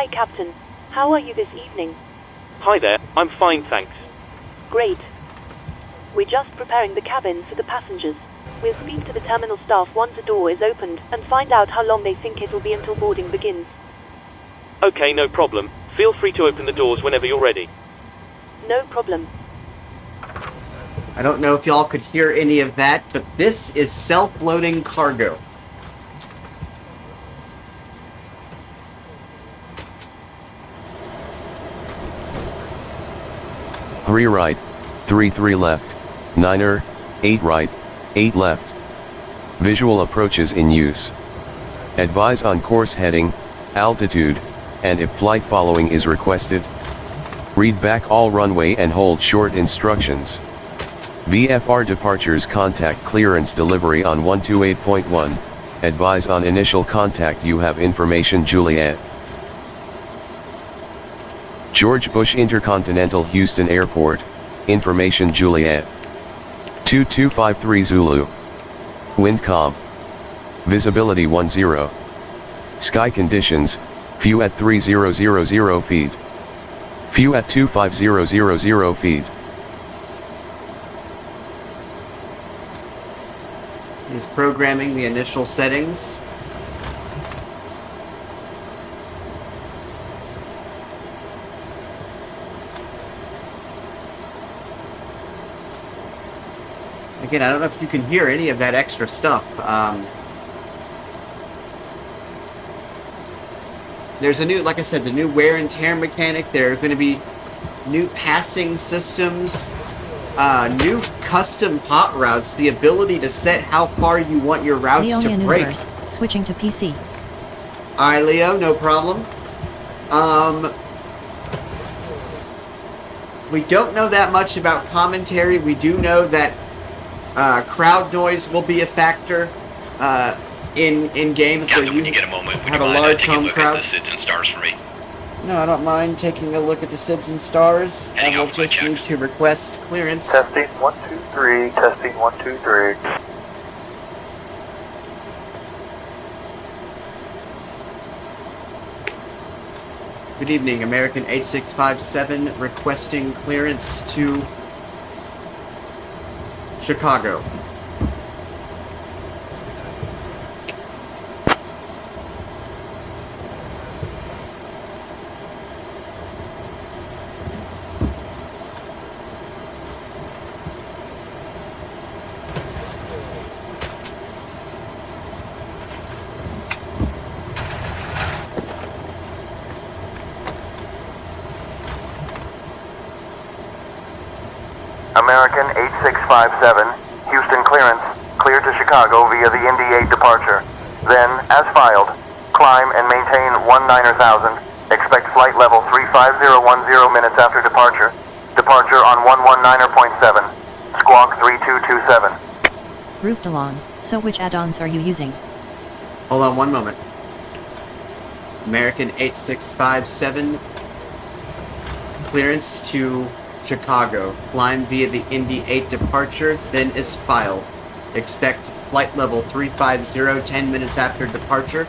Hi, Captain. How are you this evening? Hi there, I'm fine, thanks. Great. We're just preparing the cabins for the passengers. We'll speak to the terminal staff once a door is opened and find out how long they think it will be until boarding begins. Okay, no problem. Feel free to open the doors whenever you're ready. No problem. I don't know if y'all could hear any of that, but this is self-loading cargo. Three right, 3 left, 9er, 8 right, 8 left. Visual approaches in use. Advise on course heading, altitude, and if flight following is requested. Read back all runway and hold short instructions. VFR departures contact clearance delivery on 128.1. Advise on initial contact you have information Juliet. George Bush Intercontinental Houston Airport, information Juliet. 2253 Zulu. Wind calm. Visibility 10. Sky conditions, few at 3000 feet. Few at 25000 feet. Is programming the initial settings. Again, I don't know if you can hear any of that extra stuff. There's a new, like I said, the new wear and tear mechanic. There are going to be new passing systems, new custom hot routes, the ability to set how far you want your routes Leonia to break. Universe, switching to PC. Alright, Leo, no problem. We don't know that much about commentary. We do know that crowd noise will be a factor in games Captain, where when you you get a moment, would have you a mind large taking a home look crowd. at the SIDS and stars for me? No, I don't mind taking a look at the SIDS and stars. Heading I will out for my just need checks. to request clearance. Testing 1 2 3. Testing 1 2 3. Good evening, American 8657 requesting clearance to Chicago. American 8657. Houston clearance. Cleared to Chicago via the Indy 8 departure. Then, as filed, climb and maintain 19,000. Expect flight level 35010 minutes after departure. Departure on 119.7. Squawk 3227. Roofed along, so which add-ons are you using? Hold on one moment. American 8657 clearance to Chicago. Climb via the Indy 8 departure, then is filed. Expect flight level 350 10 minutes after departure.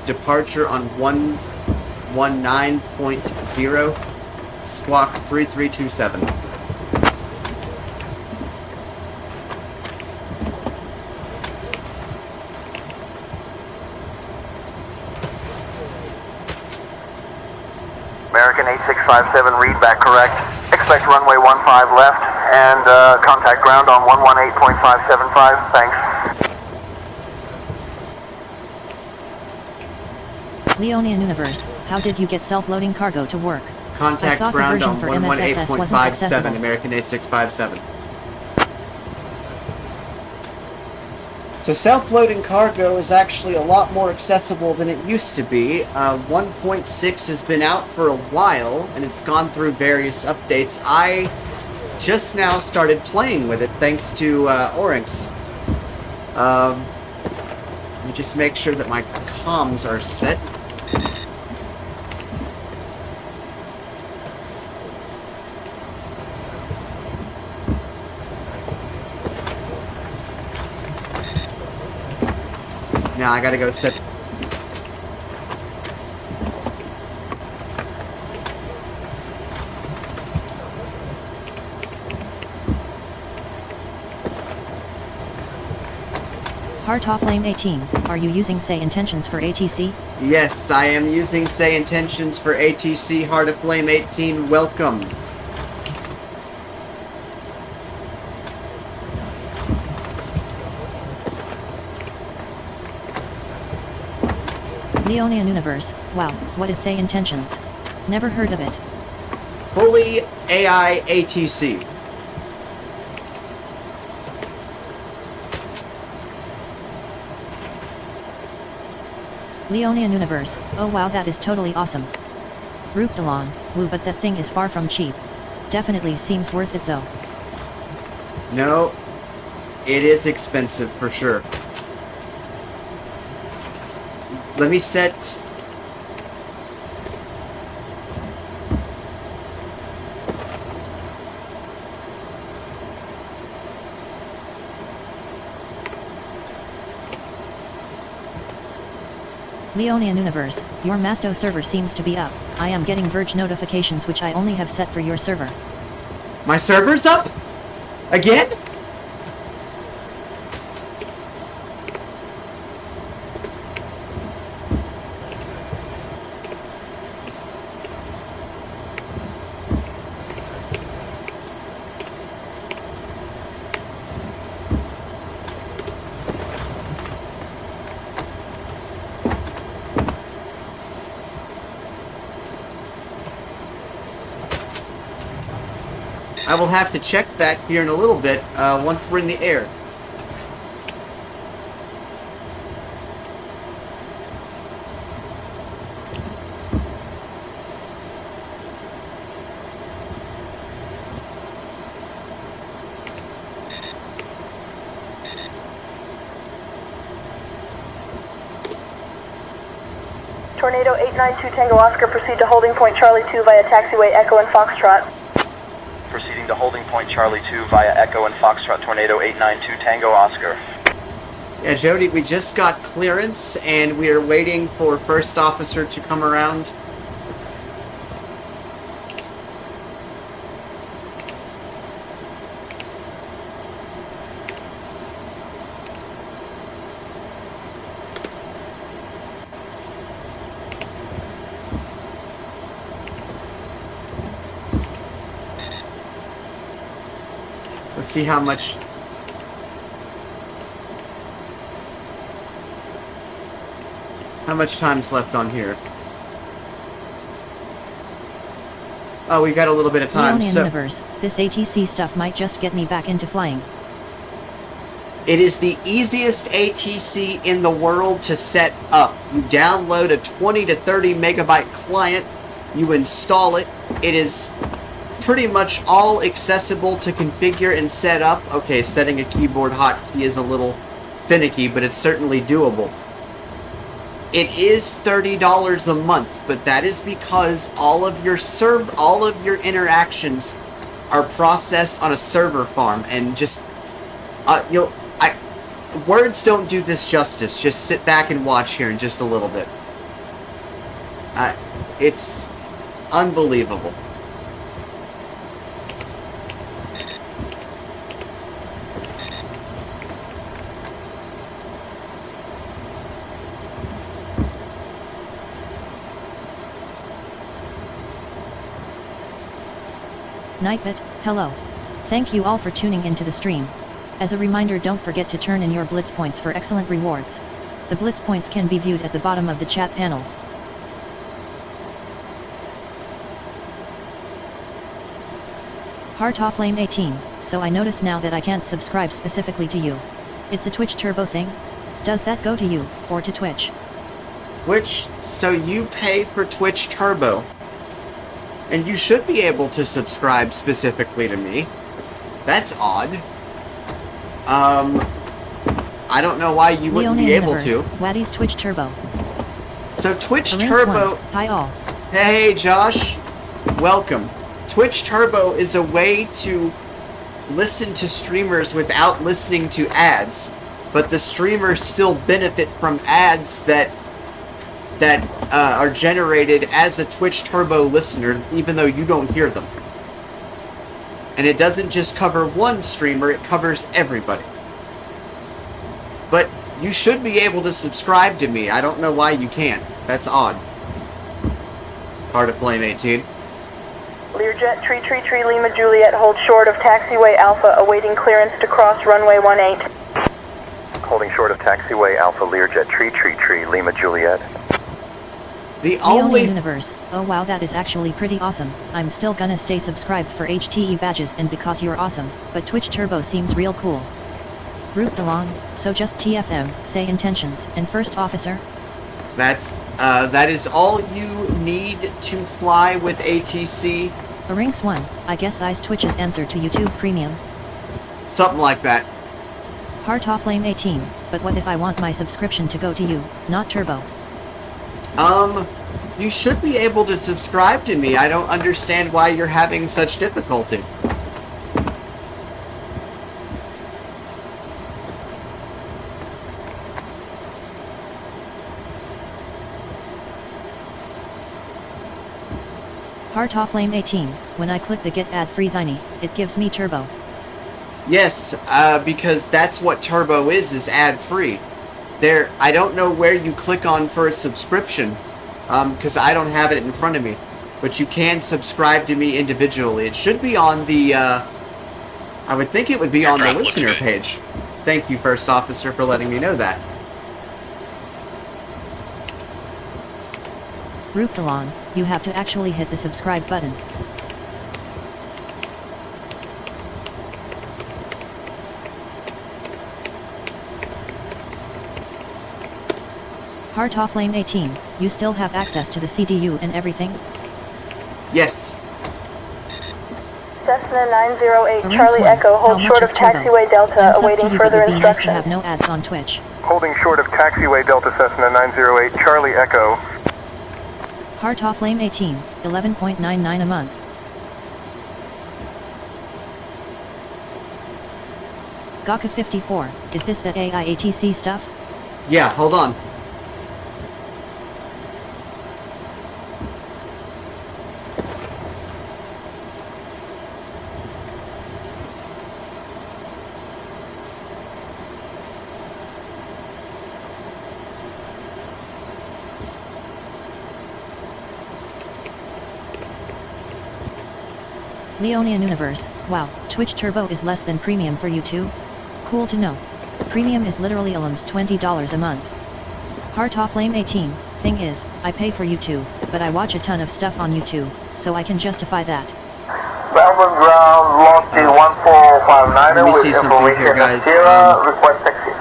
Departure on 119.0. Squawk 3327. American 8657, read back correct. Expect runway 15 left and contact ground on 118.575. Thanks. Leonia Universe, how did you get self-loading cargo to work? I Contact thought the ground version on for MSFS wasn't 118.57, accessible. American 8657. So self-loading cargo is actually a lot more accessible than it used to be. 1.6 has been out for a while, and it's gone through various updates. I just now started playing with it thanks to Oryx. Let me just make sure that my comms are set. Now I gotta go set. Heart off lane 18, are you using say intentions for ATC? Yes, I am using say intentions for ATC. Heart of Flame 18, welcome. Leonian Universe, wow, what is say intentions? Never heard of it. Fully AI ATC. Leonian Universe, oh wow, that is totally awesome. Roopdalon, woo, but that thing is far from cheap. Definitely seems worth it though. No, it is expensive for sure. Let me set... Leonian Universe, your Masto server seems to be up. I am getting Verge notifications which I only have set for your server. My server's up? Again? I will have to check that here in a little bit, once we're in the air. Tornado 892 Tango Oscar, proceed to holding point Charlie 2 via taxiway Echo and Foxtrot. Proceeding to holding point Charlie 2 via Echo and Foxtrot Tornado 892 Tango Oscar. Yeah, Jody, we just got clearance, and we are waiting for first officer to come around. Let's see how much... time's left on here? Oh, we got a little bit of time, Leonian so... Universe, this ATC stuff might just get me back into flying. It is the easiest ATC in the world to set up. You download a 20 to 30 megabyte client, you install it, it is pretty much all accessible to configure and set up. Okay, setting a keyboard hotkey is a little finicky, but it's certainly doable. It is $30 a month, but that is because all of your interactions are processed on a server farm, and just words don't do this justice. Just sit back and watch here in just a little bit. It's unbelievable. Nightbit, hello. Thank you all for tuning into the stream. As a reminder, don't forget to turn in your Blitz points for excellent rewards. The Blitz points can be viewed at the bottom of the chat panel. Heart off lane 18, so I notice now that I can't subscribe specifically to you. It's a Twitch Turbo thing? Does that go to you, or to Twitch? Twitch, so you pay for Twitch Turbo. And you should be able to subscribe specifically to me. That's odd. I don't know why you wouldn't be able to. Waddy's Twitch Turbo. So Twitch Turbo... Hi all. Hey Josh, welcome. Twitch Turbo is a way to listen to streamers without listening to ads, but the streamers still benefit from ads that are generated as a Twitch Turbo listener, even though you don't hear them. And it doesn't just cover one streamer, it covers everybody. But You should be able to subscribe to me. I don't know why you can't. That's odd. Hard to blame 18. Learjet, Tree, Lima, Juliet, hold short of taxiway Alpha, awaiting clearance to cross runway 18. Holding short of taxiway Alpha Learjet, Tree, Lima, Juliet. The Leone only... Universe, oh wow, that is actually pretty awesome. I'm still gonna stay subscribed for HTE badges and because you're awesome, but Twitch Turbo seems real cool. Root along, so just TFM, say intentions, and first officer? that is all you need to fly with ATC. A Rinks 1, I guess Ice Twitch's answer to YouTube Premium. Something like that. Heart off lane 18, but what if I want my subscription to go to you, not Turbo? You should be able to subscribe to me. I don't understand why you're having such difficulty. Heart off lane 18, when I click the get ad free thingy, it gives me Turbo. Yes, because that's what Turbo is ad-free. There, I don't know where you click on for a subscription, because I don't have it in front of me. But you can subscribe to me individually. It should be on the, I would think it would be on the listener page. Thank you, First Officer, for letting me know that. Rooped along, you have to actually hit the subscribe button. Heart off lane 18, you still have access to the CDU and everything? Yes. Cessna 908, Rinks Charlie 1, Echo, hold how short much of is Turbo? taxiway Delta, Thumbs up to awaiting you, but further would be nice to instructions. have no ads on Twitch. Holding short of taxiway Delta Cessna 908, Charlie Echo. Heart off lane 18, 11.99 a month. Gaka 54, is this that AIATC stuff? Yeah, hold on. Leonian Universe, wow, Twitch Turbo is less than Premium for you too? Cool to know. Premium is literally almost $20 a month. Heart off lane 18, thing is, I pay for YouTube, but I watch a ton of stuff on YouTube, so I can justify that. Ground, Lofty 1459 Let me with see something information here, guys. Sierra, request taxi.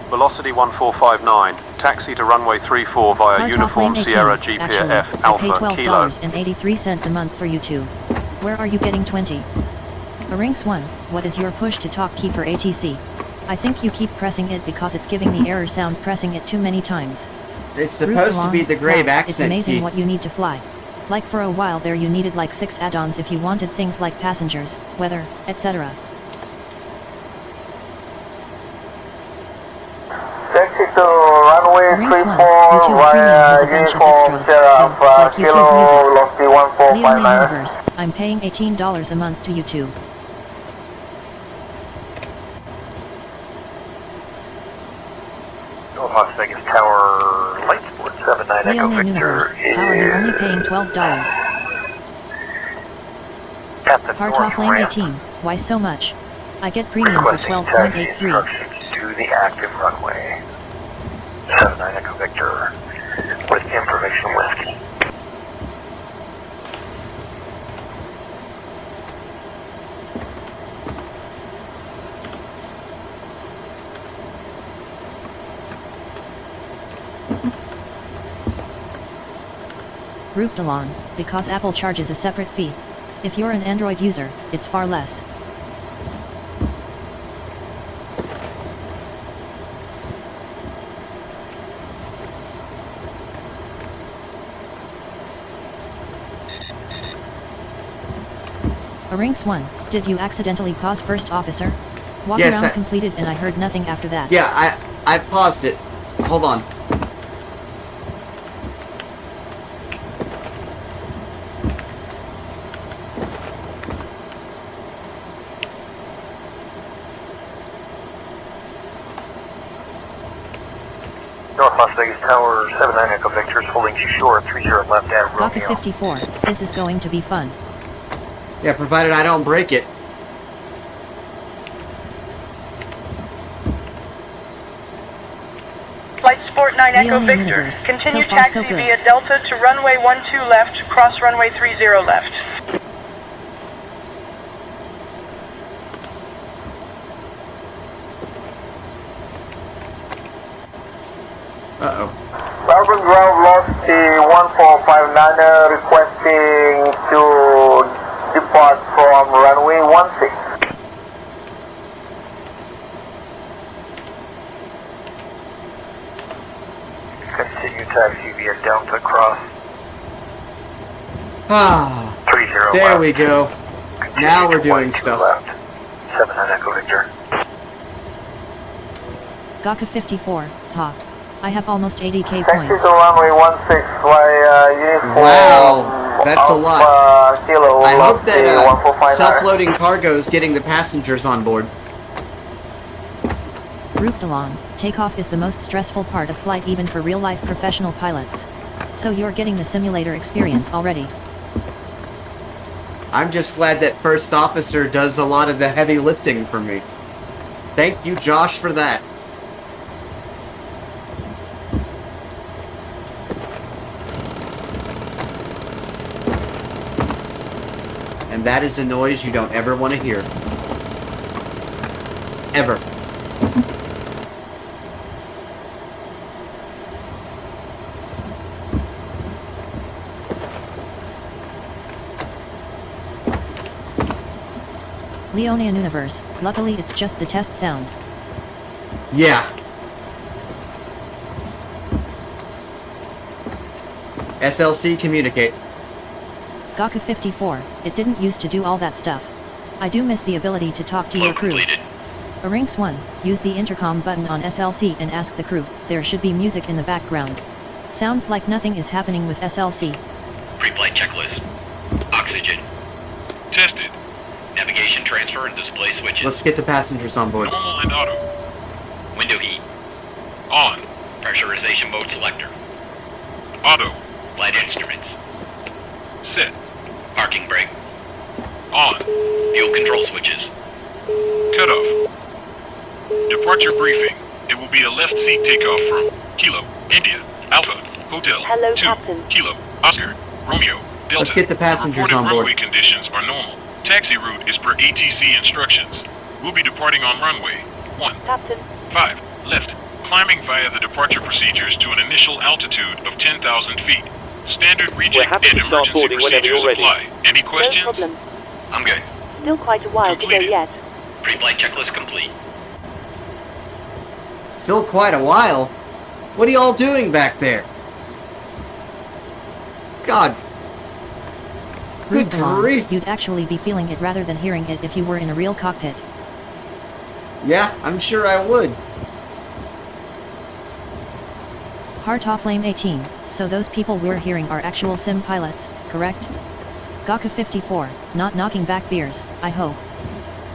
Velocity 1459, taxi to runway 34 via Heart off Uniform lane 18, Sierra actually, GPF I pay Alpha Kilo. $12.83 a month for YouTube. Where are you getting 20? A Rinks 1, what is your push to talk key for ATC? I think you keep pressing it because it's giving the error sound pressing it too many times. It's Root supposed to along, be the grave wow, accent it's amazing key. what you need to fly. Like for a while there you needed like 6 add-ons if you wanted things like passengers, weather, etc. Taxi to runway Rinks 1, 34 YouTube Premium has a via bunch of Uniform extras, Sierra like Alpha YouTube Kilo, Music. Lofty Leone 1459. Universe, I'm paying $18 a month to YouTube. Las Vegas Tower, Lightsport 79 Echo Leone Universe, Victor how are you only paying $12? Captain Heart North off lane ramp. 18, why so much? I get premium for Requesting taxi 12.83. instructions to the active runway. 79 Echo Victor with information whiskey. Rooped along, because Apple charges a separate fee. If you're an Android user, it's far less. A Rinks 1, did you accidentally pause First Officer? Walk Yes, around I- completed and I heard nothing after that. Yeah, I paused it. Hold on. North Las Vegas Tower, 79 Echo Victor is holding short, 30 left at Gaka Romeo. 54, this is going to be fun. Yeah, provided I don't break it. Flight Sport 9 Echo Leone Victor. Universe. Continue So far, taxi so good. via Delta to runway 12 left, cross runway 30 left. Uh-oh. Melbourne ground velocity 1459 requesting to depart from runway 16. Continue taxi via Delta cross Ah, 30 there left. we go. Continue Now we're doing 22 stuff. Left. 79 Echo Victor. Gaka 54, ha. I have almost 80k Taxi points. to runway 16 via uniform. Wow, that's a lot. Kilo I hope velocity that 1459. self-loading cargo is getting the passengers on board. Grouped along, takeoff is the most stressful part of flight even for real-life professional pilots. So you're getting the simulator experience already. I'm just glad that first officer does a lot of the heavy lifting for me. Thank you, Josh, for that. And that is a noise you don't ever want to hear. Ever. Leonian Universe, luckily it's just the test sound. Yeah. SLC communicate. Gaka 54, it didn't used to do all that stuff. I do miss the ability to talk to your crew. Arinx 1, use the intercom button on SLC and ask the crew, there should be music in the background. Sounds like nothing is happening with SLC. Pre-flight checklist. Oxygen. Tested. Navigation transfer and display switches. Let's get the passengers on board. Normal and auto. Window heat. On. Pressurization mode selector. Auto. Flight instruments. Set. Parking brake. On. Fuel control switches. Cut off. Departure briefing. It will be a left seat takeoff from Kilo, India, Alpha, Hotel, Hello, 2, Captain. Kilo, Oscar, Romeo, Delta. Let's get the passengers Reported on board. runway conditions are normal. Taxi route is per ATC instructions. We'll be departing on runway 1, Captain. 5, left, climbing via the departure procedures to an initial altitude of 10,000 feet. Standard reject happy and to start emergency boarding whenever procedures you're ready. apply. Any No questions? problem. I'm good. Still quite a while to go Completed. yet. Pre-flight checklist complete. Still quite a while. What are y'all doing back there? God. Good Grouped along, grief. you'd actually be feeling it rather than hearing it if you were in a real cockpit. Yeah, I'm sure I would. Heart off lane 18, so those people we're hearing are actual sim pilots, correct? Gaka 54, not knocking back beers, I hope.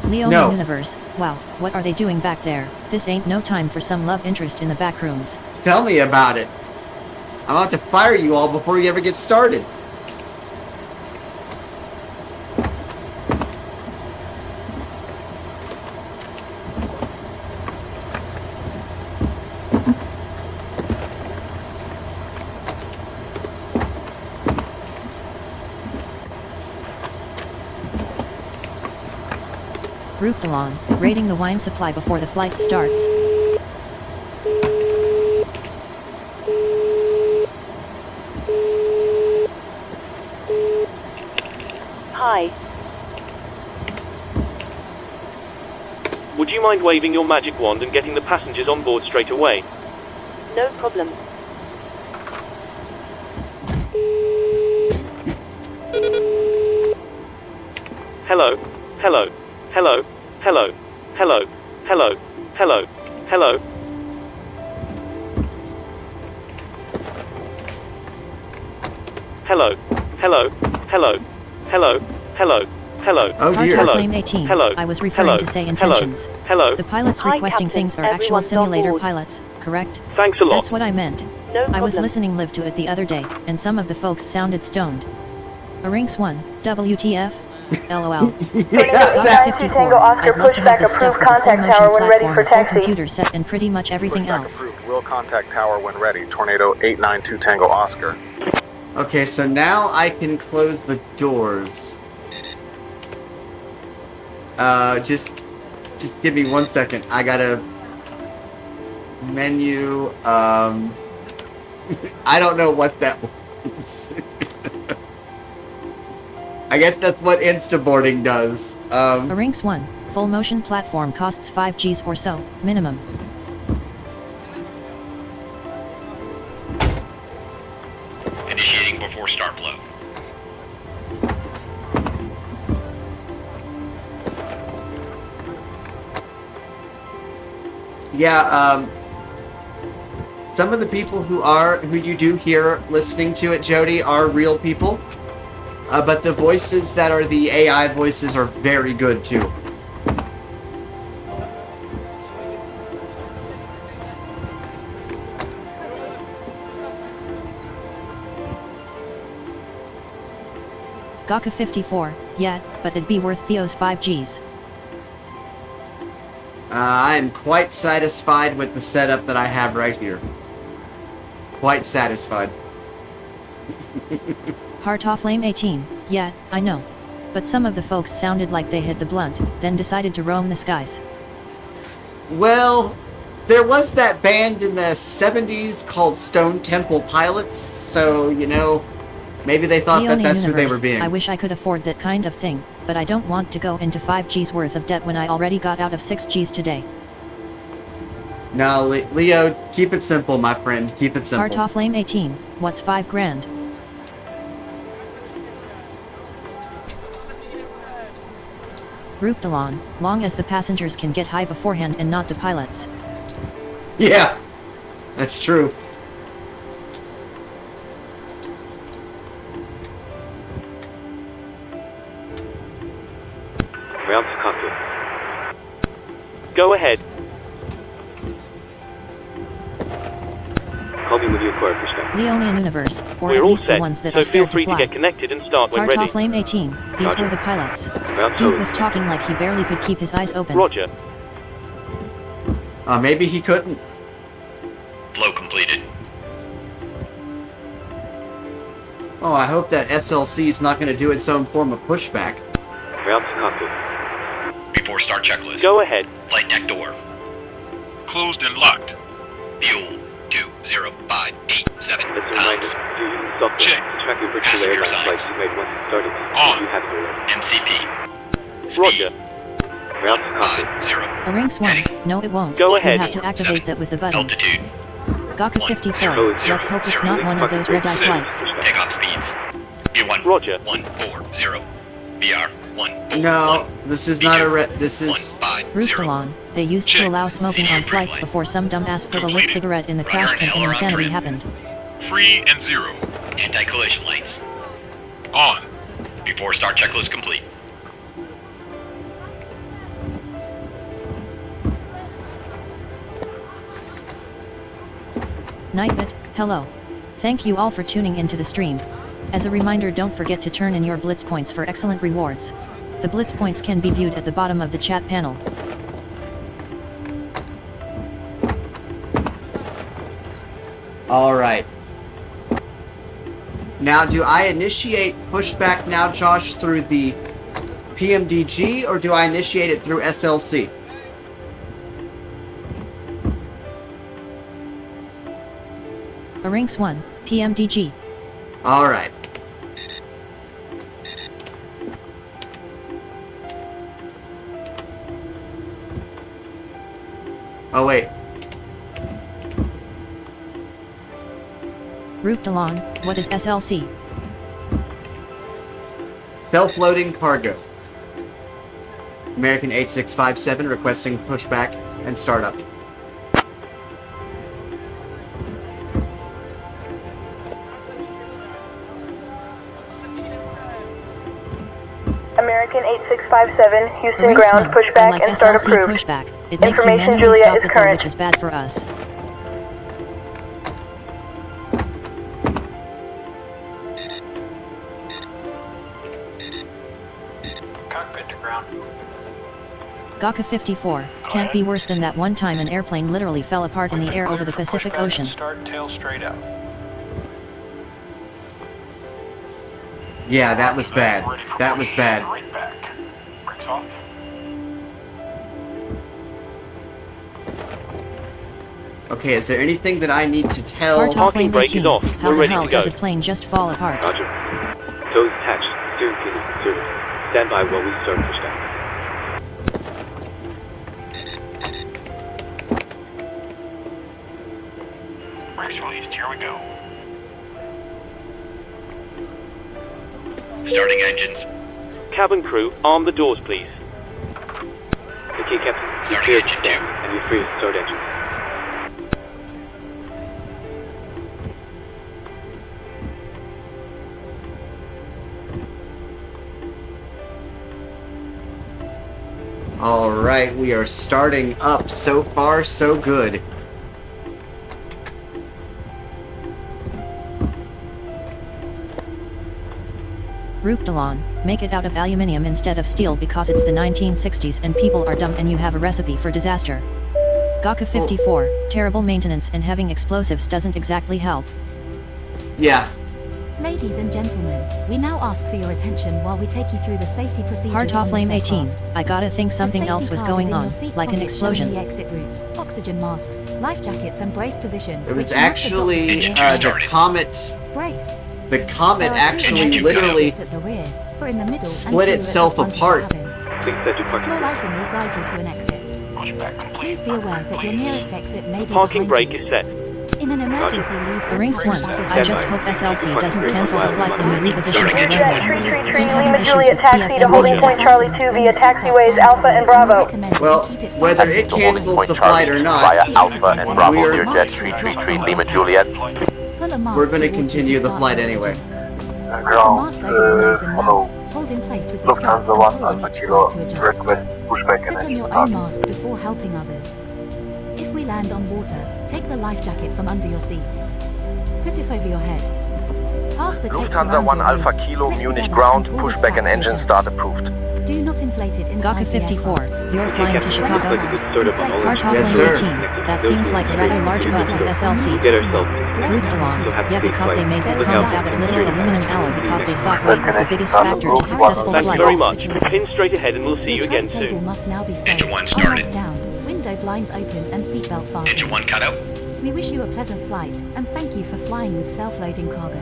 Leonian No. Universe, wow, what are they doing back there? This ain't no time for some love interest in the back rooms. Tell me about it. I'm about to fire you all before you ever get started. Grouped along, raiding the wine supply before the flight starts. Hi. Would you mind waving your magic wand and getting the passengers on board straight away? No problem. Hello, hello, hello, hello, hello, hello, hello, hello. Hello, hello, hello, hello, hello, hello. Oh Heart dear. off Hello. lane 18, Hello. I was referring Hello. to say Hello. intentions. Hello. The pilots Hi, requesting Captain. things are actual Everyone's on simulator board. pilots. correct? Thanks a lot. That's what I meant. No I was problem. listening live to it the other day, and some of the folks sounded stoned. Arinx 1, WTF? LOL. Yeah, Got that, 54. Tango Oscar I'd love to have pushback this stuff approved with a full contact motion tower when ready platform, for a full taxi. computer set, and pretty much everything Pushback else. approved. Will contact tower when ready. Tornado 892 Tango Oscar. okay, so now I can close the doors. Just give me 1 second. I gotta menu. I don't know what that was. I guess that's what instaboarding does. Arinx 1, full motion platform costs 5 Gs or so, minimum. Initiating before start flow. Yeah, some of the people who you do hear listening to it, Jody, are real people. But the voices that are the AI voices are very good too. Gaka 54, yeah, but it'd be worth Theo's 5 Gs. I am quite satisfied with the setup that I have right here. Quite satisfied. Heart off lame 18, yeah, I know. But some of the folks sounded like they hit the blunt, then decided to roam the skies. Well, there was that band in the 70s called Stone Temple Pilots, so, you know, maybe they thought that Leone that's who they universe, were being. I wish I could afford that kind of thing, but I don't want to go into 5 Gs worth of debt when I already got out of 6 Gs today. No, Leo, keep it simple, my friend. Keep it simple. Heart off lame 18, what's 5 grand? Rouptalon, long as the passengers can get high beforehand and not the pilots. Yeah, that's true. Route to cockpit. Go ahead. I'll be with you for a perspective. Leonian universe, or We're at all least the set, ones that so are feel scared free to to fly. get connected and start when Heart ready. off lame 18, these Roger. were the pilots. Route Dude to- was talking like he barely could keep his eyes open. Roger. Maybe he couldn't. Flow completed. Oh, I hope that SLC is not going to do its own form of pushback. Route to cockpit. Before start checklist. Go ahead. Flight deck door. Closed and locked. Fuel 20587 Let's remind pounds. us to use software Check. to track your Passenger virtual airline signs. flights you made once it started. On. You have it already. MCP. Speed Roger. Route to cockpit. 50. Arinx 1, no it won't. Go You ahead. have to activate that with the buttons. Altitude. Gaka 54, let's hope it's not one of those red-eye flights. Takeoff speeds. B1. Roger. 140. BR 141. No, this is not a this is... 150. Rooftalon, they used to allow smoking on flights before some dumbass put a lit cigarette in the crash tank and insanity happened. Free and zero. Anti-collision lights. On. Before start checklist complete. Nightbit, hello. Thank you all for tuning into the stream. As a reminder, don't forget to turn in your Blitz points for excellent rewards. The Blitz points can be viewed at the bottom of the chat panel. Alright. Now, do I initiate pushback now, Josh, through the PMDG, or do I initiate it through SLC? Arinx 1, PMDG. Alright. Oh, wait. Rouptalon, what is SLC? Self-loading cargo. American 8657 requesting pushback and startup. American 8657, Houston Arinx ground, 1, pushback like and start SLC approved. pushback. It makes you Information, manually Juliet, stop is it though, current. which is bad for us. Gaka 54, can't be worse than that one time an airplane literally fell apart in the air over the Pacific Ocean. Start tail straight out. Yeah, that was bad. That was bad. Right back. Brakes off. Okay, is there anything that I need to tell? Hard top Parking lane brake 18, is off. how We're the ready hell to go. does a plane just fall apart? Roger. Toes attached. Steering pin is inserted. Stand by while we start pushdown. Brakes released. Here we go. Starting engines. Cabin crew, arm the doors, please. Okay, Captain. You're Starting clear to engine stand, and you're free to start engine. Alright, we are starting up. So far, so good. Ruptalon, make it out of aluminium instead of steel because it's the 1960s and people are dumb and you have a recipe for disaster. Gaka 54, terrible maintenance and having explosives doesn't exactly help. Yeah. Ladies and gentlemen, we now ask for your attention while we take you through the safety procedures. Hard on off lane this 18, aircraft. I gotta think something A safety else was card is going in on, your seat like an pocket showing explosion. the exit routes, oxygen masks, life jackets and brace position. It was which you must adopt actually before the started. comet. brace. The comet There are actually three literally exits at the rear, four in the middle and split two at the itself front of the apart. cabin. Please set your parking Floor brake. lighting will guide you to an exit. Push back complete. Please be aware that your nearest exit may be Parking behind brake you. is set. In an emergency, leave A Rinks 1, baggage I just on. hope SLC doesn't cancel the flight when we reposition to the Learjet runway. 333 Keep having Lima issues Juliet with taxi to TFM holding radio. point Charlie 2 via taxiways Alpha and Bravo. Well, whether it cancels the flight or not, Via Alpha and Bravo we're- Learjet 333 Lima Juliet. Pull a mask we're going to towards you continue the start flight the anyway. oxygen. Put the mask over your nose and mouth. Hold in place with the strap and pull on each side to adjust. Put on your own mask before helping others. If we land on water, take the life jacket from under your seat. Put it over your head. Pass the tapes Lufthansa around 1 your Alpha waist. Kilo, Click Munich together ground, and pull the pushback strap and to engine adjust. start approved. Do not inflate it inside Gaka the 54, aircraft. you're flying to Captain, Chicago. looks like a good startup on all Hard top Yes, lane sir. 18, that seems like a rather large butt for SLC. Get ourselves. Ruptalon, yeah, because they made that comet out of little aluminum alloy because they thought weight was the biggest factor to successful Thank you very flights. much. Pin straight ahead and we'll see you The tray again table soon. must now be stowed. Engine 1 Arm started. rest down, window blinds open and seatbelt fastened. Engine 1 cut out. We wish you a pleasant flight and thank you for flying with self-loading cargo.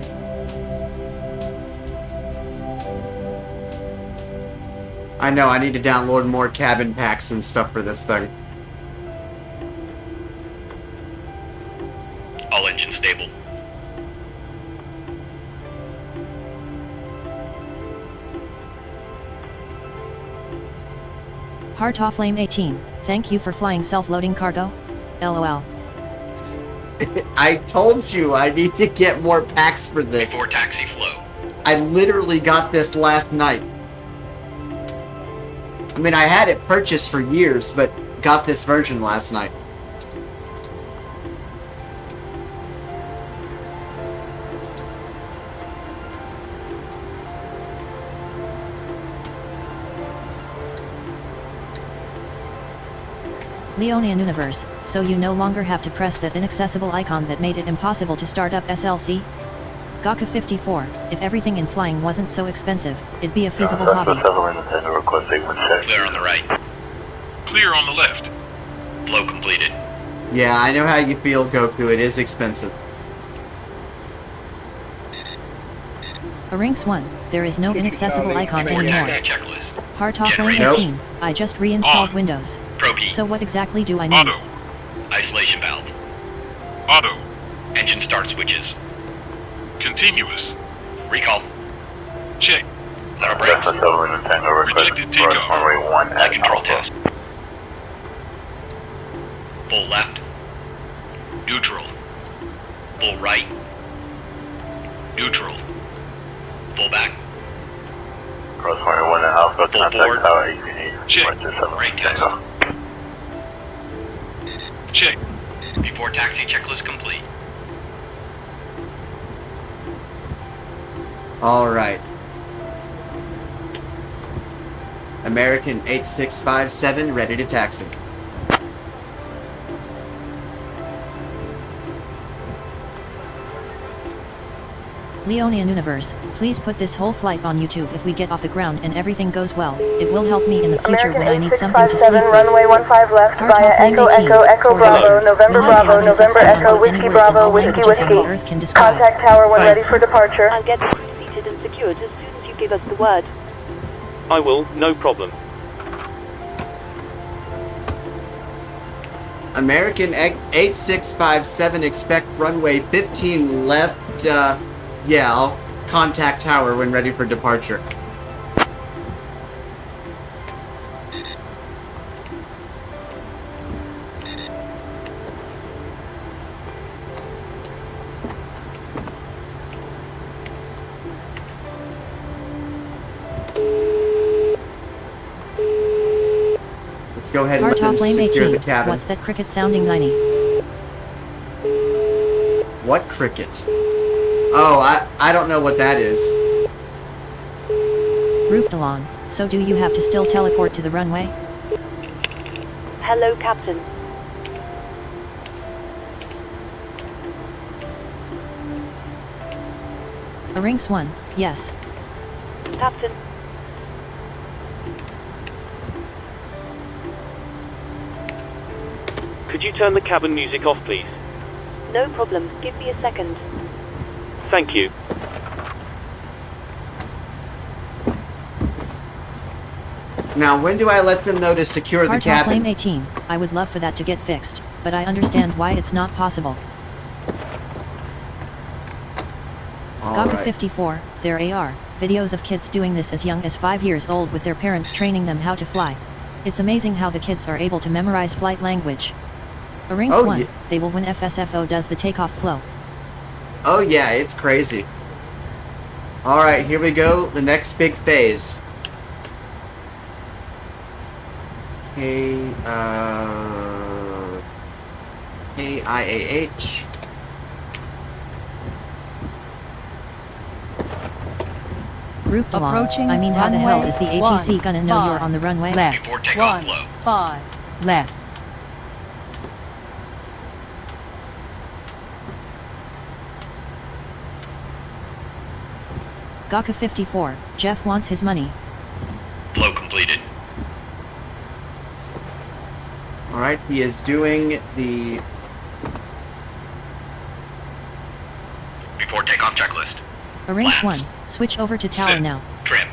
I know, I need to download more cabin packs and stuff for this thing. All engines stable. Hard off lane 18, thank you for flying self-loading cargo. LOL. I told you I need to get more packs for this. Before taxi flow. I literally got this last night. I mean, I had it purchased for years, but got this version last night. Leonian Universe, so you no longer have to press that inaccessible icon that made it impossible to start up SLC? Gaka 54, if everything in flying wasn't so expensive, it'd be a feasible hobby. Clear on the right. Clear on the left. Flow completed. Yeah, I know how you feel, Goku. It is expensive. A Rinks 1, there is no inaccessible icon Before anymore. taxi checklist. Hard off lane Nope. 18, I just reinstalled On. Windows. Pro key. So what exactly do I need? Auto. Isolation valve. Auto. Engine start switches. Continuous. Recall. Check. Letter brakes. Rejected takeoff. Flight control test. Full left. Neutral. Full right. Neutral. Full back. Full forward. Check. Brake test. Check. Before taxi checklist complete. Alright. American 8657, ready to taxi. Leonian Universe, please put this whole flight on YouTube if we get off the ground and everything goes well. It will help me in the future American when I need something to sleep 8657, with. runway 15 left Heart via off lane Echo 18, Echo Echo for Bravo, hello. November Windows Bravo, having sex November button Echo on Whiskey any words in Bravo, all Whiskey languages on the Whiskey. earth can describe. Contact tower when Thank ready you. for departure. I'll get the crew seated and secured as soon as you give us the word. I will, no problem. American 8657, expect runway 15 left. Yeah, I'll contact tower when ready for departure. Let's go ahead and let Heart them off lane secure 18, the cabin. what's that cricket sounding 90? What cricket? Oh, I don't know what that is. Rooped along, so do you have to still teleport to the runway? Hello, Captain. A Rinks 1, yes. Captain. Could you turn the cabin music off, please? No problem. Give me a second. Thank you. Now, when do I let them know to secure the Heart off lane cabin? 18, I would love for that to get fixed, but I understand why it's not possible. Gaka Alright. 54, there are videos of kids doing this as young as 5 years old with their parents training them how to fly. It's amazing how the kids are able to memorize flight language. A Rinks Oh, 1, yeah. they will when FSFO does the takeoff flow. Oh yeah, it's crazy. Alright, here we go. The next big phase. KIAH. Rooped along, Approaching I mean how the hell runway is the ATC gonna know you're 15 on the runway? Left. Before takeoff 15 left. Gaka 54, Jeff wants his money. Flow completed. Alright, he is doing the... Before takeoff checklist. A Rinks Flaps. 1, switch over to tower Sit. now. Trim.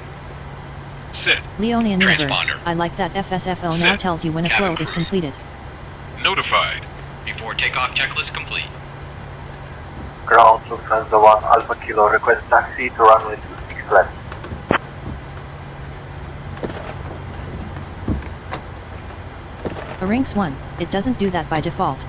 Sit. Leonian Universe, Transponder. I like that FSFO now Sit. tells you when a Cabin flow is crew. completed. Notified. Before takeoff checklist complete. Ground Lufthansa 1 Alpha Kilo, request taxi to runway 26 left. A Rinks 1, it doesn't do that by default.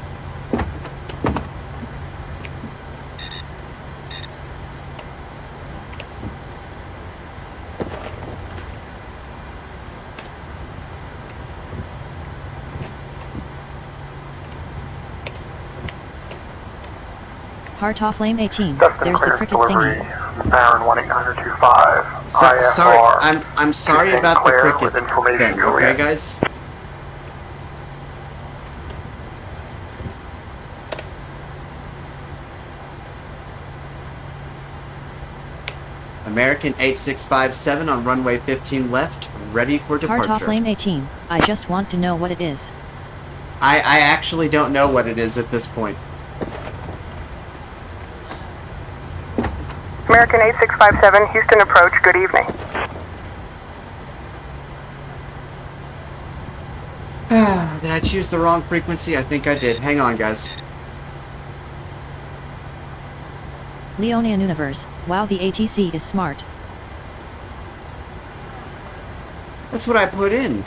Heart off lane 18, there's the cricket thingy. Baron 1-800-25. Sorry, I'm sorry about the Clear cricket with information, thing, okay Juliet. guys? American 8657 on runway 15 left, ready for departure. Heart off lane 18, I just want to know what it is. I actually don't know what it is at this point. American 8657, Houston approach, good evening. Did I choose the wrong frequency? I think I did. Hang on, guys. Leonian Universe, wow, the ATC is smart. That's what I put in.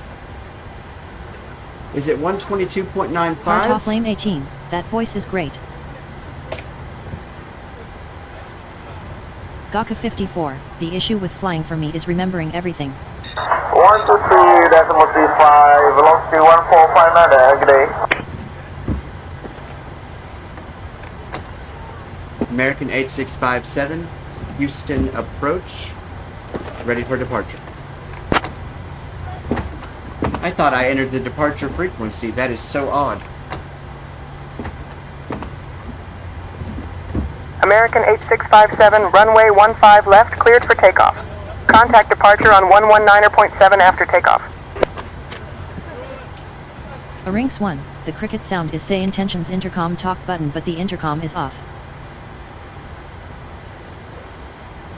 Is it 122.95? Heart off lane 18, that voice is great. Gaka 54, the issue with flying for me is remembering everything. 123.35, velocity 1459, good day. American 8657, Houston approach, ready for departure. I thought I entered the departure frequency. That is so odd. American 8657, runway 15 left, cleared for takeoff. Contact departure on 119.7 after takeoff. Rinks 1, the cricket sound is say intentions intercom talk button, but the intercom is off.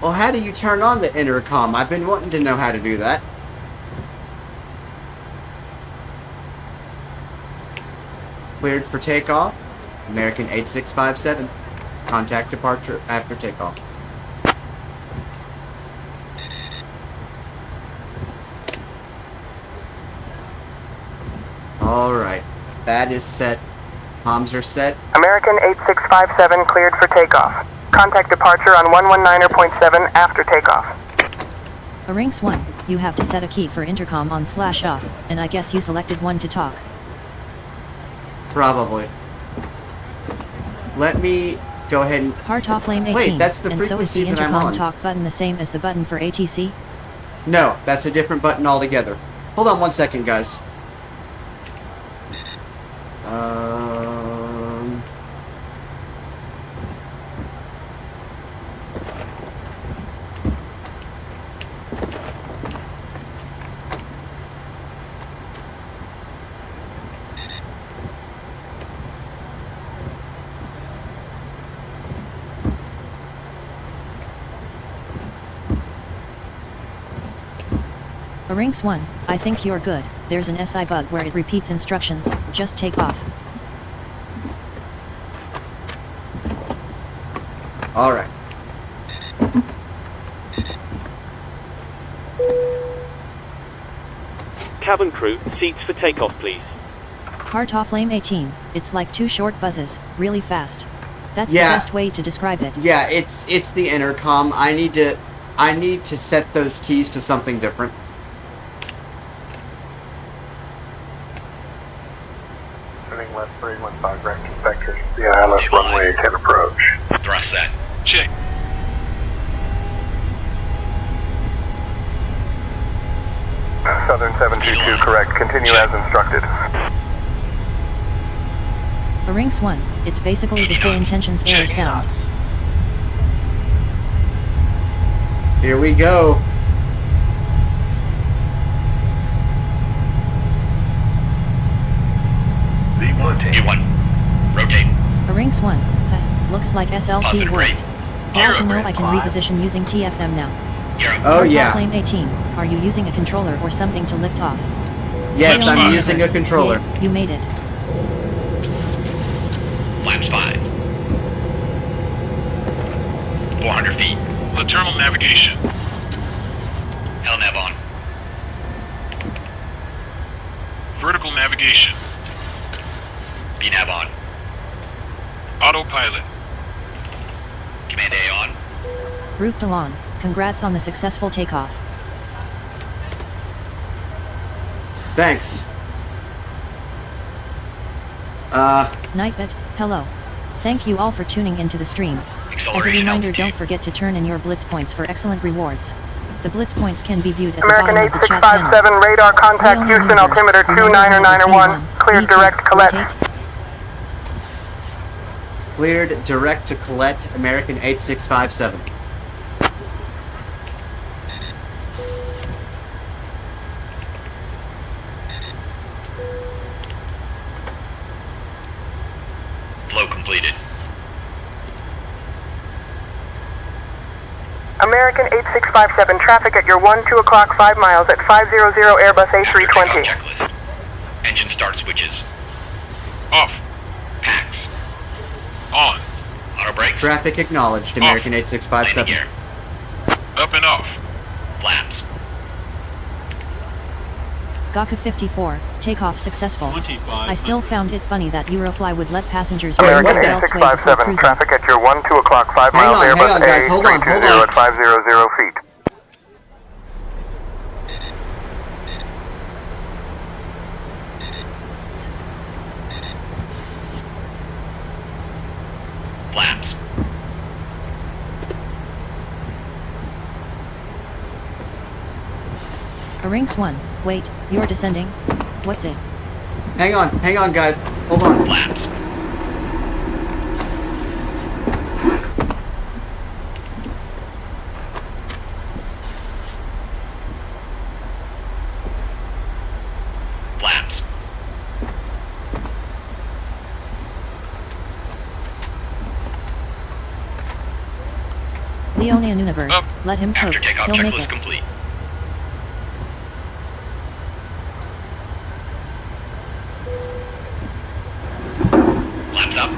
Well, how do you turn on the intercom? I've been wanting to know how to do that. Cleared for takeoff. American 8657. Contact departure after takeoff. Alright. That is set. Comms are set. American 8657, cleared for takeoff. Contact departure on 119.7 after takeoff. Rinks 1, you have to set a key for intercom on /off, and I guess you selected one to talk. Probably. Let me go ahead and... Heart off lane 18, Wait, that's the and so is the frequency that I'm intercom on. talk button the same as the button for ATC? No, that's a different button altogether. Hold on 1 second, guys. Rinks 1, I think you're good. There's an SI bug where it repeats instructions, just take off. Alright. Cabin crew, seats for takeoff, please. Heart off lane 18, it's like two short buzzes, really fast. That's Yeah. the best way to describe it. Yeah, it's the intercom. I need to set those keys to something different. Turning left 315 range inspectors. The ILS runway 10 approach. Thrust set. Check. Southern 722 correct. Continue as instructed. Rinks 1, it's basically the say intentions error sound. Here we go. V1. Rotate. Rinks 1, looks like SLC Positive rate. worked. Glad to know I can reposition using TFM now. Oh Heart yeah. off lane 18, are you using a controller or something to lift off? Yes, Clear on I'm the using a universe. controller. Yay, you made it. Flaps 5. 400 feet. Lateral navigation. LNAV on. Vertical navigation. BNAV on. Autopilot. Command A on. Route Delon, congrats on the successful takeoff. Thanks. Nightbit, hello. Thank you all for tuning into the stream. As a Acceleration reminder, altitude. don't forget to turn in your Blitz points for excellent rewards. The Blitz points can be viewed at American the bottom of the chat panel. 8657, radar contact Leon Houston, Universe, altimeter remember that is 29901, V1. cleared Need to direct Colette. rotate. Cleared direct to Colette, American 8657. Flow completed. American 8657, traffic at your 2 o'clock 5 miles at 500 Airbus After takeoff A320. checklist. Engine start switches. Off. Packs. On. Auto brakes. Traffic acknowledged, American Landing 8657. gear. Up and off. Flaps. Gaka 54, takeoff successful. I still found it funny that Eurofly would let passengers American wear belts way before 8657, cruising. traffic at your 2 o'clock 5 Hang miles on, hang Airbus on, guys, hold on, hold A320 on. at 500 feet. Flaps. Rinks 1, wait, you're descending? What the? Hang on, guys. Hold on. Flaps. Flaps. Leonian Universe. Up. Let him cook. After takeoff He'll make checklist it. complete. Flaps up.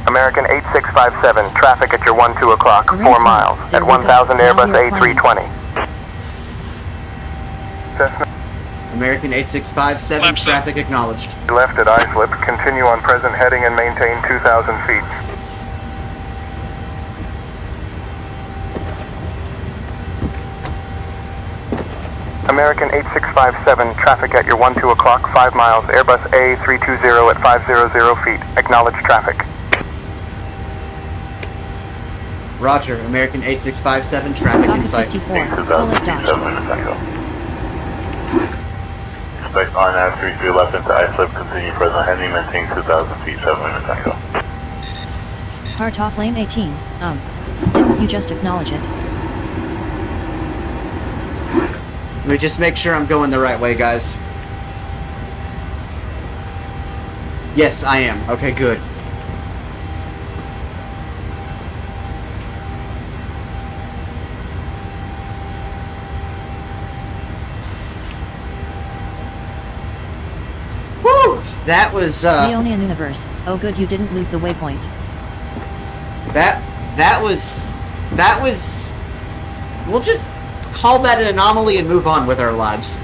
American 8657, traffic at your 12 o'clock, 4 Arrangement. miles, There at we go. 1000 Now Airbus you're flying. A320. Cessna American 8657, Flaps up. traffic acknowledged. left at islip, continue on present heading and maintain 2,000 feet. American 8657, traffic at your 12 o'clock, 5 miles, Airbus A320 at 500 feet. Acknowledge traffic. Roger, American 8657, traffic in Gaka sight. 54. Full at Dodge. Expect INAV 33 left into islip, continue present heading, maintain 2,000 feet, 7 minutes tango. Heart off lane 18. Didn't you just acknowledge it? Let me just make sure I'm going the right way, guys. Yes, I am. Okay, good. Woo! That was, Leonian Universe. Oh good you didn't lose the waypoint. that was... We'll just call that an anomaly and move on with our lives.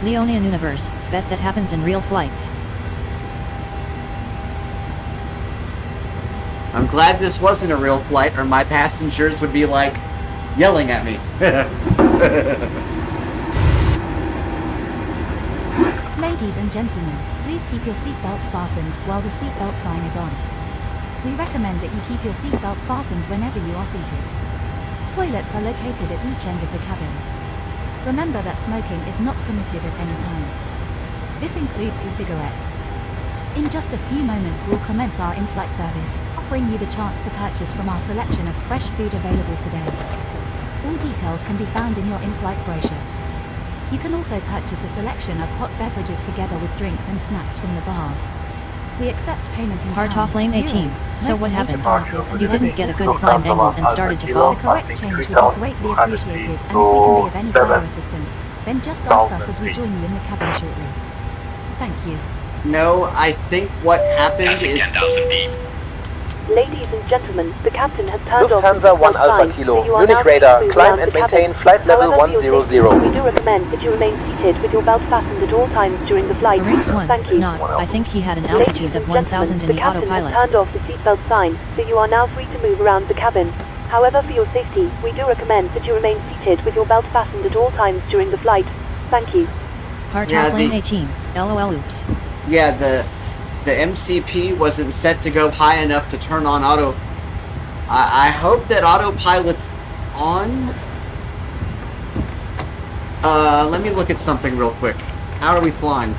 Leonian Universe. Bet that happens in real flights. I'm glad this wasn't a real flight, or my passengers would be, like, yelling at me. Ladies and gentlemen, please keep your seatbelts fastened while the seatbelt sign is on. We recommend that you keep your seatbelt fastened whenever you are seated. Toilets are located at each end of the cabin. Remember that smoking is not permitted at any time. This includes e-cigarettes. In just a few moments we'll commence our in-flight service, offering you the chance to purchase from our selection of fresh food available today. All details can be found in your in-flight brochure. You can also purchase a selection of hot beverages together with drinks and snacks from the bar. We accept payment in Heart pounds, off lane 18. euros, So most what major happened? currencies, and You didn't get a good climb angle and started to The fall? correct change would be greatly appreciated, and if we can be of any further assistance, then just ask us as we join you in the cabin shortly. Thank you. No, I think what happened Passing is... 10,000 feet. Ladies and gentlemen, the captain has turned off Lufthansa the 1 Alpha sign, Kilo, so you are Munich now free to radar, move climb around and the cabin. maintain flight level However, for your 100. safety, we do recommend that you remain seated with your belt fastened at all times during the flight. Arrays 1. Thank you. Not. I think he had an Ladies altitude and of 1,000 in gentlemen, the captain has autopilot. turned off the seatbelt sign, so you are now free to move around the cabin. However, for your safety, we do recommend that you remain seated with your belt fastened at all times during the flight. Thank you. Heart Yeah, off lane the- 18. LOL oops. Yeah, the MCP wasn't set to go high enough to turn on auto. I hope that autopilot's on. Let me look at something real quick. How are we flying?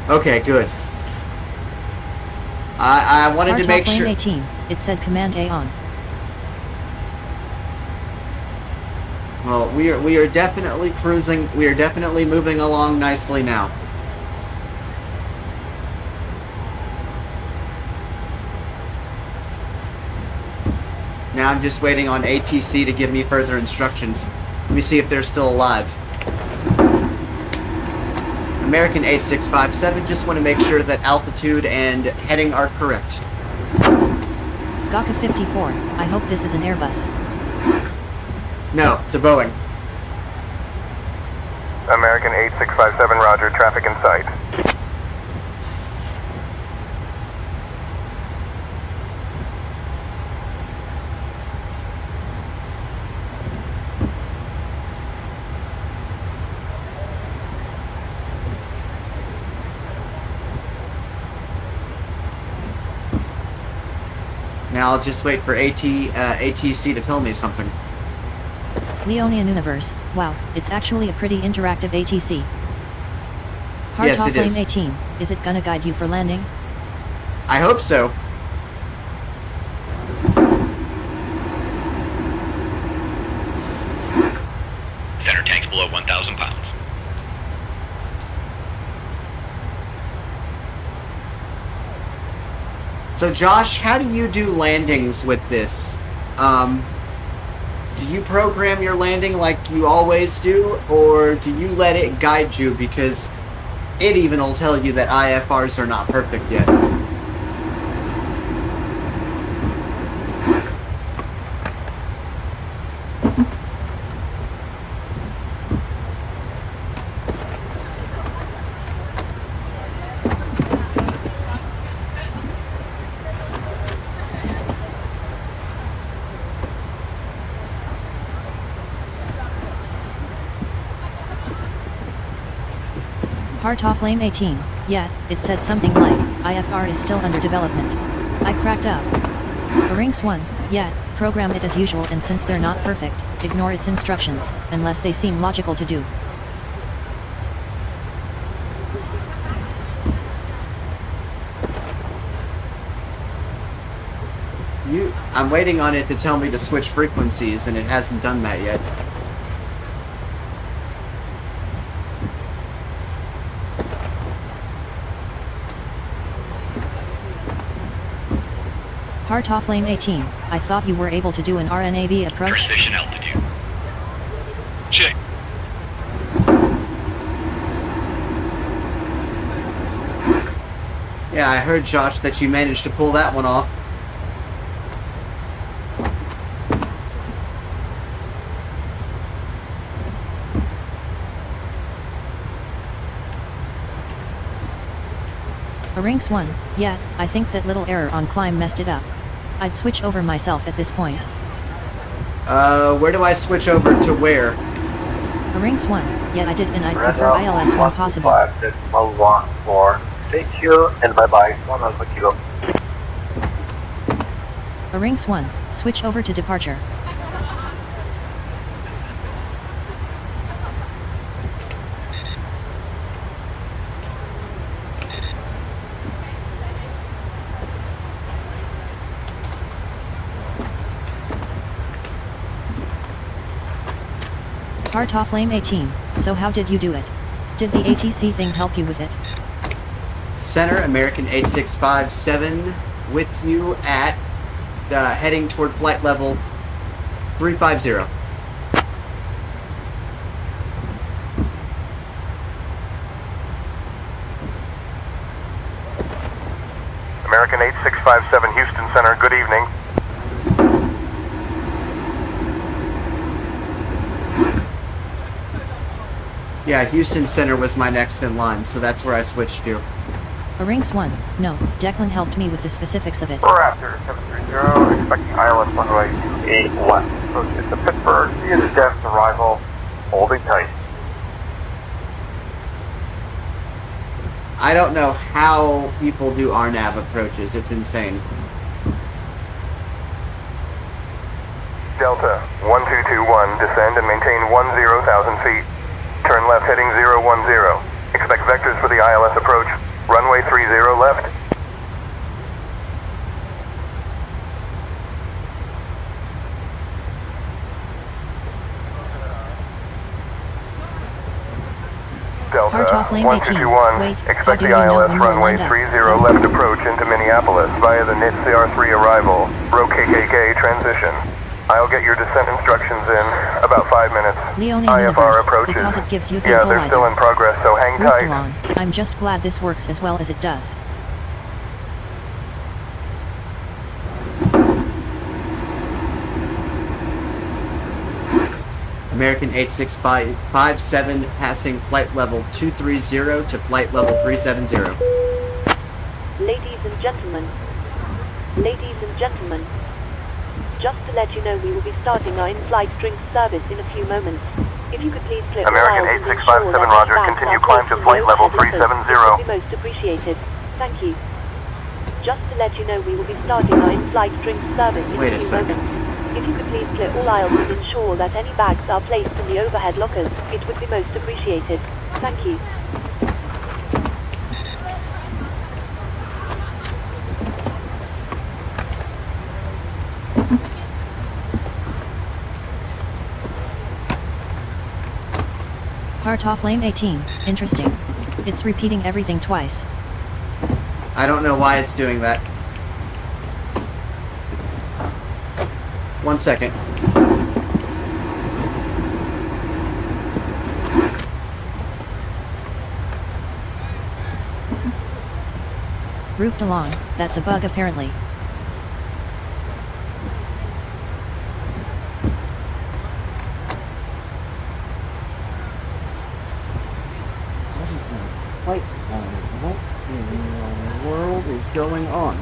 Okay, good. I wanted Heart to make off lane sure. 18. It said Command A on. Well, we are definitely cruising. We are definitely moving along nicely now. Now I'm just waiting on ATC to give me further instructions. Let me see if they're still alive. American 8657, just want to make sure that altitude and heading are correct. Gaka 54. I hope this is an Airbus. No, it's a Boeing. American 8657, roger, traffic in sight. Now I'll just wait for ATC to tell me something. Leonian Universe, wow, it's actually a pretty interactive ATC. Hard Yes, top it lane is. 18, is it gonna guide you for landing? I hope so. Center tank's below 1,000 pounds. So Josh, how do you do landings with this? Do you program your landing like you always do, or do you let it guide you, because it even will tell you that IFRs are not perfect yet? Hard off lane 18, yeah, it said something like, IFR is still under development. I cracked up. Rinks 1, yeah, program it as usual, and since they're not perfect, ignore its instructions, unless they seem logical to do. I'm waiting on it to tell me to switch frequencies, and it hasn't done that yet. Hard off lane 18, I thought you were able to do an RNAV approach. Transition altitude. Check. Yeah, I heard, Josh, that you managed to pull that one off. Rinks 1, yeah, I think that little error on climb messed it up. I'd switch over myself at this point. Where do I switch over to where? Rinks 1, yeah, I did, and I'd prefer ILS when possible. 114. Thank you, and bye-bye. 1 Alpha Kilo. Rinks 1, switch over to departure. Hard off lane 18, so how did you do it? Did the ATC thing help you with it? Center, American 8657, with you at, heading toward flight level 350. American 8657, Houston Center, good evening. Yeah, Houston Center was my next in line, so that's where I switched to. Rinks 1, no, Declan helped me with the specifics of it. Raptor 730, expecting ILS runway 81. Approach to Pittsburgh, via the Dev's arrival, holding tight. I don't know how people do RNAV approaches, it's insane. Delta 1221, descend and maintain 10,000 feet. Turn left heading 010. Expect vectors for the ILS approach. Runway 30 left. Delta Hard off lane 18. 1221. Wait, how Expect do the you know ILS when you'll runway land up? 30 left approach into Minneapolis via the NIT CR3 arrival. Row KKK transition. I'll get your descent instructions in about 5 minutes. Leonian IFR Universe, approaches. because it gives you the Yeah, they're still in progress, so hang tight. on. I'm just glad this works as well as it does. American 8657 passing flight level 230 to flight level 370. Ladies and gentlemen. Ladies and gentlemen. Just to let you know, we will be starting our in-flight drinks service in a few moments. If you could please clear American 8657, roger. Continue climb to flight level 370. It would be most appreciated. Thank you. Just to let you know, we will be starting our in-flight drinks service in a few moments. If you could please clear all aisles and ensure that any bags are placed in the overhead lockers, it would be most appreciated. Thank you. Heart off lane 18, interesting. It's repeating everything twice. I don't know why it's doing that. 1 second. Grouped along, that's a bug apparently. What in the world is going on?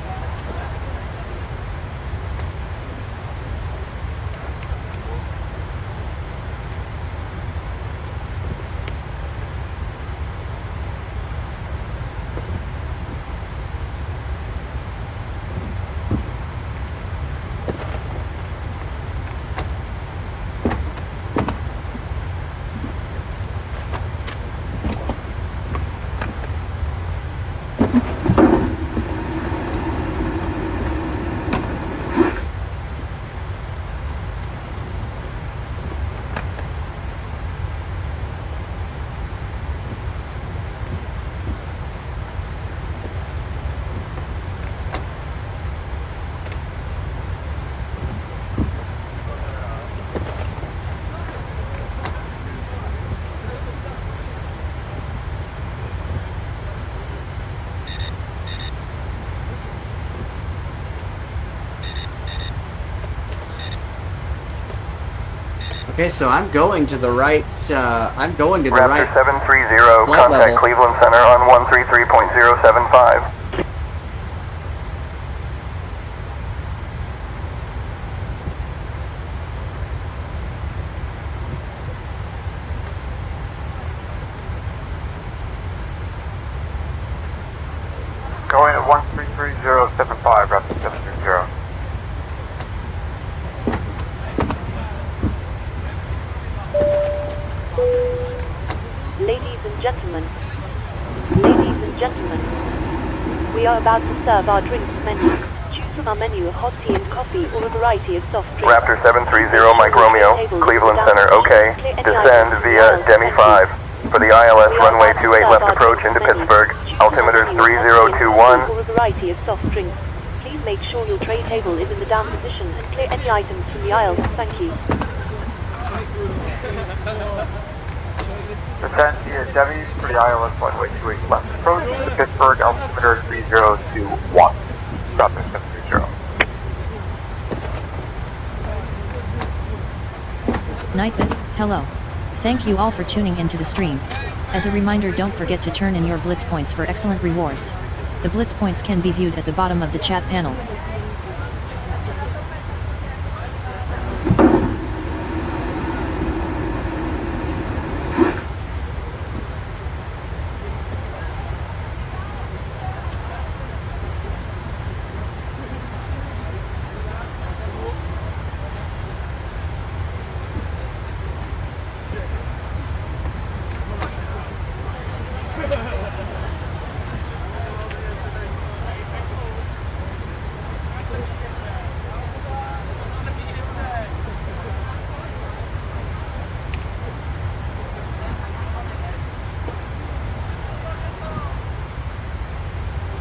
Okay, so I'm going to the right, I'm going to the right. Raptor 730, contact level. Cleveland Center on 133.075. Going at 133.075, Raptor 730. Ladies and gentlemen. Ladies and gentlemen. We are about to serve our drinks menu. Choose from our menu of hot tea and coffee or a variety of soft drinks. Raptor 730, Mike Romeo, Cleveland Center, okay. Descend via Demi 5 for the ILS runway 28 left approach into Pittsburgh. Altimeter 3021. Or a variety of soft drinks. Please make sure your tray table is in the down position and clear any items from the aisles. Thank you. Descend via Demis for the ILS runway 28 left approach to Pittsburgh, altimeter 3021. Raptor 730. Nightbit, hello. Thank you all for tuning into the stream. As a reminder, don't forget to turn in your Blitz points for excellent rewards. The Blitz points can be viewed at the bottom of the chat panel.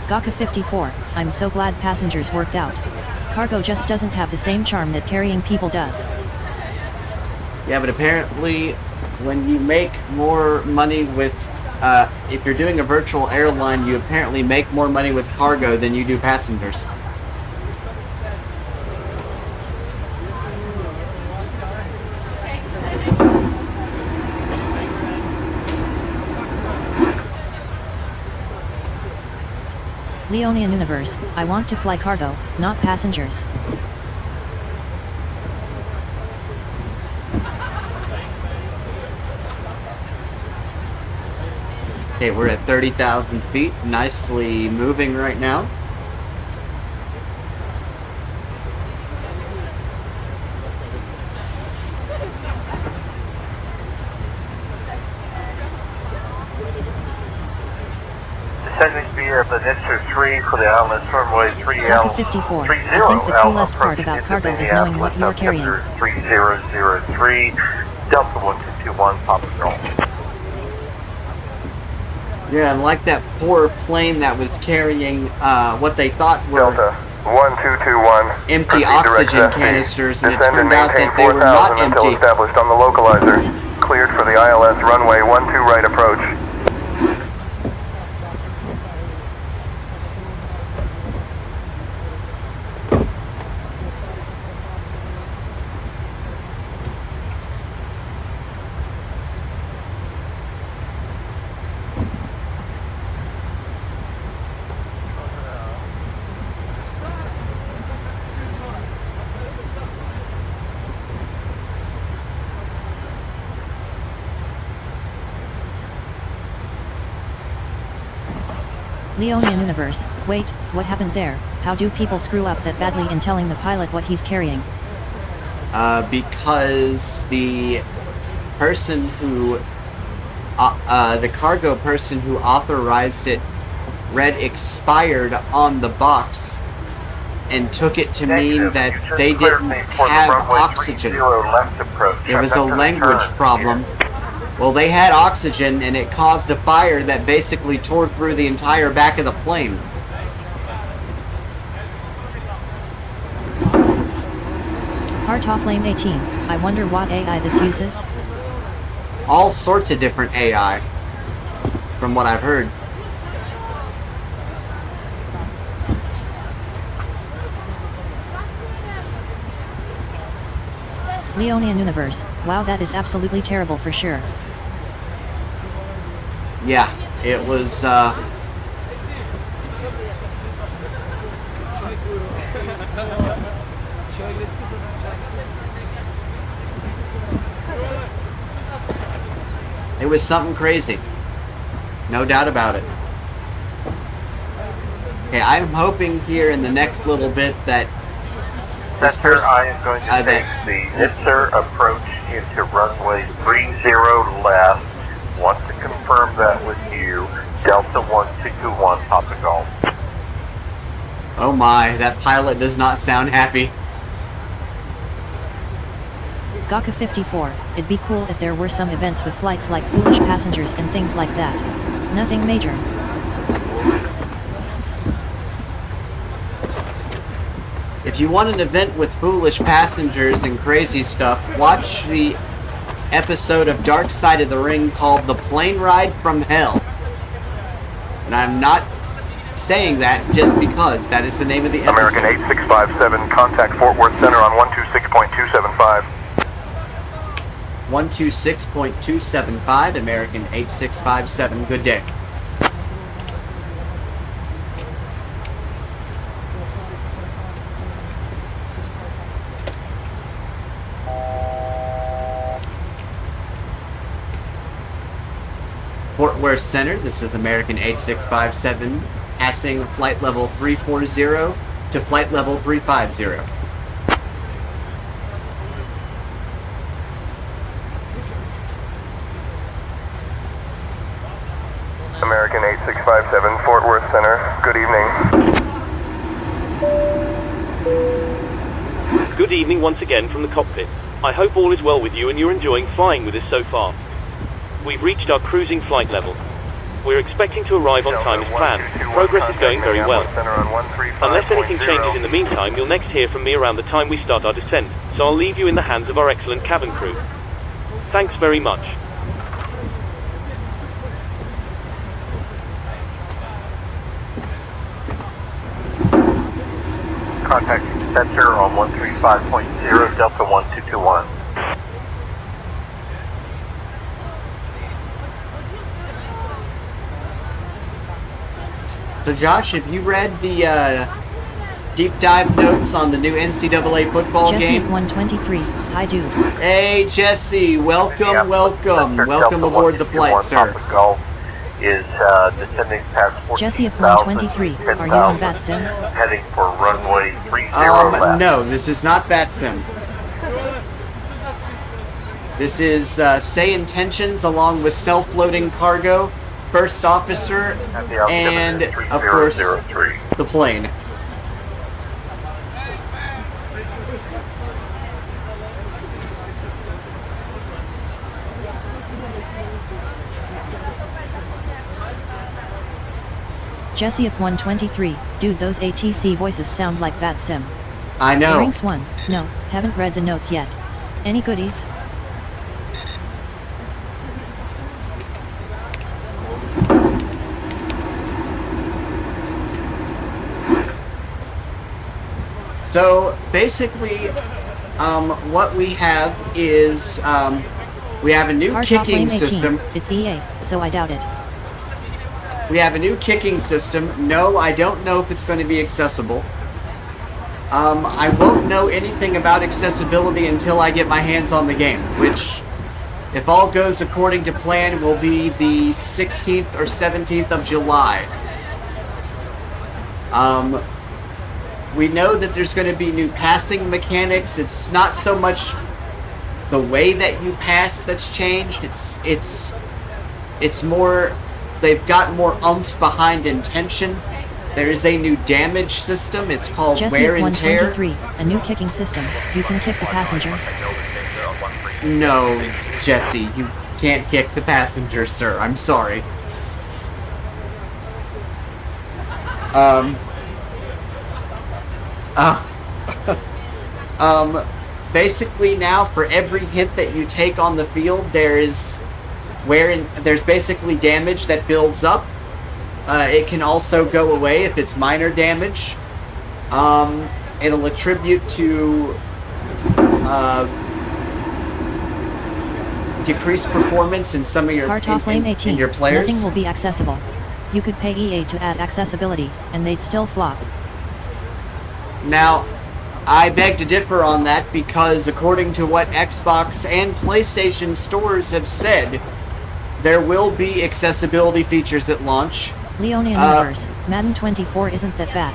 Gaka 54, I'm so glad passengers worked out. Cargo just doesn't have the same charm that carrying people does. Yeah, but apparently when you make more money with, if you're doing a virtual airline, you apparently make more money with cargo than you do passengers. Leonian Universe, I want to fly cargo, not passengers. Okay, we're at 30,000 feet, nicely moving right now. Descending speed of the Nitzer 3 for the Atlas runway 3L. Delta 54, I think the coolest part about cargo is knowing what you're carrying. 3003, Delta 1221, Papa Girl. Yeah, and like that poor plane that was carrying what they thought were Delta 1221. empty oxygen canisters, and it Descend turned and out that maintain they were not 4000 until empty. established on the localizer. Cleared for the ILS runway 12 right approach. Leonian Universe, wait, what happened there? How do people screw up that badly in telling the pilot what he's carrying? Because the person who, the cargo person who authorized it read expired on the box and took it to mean that they didn't have oxygen. It was a language problem. Well, they had oxygen, and it caused a fire that basically tore through the entire back of the plane. Hartoff Lane 18, I wonder what AI this uses? All sorts of different AI, from what I've heard. Leonian Universe, wow, that is absolutely terrible for sure. Yeah, it was, it was something crazy. No doubt about it. Okay, I'm hoping here in the next little bit that this person, I am going to take the Nitzer approach into runway 30 left. Want to confirm that with you. Delta 1221, Papa Golf. oh my, that pilot does not sound happy. Gaka 54, it'd be cool if there were some events with flights like foolish passengers and things like that. Nothing major. If you want an event with foolish passengers and crazy stuff, watch the episode of Dark Side of the Ring called The Plane Ride from Hell. And I'm not saying that just because that is the name of the episode. American 8657, contact Fort Worth Center on 126.275. 126.275, American 8657, good day. Fort Worth Center, this is American 8657, passing flight level 340 to flight level 350. American 8657, Fort Worth Center, good evening. Good evening once again from the cockpit. I hope all is well with you and you're enjoying flying with us so far. We've reached our cruising flight level. We're expecting to arrive on time as planned. Progress is going very well. Unless anything changes in the meantime, you'll next hear from me around the time we start our descent, so I'll leave you in the hands of our excellent cabin crew. Thanks very much. Contact Center on 135.0, Delta 1221. So Josh, have you read the deep dive notes on the new NCAA football Jesse game? of 123. Hi, dude. Hey, Jesse. Welcome, welcome. Welcome aboard the flight, sir. Is descending past 14,000 Jesse of 123. Are you on VATSIM? heading for runway 30 left. No, this is not VATSIM. This is Say Intentions along with self-loading cargo, first officer, and, of course, the plane. Jesse of 123. Dude, those ATC voices sound like VATSIM. I know. Ranks 1. No, haven't read the notes yet. Any goodies? So basically, what we have is we have a new Hard kicking Flame 18. system. It's EA, so I doubt it. We have a new kicking system. No, I don't know if it's going to be accessible. I won't know anything about accessibility until I get my hands on the game, which, if all goes according to plan, will be the 16th or 17th of July. We know that there's going to be new passing mechanics. It's not so much the way that you pass that's changed. It's more, they've got more oomph behind intention. There is a new damage system. It's called Jesse wear of and tear. 123. A new kicking system. You can kick the passengers. No, Jesse, you can't kick the passengers, sir. I'm sorry. Basically now, for every hit that you take on the field, there's basically damage that builds up. It can also go away if it's minor damage. It'll attribute to decreased performance in some of your Flame 18. in your players. Nothing will be accessible. You could pay EA to add accessibility, and they'd still flop. Now, I beg to differ on that because according to what Xbox and PlayStation stores have said, there will be accessibility features at launch. Leonian Universe, Madden 24 isn't that bad.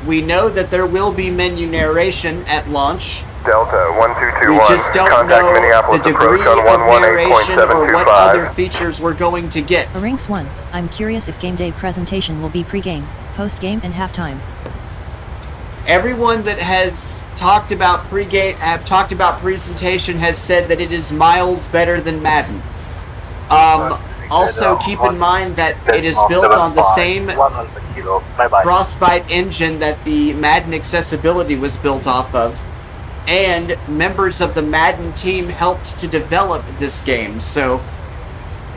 We know that there will be menu narration at launch. Delta 1221. We just don't Contact know Minneapolis the degree approach of on narration or what 118.725. other features we're going to get. Ranks 1. I'm curious if game day presentation will be pre-game, post-game, and halftime. Everyone that has talked about presentation has said that it is miles better than Madden. Also, keep in mind that it is built on the same Frostbite engine that the Madden accessibility was built off of, and members of the Madden team helped to develop this game, so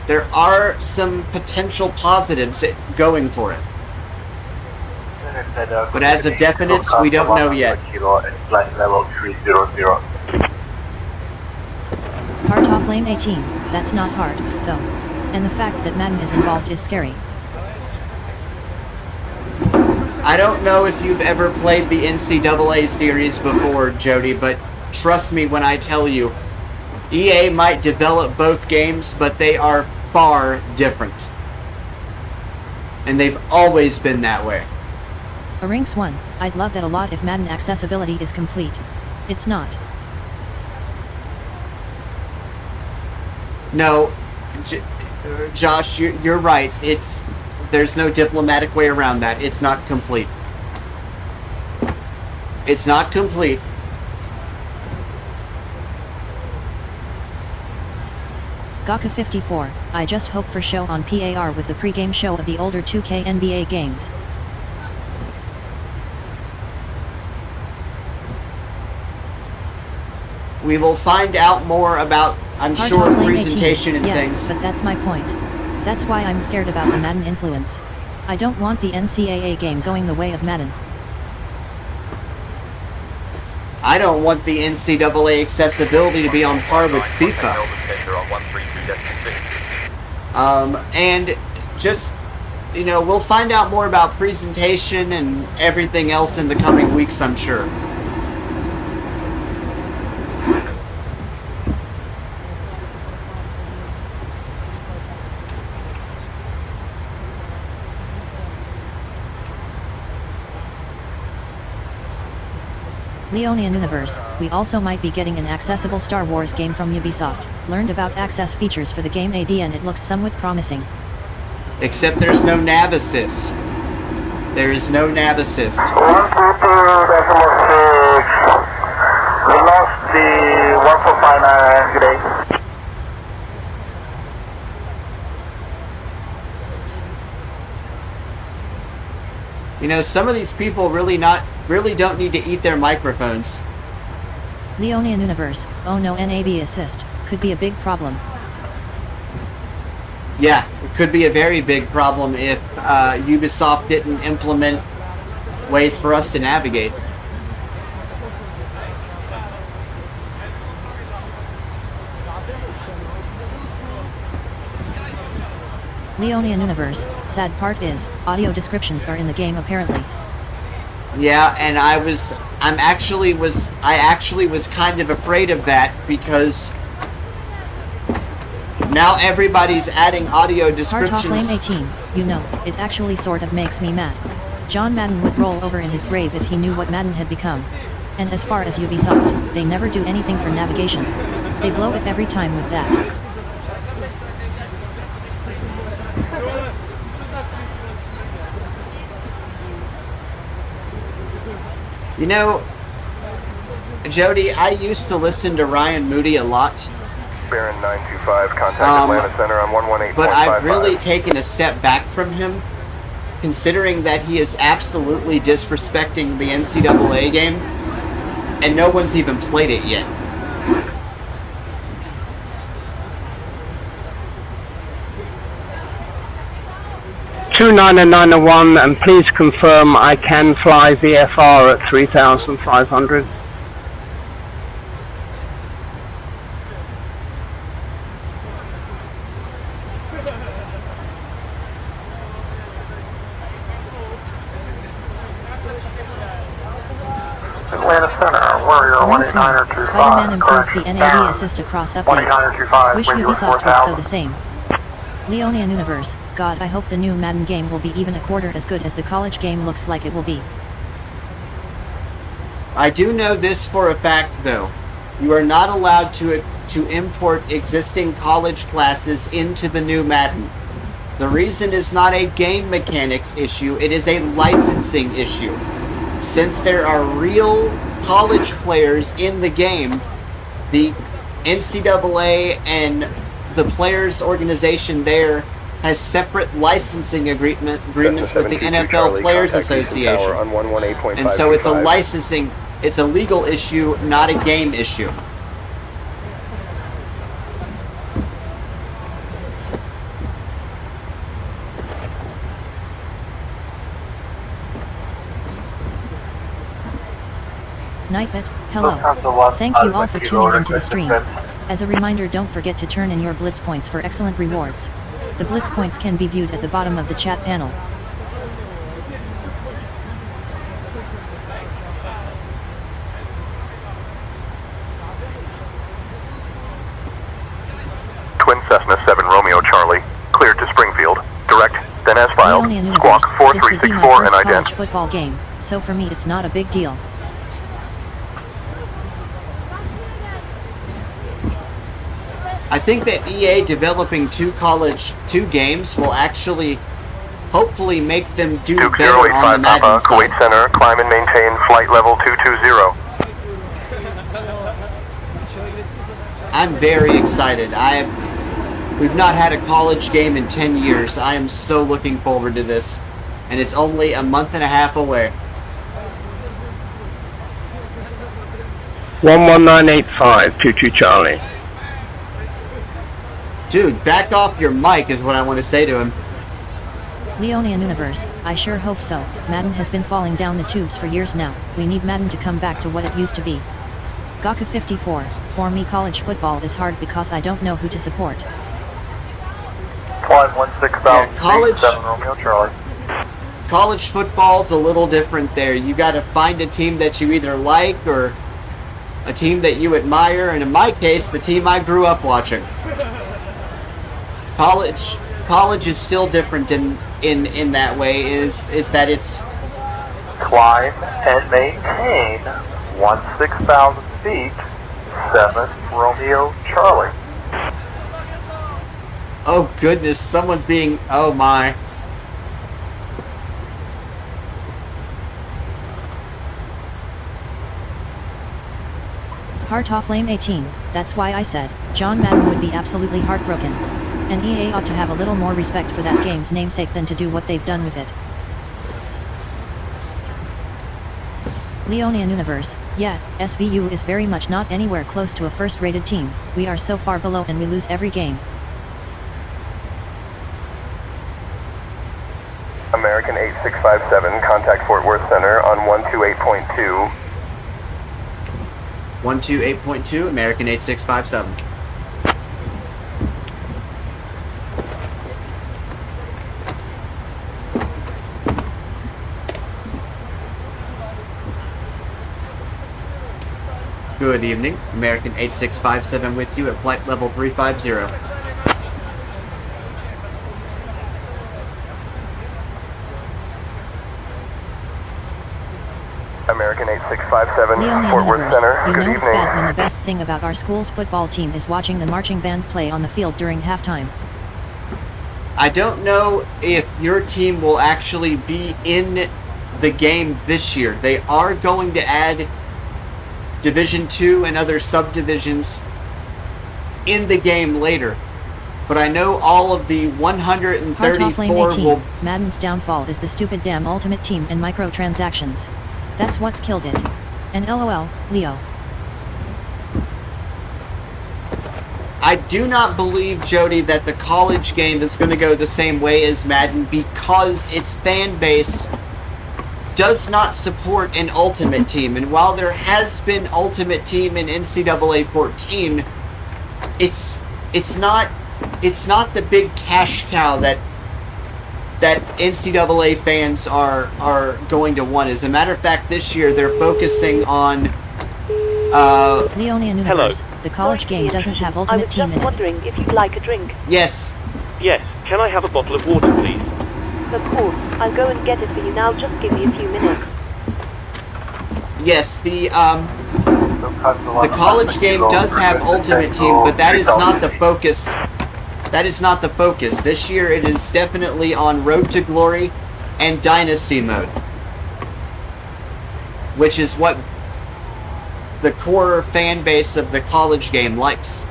there are some potential positives going for it. But as of definites, we don't know yet. Hard Flame 18. That's not hard, though. And the fact that Madden is involved is scary. I don't know if you've ever played the NCAA series before, Jody, but trust me when I tell you, EA might develop both games, but they are far different. And they've always been that way. Ranks 1. I'd love that a lot if Madden accessibility is complete. It's not. No, Josh, you're right. There's no diplomatic way around that. It's not complete. It's not complete. Gaka 54. I just hope for show on PAR with the pre-game show of the older 2K NBA games. We will find out more about, I'm sure, presentation and things. But that's my point. That's why I'm scared about the Madden influence. I don't want the NCAA game going the way of Madden. I don't want the NCAA accessibility to be on par with FIFA. And just you know, we'll find out more about presentation and everything else in the coming weeks, I'm sure. Leonian Universe, we also might be getting an accessible Star Wars game from Ubisoft. Learned about access features for the game AD and it looks somewhat promising. Except there's no nav assist. There is no nav assist. 122.6. We lost the 1459. Good day. You know, some of these people really don't need to eat their microphones. Leonian Universe, oh no, NAB assist, could be a big problem. Yeah, it could be a very big problem if Ubisoft didn't implement ways for us to navigate. Leonian Universe, sad part is, audio descriptions are in the game apparently. Yeah, and I actually was kind of afraid of that because now everybody's adding audio descriptions. Hard Flame 18, you know, it actually sort of makes me mad. John Madden would roll over in his grave if he knew what Madden had become. And as far as Ubisoft, they never do anything for navigation. They blow it every time with that. You know, Jody, I used to listen to Ryan Moody a lot. Baron 925, contact Atlanta Center on 118.55. But I've really taken a step back from him, considering that he is absolutely disrespecting the NCAA game, and no one's even played it yet. (2991) and please confirm I can fly VFR at 3,500. Atlanta Center, Warrior 18925. Spider-Man improved the NAD assist across updates. Wish Ubisoft would so the same. Leonian Universe, God, I hope the new Madden game will be even a quarter as good as the college game looks like it will be. I do know this for a fact, though. You are not allowed to import existing college classes into the new Madden. The reason is not a game mechanics issue, it is a licensing issue. Since there are real college players in the game, the NCAA and the players' organization there has separate licensing agreements with the NFL Players Association. And so it's a legal issue, not a game issue. Nightbit, hello. Thank you all for tuning into the stream. As a reminder, don't forget to turn in your Blitz points for excellent rewards. The Blitz points can be viewed at the bottom of the chat panel. Twin Cessna 7 Romeo Charlie, cleared to Springfield. Direct, then as filed. Squawk This would be my 4364 first and college ident. football game, so for me it's not a big deal. I think that EA developing two games will actually, hopefully, make them do Duke better on the 085 Madden Papa, side. Kuwait Center, climb and maintain flight level 220. I'm very excited. We've not had a college game in 10 years. I am so looking forward to this. And it's only a month and a half away. 11985, 22 Charlie. Dude, back off your mic is what I want to say to him. Leonian Universe, I sure hope so. Madden has been falling down the tubes for years now. We need Madden to come back to what it used to be. Gaka 54, for me college football is hard because I don't know who to support. Climb 16,000 college- feet, 7 Romeo Charlie. College football's a little different there. You got to find a team that you either like or a team that you admire, and in my case, the team I grew up watching. College is still different in that way. Is that it's Climb and maintain 16,000 feet, 7 Romeo Charlie. oh goodness, someone's being oh my. Heart off lame 18, that's why I said, John Madden would be absolutely heartbroken. And EA ought to have a little more respect for that game's namesake than to do what they've done with it. Leonian Universe, yeah, SVU is very much not anywhere close to a first-rated team. We are so far below and we lose every game. American 8657, contact Fort Worth Center on 128.2. 128.2, American 8657. Good evening, American 8657 with you at flight level 350. American 8657, Leonian Fort Worth Universe, Center, you good know it's evening. bad when the best thing about our school's football team is watching the marching band play on the field during halftime. I don't know if your team will actually be in the game this year. They are going to add Division 2 and other subdivisions in the game later. But I know all of the Heart off lane 134 18, will... Madden's downfall is the stupid damn Ultimate Team and microtransactions. That's what's killed it. And LOL, Leo. I do not believe, Jody, that the college game is going to go the same way as Madden because its fan base does not support an Ultimate Team. And while there has been Ultimate Team in NCAA 14, it's not the big cash cow that NCAA fans are going to want. As a matter of fact, this year they're focusing on Leonian Universe, the college game doesn't have Ultimate Team in it. I was just wondering if you'd like a drink. Yes. Yes, can I have a bottle of water, please? Of course, I'll go and get it for you now. Just give me a few minutes. Yes, the college game does have Ultimate Team, but that is not the focus. That is not the focus. This year it is definitely on Road to Glory and Dynasty mode, which is what the core fan base of the college game likes.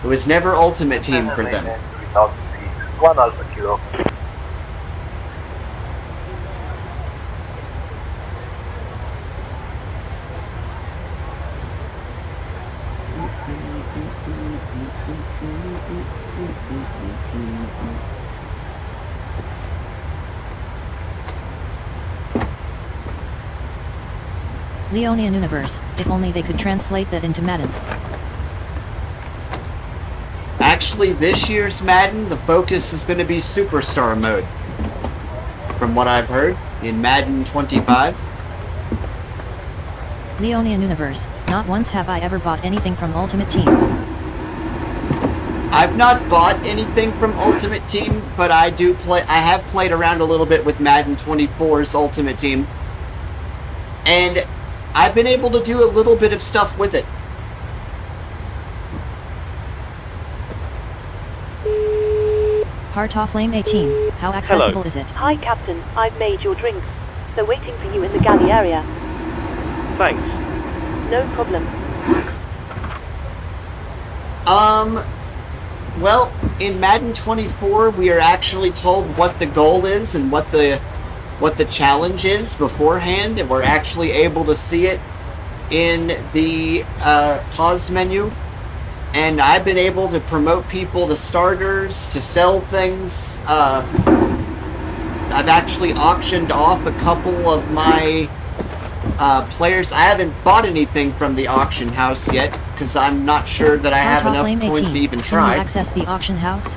It was never Ultimate Team for them. 1 Alpha Kilo. Leonian Universe, if only they could translate that into Madden. Actually, this year's Madden, the focus is going to be Superstar mode, from what I've heard, in Madden 25. Leonian Universe, not once have I ever bought anything from Ultimate Team. I've not bought anything from Ultimate Team, but I have played around a little bit with Madden 24's Ultimate Team, and I've been able to do a little bit of stuff with it. Heart off lane 18, how accessible is it? Hi, Captain. I've made your drinks. They're waiting for you in the galley area. Thanks. No problem. Well, in Madden 24, we are actually told what the goal is and what the challenge is beforehand, and we're actually able to see it in the pause menu. And I've been able to promote people to starters, to sell things. I've actually auctioned off a couple of my players. I haven't bought anything from the auction house yet, because I'm not sure that I have enough coins to even try. Can you access the auction house?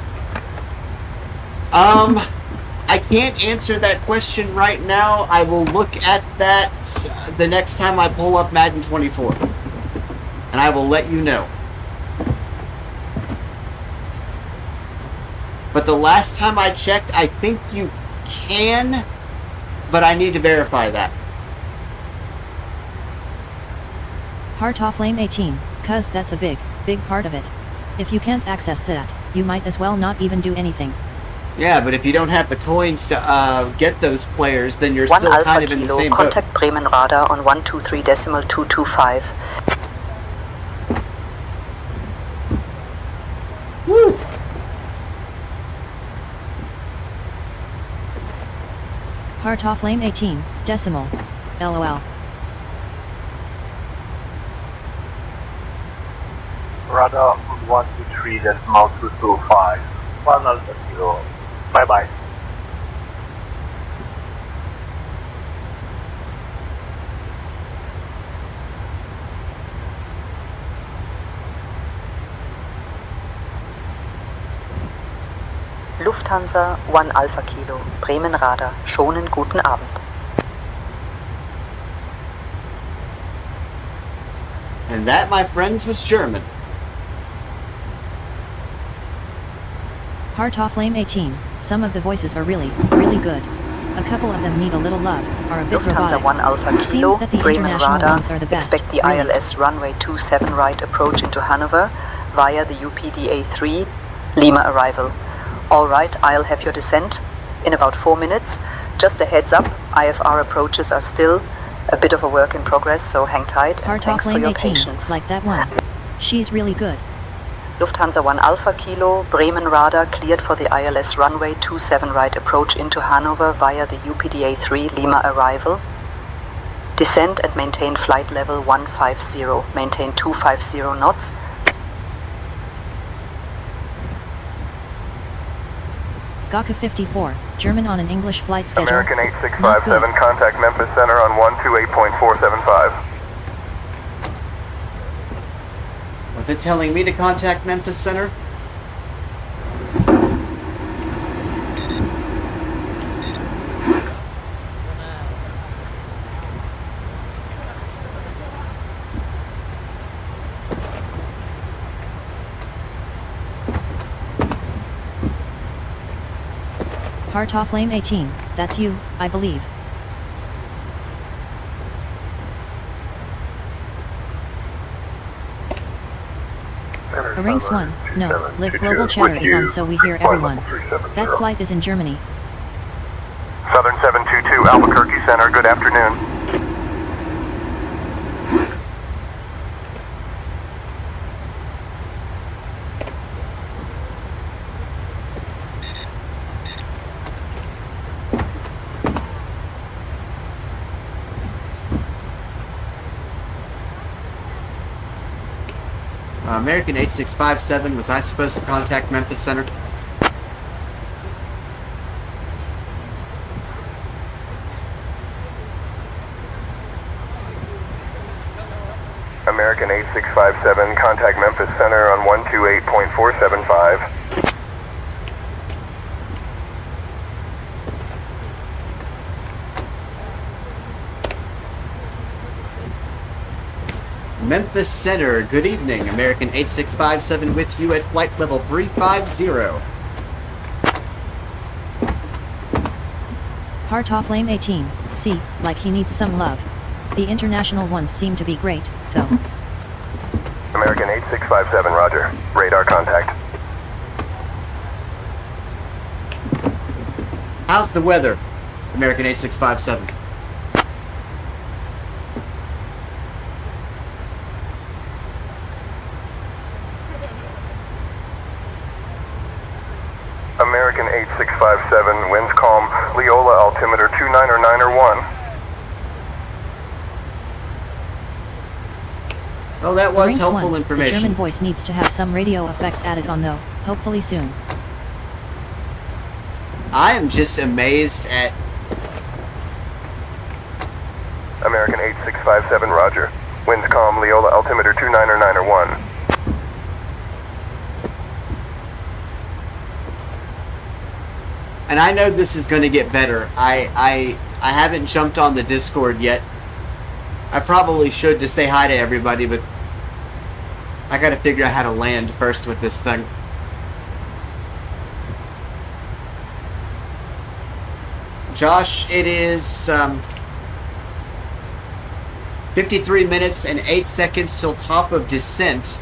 I can't answer that question right now. I will look at that the next time I pull up Madden 24. And I will let you know. But the last time I checked, I think you can, but I need to verify that. Heart off lane 18, cuz that's a big part of it. If you can't access that, you might as well not even do anything. Yeah, but if you don't have the coins to get those players, then you're 1 still Alpha kind of in the Kilo, same boat. contact Bremen radar on 123.225. Woo! Heart off lane 18, decimal. LOL. Radar 123.225. 1 Alpha Kilo. Bye bye. Lufthansa 1 Alpha Kilo, Bremen radar, schonen guten Abend. And that, my friends, was German. Heart off lane 18, some of the voices are really good. A couple of them need a little love, are a bit Lufthansa robotic. 1 Alpha Kilo, Seems that the Bremen international radar, ones are the best. expect the really. ILS runway 27 right approach into Hanover via the UPDA 3, Lima arrival. Alright, I'll have your descent in about 4 minutes. Just a heads up, IFR approaches are still a bit of a work in progress, so hang tight and thanks for your 18, patience. like that one. She's really good. Lufthansa 1 Alpha Kilo, Bremen radar cleared for the ILS runway 27 right approach into Hanover via the UPDA 3 Lima arrival. Descend and maintain flight level 150, maintain 250 knots. Gaka 54, German on an English flight schedule. American 8657, contact Memphis Center on 128.475. Are they telling me to contact Memphis Center? Heart off lane 18, that's you, I believe. Ranks 1, no, Live Global Chatter is on so we hear everyone. That flight is in Germany. Southern 722, Albuquerque Center, good afternoon. American 8657, was I supposed to contact Memphis Center? American 8657, contact Memphis Center on 128.475. Memphis Center, good evening. American 8657 with you at flight level 350. Heart off lane 18, see, like he needs some love. The international ones seem to be great, though. American 8657, roger. Radar contact. How's the weather, American 8657? American 8657, winds calm, Leola altimeter 299er1. Oh, that was Ranks helpful 1, information. The German voice needs to have some radio effects added on though, hopefully soon. I am just amazed at... American 8657, roger. Winds calm, Leola altimeter 299er1. And I know this is going to get better. I haven't jumped on the Discord yet. I probably should to say hi to everybody, but I got to figure out how to land first with this thing. Josh, it is 53 minutes and 8 seconds till top of descent.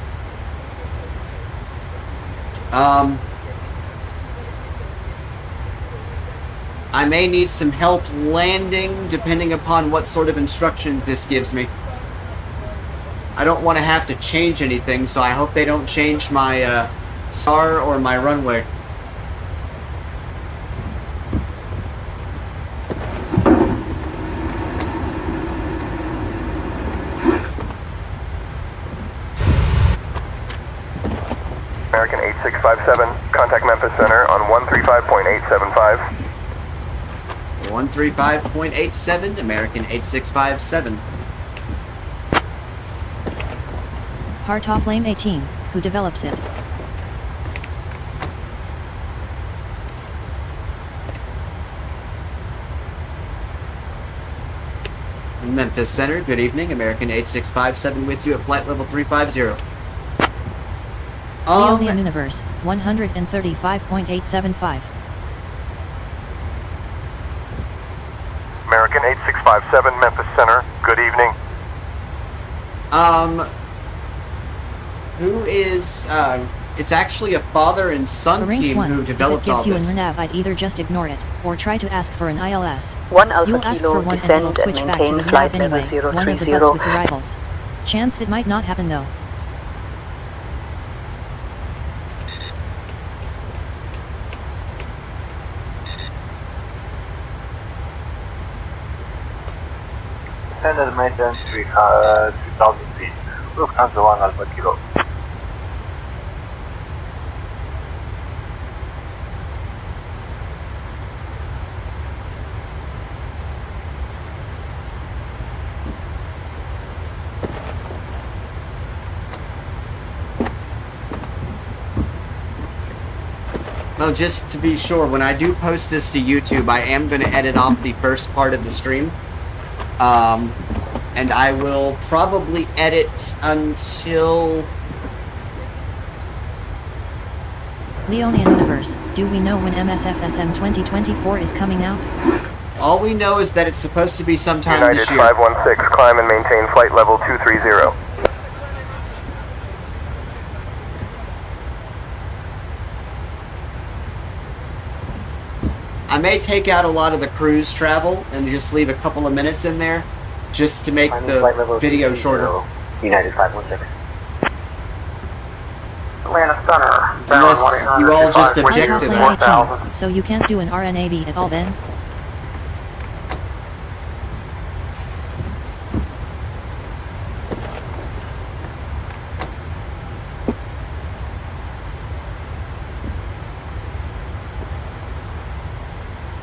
I may need some help landing, depending upon what sort of instructions this gives me. I don't want to have to change anything, so I hope they don't change my SAR or my runway. American 8657, contact Memphis Center on 135.875. 135.87, American 8657. Hartoff Lame 18, who develops it? Memphis Center, good evening, American 8657 with you at flight level 350. Leonian Universe, 135.875. American 8657, Memphis Center, good evening. Who is, it's actually a father and son team who developed all this. If it gives you an RNAV, I'd either just ignore it, or try to ask for an ILS. 1 Alpha You'll ask for Kilo, one descend and it'll switch and back to maintain the flight nav level anyway, 030. one of the bugs with the rivals. Chance it might not happen though. Standard maintenance 3000 feet. Lufthansa 1 Alpha Kilo. Well, just to be sure, when I do post this to YouTube, I am going to edit off the first part of the stream. And I will probably edit until... Leonian Universe, do we know when MSFSM 2024 is coming out? All we know is that it's supposed to be sometime United this year. 516, climb and maintain flight level 230. I may take out a lot of the cruise travel and just leave a couple of minutes in there, just to make the video shorter. United 516. Atlanta Center. Unless you all just object to that. 18, so you can't do an RNAV at all then?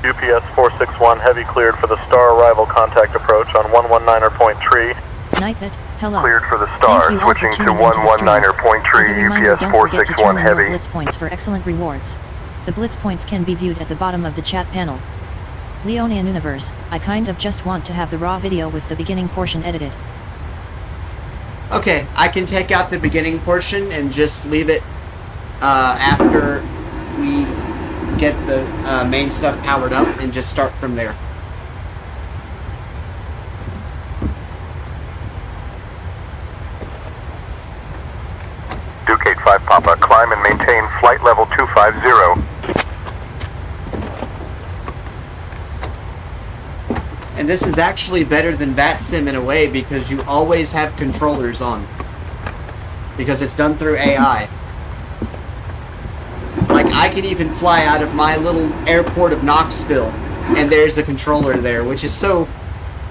UPS 461 heavy cleared for the star arrival contact approach on 119.3. Nightbit, hello. Cleared for the star, switching to 119.3, UPS 461 heavy. Blitz points for excellent rewards. The Blitz points can be viewed at the bottom of the chat panel. Leonian Universe, I kind of just want to have the raw video with the beginning portion edited. Okay, I can take out the beginning portion and just leave it after we get the main stuff powered up and just start from there. Duke 85 Papa, climb and maintain flight level 250. And this is actually better than VATSIM in a way because you always have controllers on. Because it's done through AI. Like, I can even fly out of my little airport of Knoxville, and there's a controller there, which is so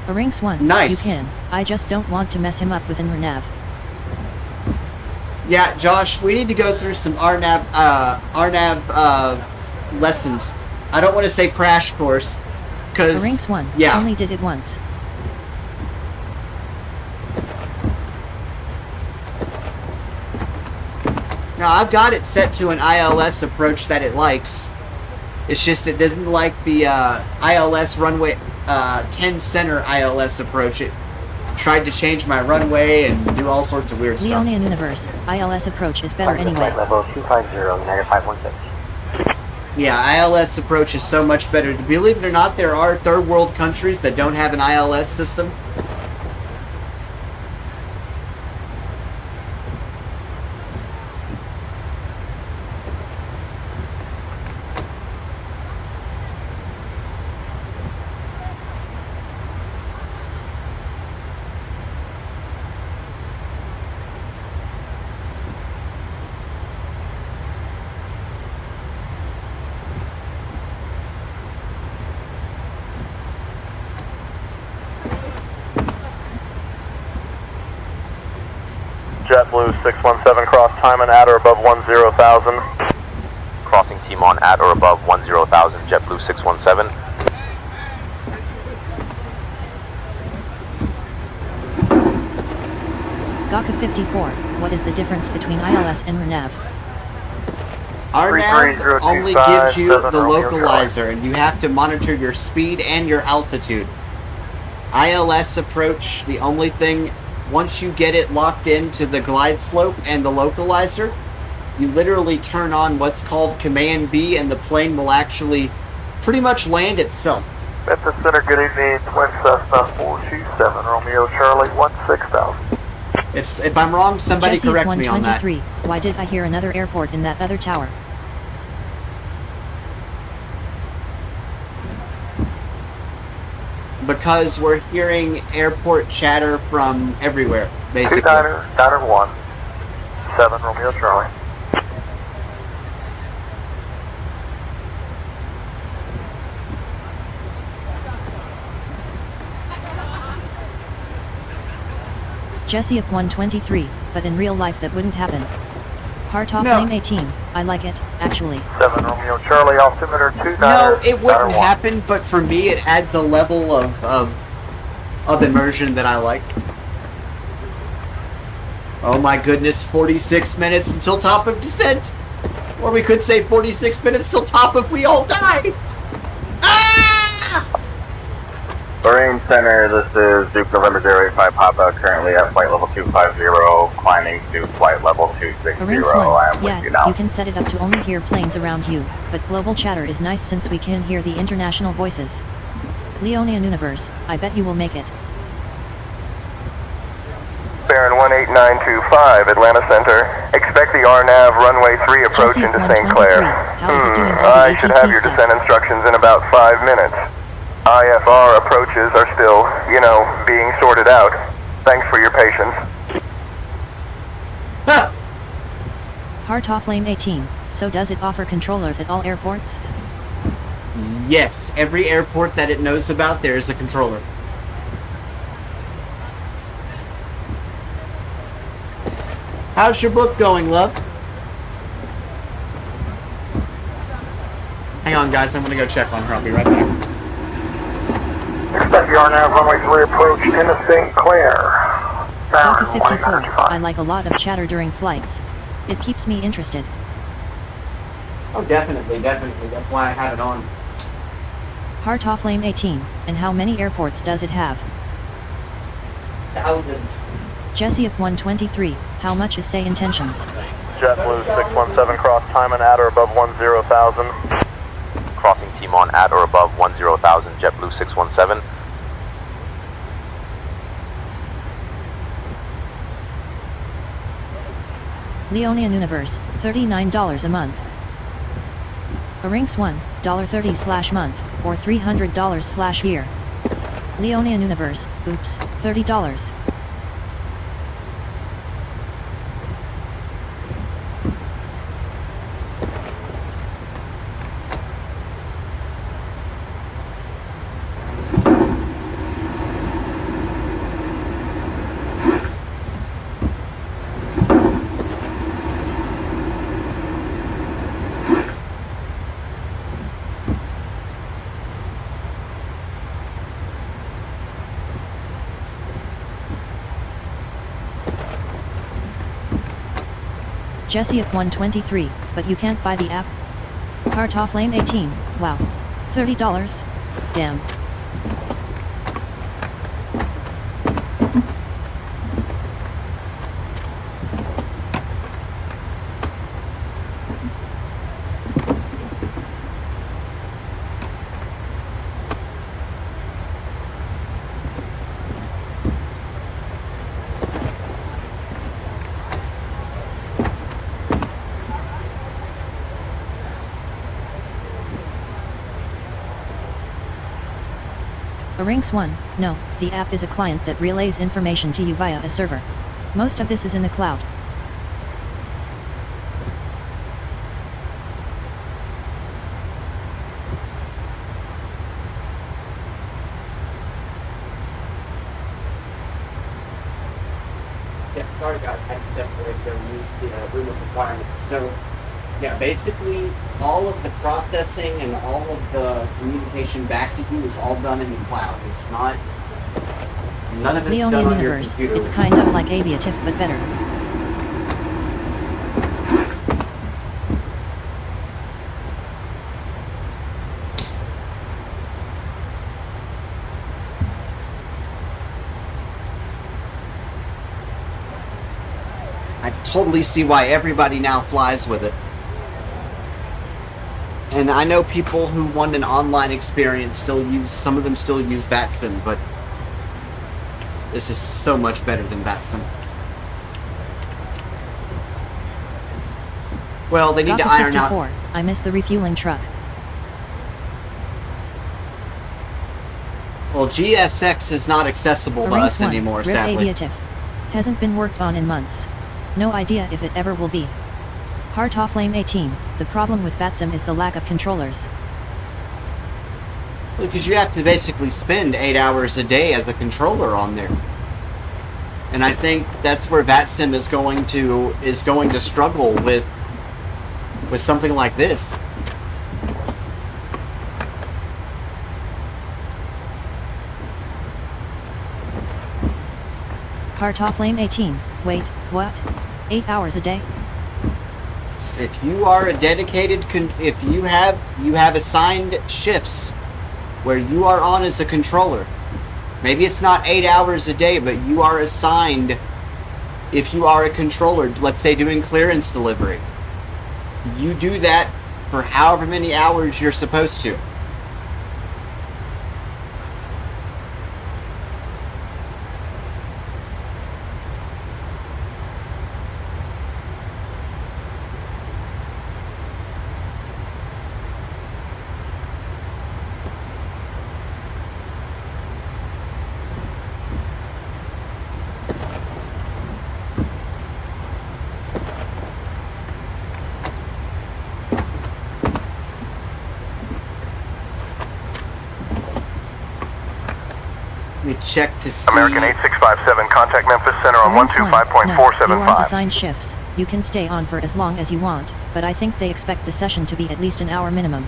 Rinks 1, nice. You can. I just don't want to mess him up with an RNAV. Yeah, Josh, we need to go through some RNAV lessons. I don't want to say crash course, because... Rinks 1, yeah. Only did it once. Now, I've got it set to an ILS approach that it likes. It's just it doesn't like the ILS runway 10 center ILS approach. It tried to change my runway and do all sorts of weird stuff. Leonian Universe, ILS approach is better anyway. Flight level 250, United 516. Yeah, ILS approach is so much better. Believe it or not, there are third world countries that don't have an ILS system. JetBlue 617, cross Timon at or above 10,000. Crossing Timon at or above 10,000, JetBlue 617. Gaka 54, what is the difference between ILS and RNAV? RNAV only gives you the localizer, and you have to monitor your speed and your altitude. ILS approach, the only thing, once you get it locked into the glide slope and the localizer, you literally turn on what's called Command B, and the plane will actually pretty much land itself. Memphis Center, good evening. Twin Cessna 427, Romeo Charlie 16,000. If I'm wrong, somebody Jesse correct me on that. 123, why did I hear another airport in that other tower? Because we're hearing airport chatter from everywhere, basically. 29er 7 Romeo Charlie. Jesse of 123, but in real life that wouldn't happen. Heart off No. lane 18, I like it, actually. 7 Romeo Charlie, altimeter 29er. No, it wouldn't 1. happen, but for me it adds a level of immersion that I like. Oh my goodness, 46 minutes until top of descent! Or we could say 46 minutes till top of we all die! Ah! Marine Center, this is Duke November 085 Papa, currently at flight level 250, climbing to flight level 260. Arrange I am 1, with you now. you can set it up to only hear planes around you, but global chatter is nice since we can hear the international voices. Leonian Universe, I bet you will make it. Baron 18925, Atlanta Center. Expect the RNAV runway 3 approach Jesse into 123, St. Clair. how is it doing all the I should have ATC your stuff? descent instructions in about 5 minutes. IFR approaches are still, being sorted out. Thanks for your patience. Heart off lane 18, so does it offer controllers at all airports? Yes, every airport that it knows about, there is a controller. How's your book going, love? Hang on, guys, I'm gonna go check on her. I'll be right back. Expect the RNAV runway 3 approach into St. Clair. Gaka 54, I like a lot of chatter during flights. It keeps me interested. Oh, definitely. That's why I have it on. Heart off lane 18, and how many airports does it have? Thousands. Jesse of 123, how much is say intentions? JetBlue 617, cross Timon at or above 10,000. Crossing Timon at or above 10,000, JetBlue 617. Leonian Universe, $39 a month. Arinx 1, $30/month, or $300/year. Leonian Universe, oops, $30. Jesse of 123, but you can't buy the app? Heart off lane 18, Wow. $30? Damn. Ranks 1, no, the app is a client that relays information to you via a server. Most of this is in the cloud. Yeah, sorry guys, I had to step away to go use the room of requirement. So, yeah, basically all of the processing and all of the communication back to you is all done in the cloud. It's not, none of it's done Leonian on your Universe, computer. it's kind of like Aviatif but better. I totally see why everybody now flies with it. And I know people who want an online experience some of them still use Vatsim, but this is so much better than Vatsim. Well, they need to iron out... I miss the refueling truck. Well, GSX is not accessible to us anymore, sadly. Aviatif. Hasn't been worked on in months. No idea if it ever will be. Flame 18, the problem with Vatsim is the lack of controllers. Well, because you have to basically spend 8 hours a day as a controller on there. And I think that's where Vatsim is going to struggle with something like this. Flame 18, wait, what? 8 hours a day? If you are a dedicated, if you have assigned shifts where you are on as a controller, maybe it's not 8 hours a day, but you are assigned, if you are a controller, let's say doing clearance delivery, you do that for however many hours you're supposed to. Check to see. American 8657, contact Memphis Center on 125.475. You aren't assigned shifts. You can stay on for as long as you want, but I think they expect the session to be at least an hour minimum.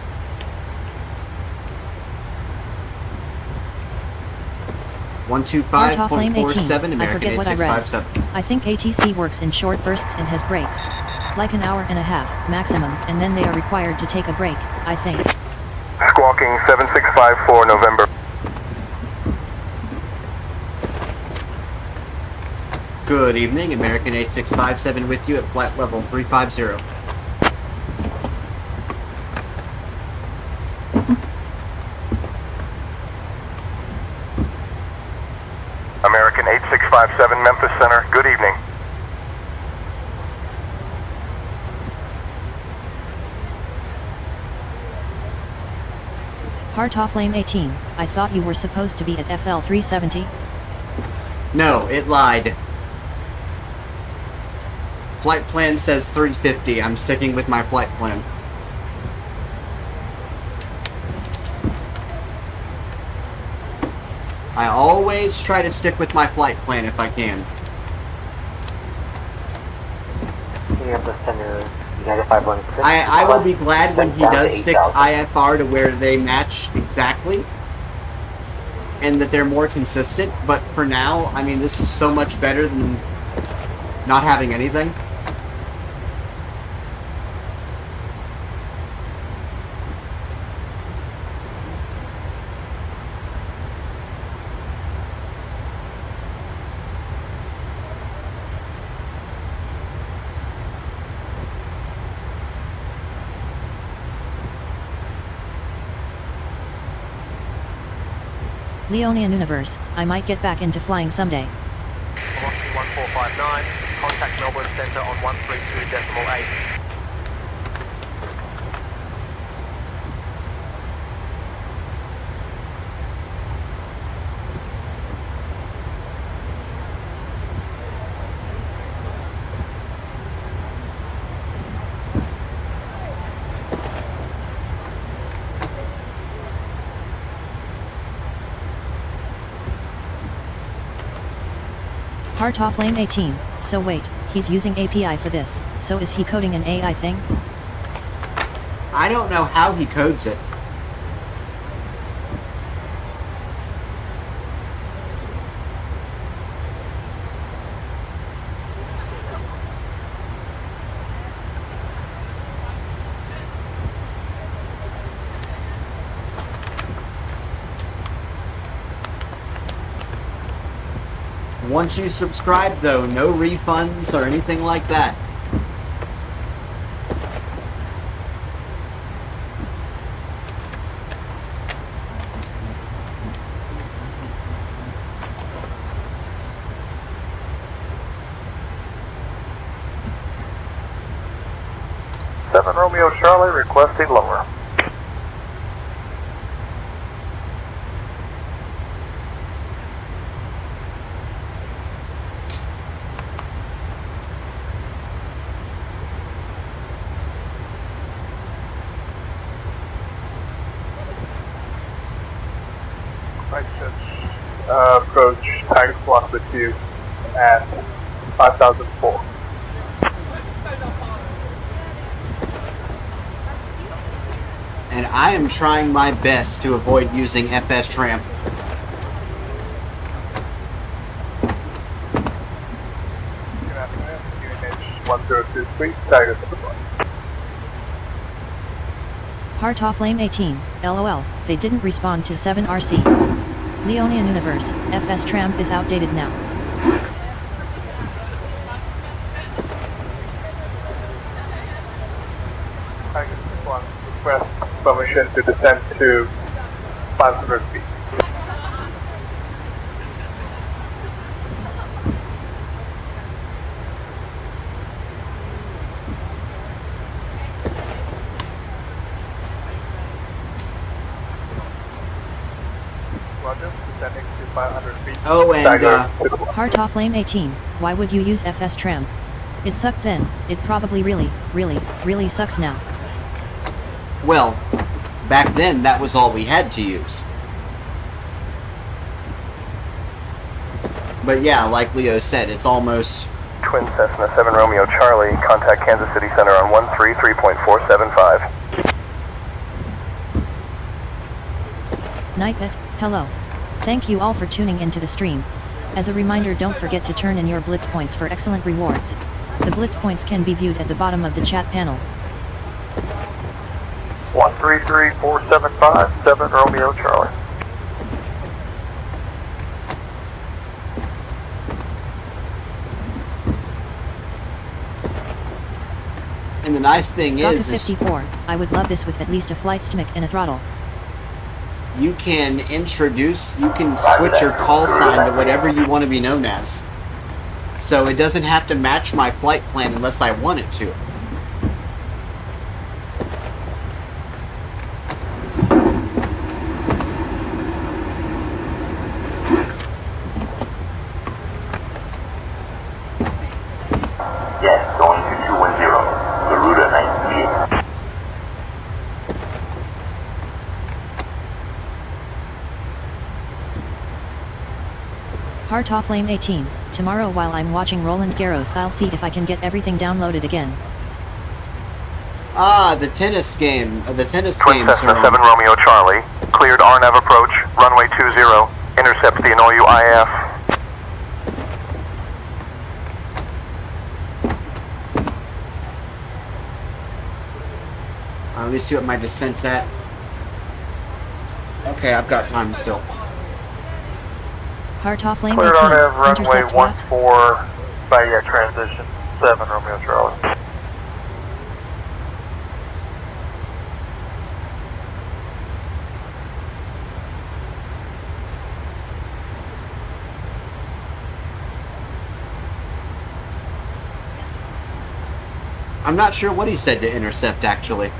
Flame 18. American I forget what I read. I think ATC works in short bursts and has breaks. Like an hour and a half, maximum, and then they are required to take a break, I think. Squawking 7654 November. Good evening, American 8657 with you at flight level 350. American 8657 Memphis Center, good evening. Flame 18, I thought you were supposed to be at FL 370? No, it lied. Flight plan says 350. I'm sticking with my flight plan. I always try to stick with my flight plan if I can. I will be glad when he does fix IFR to where they match exactly and that they're more consistent, but for now, I mean, this is so much better than not having anything. Leonian Universe, I might get back into flying someday. Velocity 1459, contact Melbourne Centre on 132.8. Heart off lane 18, so wait, he's using API for this, so is he coding an AI thing? I don't know how he codes it. Once you subscribe, though, no refunds or anything like that. Romeo Charlie requesting lower. Approach tank velocity at 5004. And I am trying my best to avoid using FS Tramp. Good afternoon, UNH 1023, Tiger Supply. Heart off lane 18, LOL, they didn't respond to 7RC. Leonian Universe, FS Tramp is outdated now. Tiger Supply, request permission to descend to 500 feet. Roger, descending to 500 feet. Oh, and Heart off lane 18, why would you use FS Tramp? It sucked then, it probably really sucks now. well, back then that was all we had to use. But yeah, like Leo said, it's almost... Twin Cessna 7 Romeo Charlie, contact Kansas City Center on 133.475. Nightbet, hello. Thank you all for tuning into the stream. As a reminder, don't forget to turn in your Blitz points for excellent rewards. The Blitz points can be viewed at the bottom of the chat panel. 133.475, 7 Romeo Charlie. And the nice thing is... 54, I would love this with at least a flight stick and a throttle. You can switch your call sign to whatever you want to be known as. So it doesn't have to match my flight plan unless I want it to. Yes, going to 210, Garuda 98. Heart off lane 18, tomorrow while I'm watching Roland Garros I'll see if I can get everything downloaded again. Ah, the tennis game. The tennis Twin games Cessna are 7 on. Romeo Charlie, cleared RNAV approach, runway 20, intercepts the Inoue IF. Let me see what my descent's at. Okay, I've got time still. Heart off lane 18, Cleared RNAV runway intercept what? 14, Bahia transition, 7 Romeo Charlie. I'm not sure what he said to intercept, actually.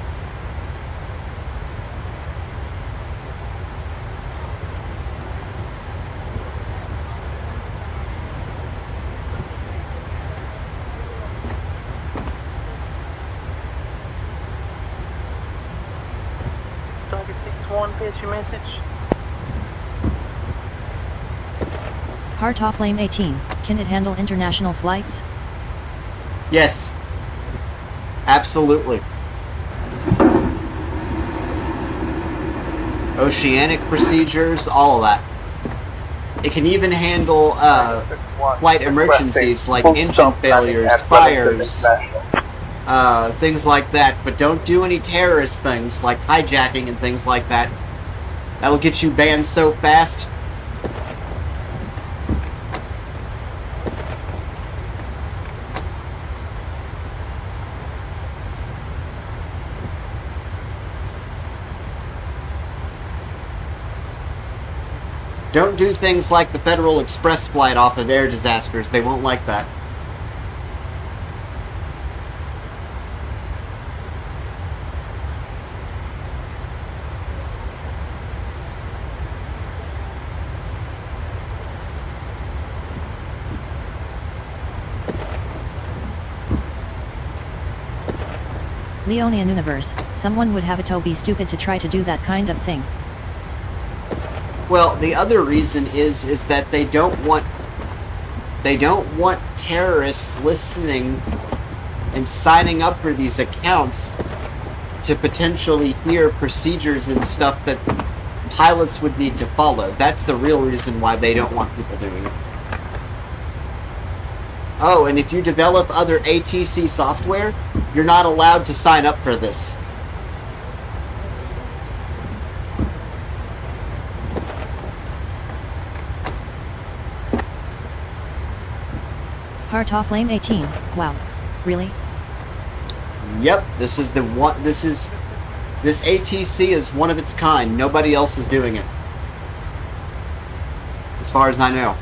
Target 6-1, here's your message. Heart off lane 18, can it handle international flights? Yes. Absolutely. Oceanic procedures, all of that. It can even handle flight emergencies like engine failures, fires, things like that. But don't do any terrorist things like hijacking and things like that. That'll get you banned so fast. Don't do things like the Federal Express flight off of air disasters. They won't like that. Leonian universe, someone would have to be stupid to try to do that kind of thing. Well, the other reason is that they don't want terrorists listening and signing up for these accounts to potentially hear procedures and stuff that pilots would need to follow. That's the real reason why they don't want people doing it. Oh, and if you develop other ATC software, you're not allowed to sign up for this. Heart off lane 18, wow. Really? Yep, this is the one, this ATC is one of its kind. Nobody else is doing it. As far as I know.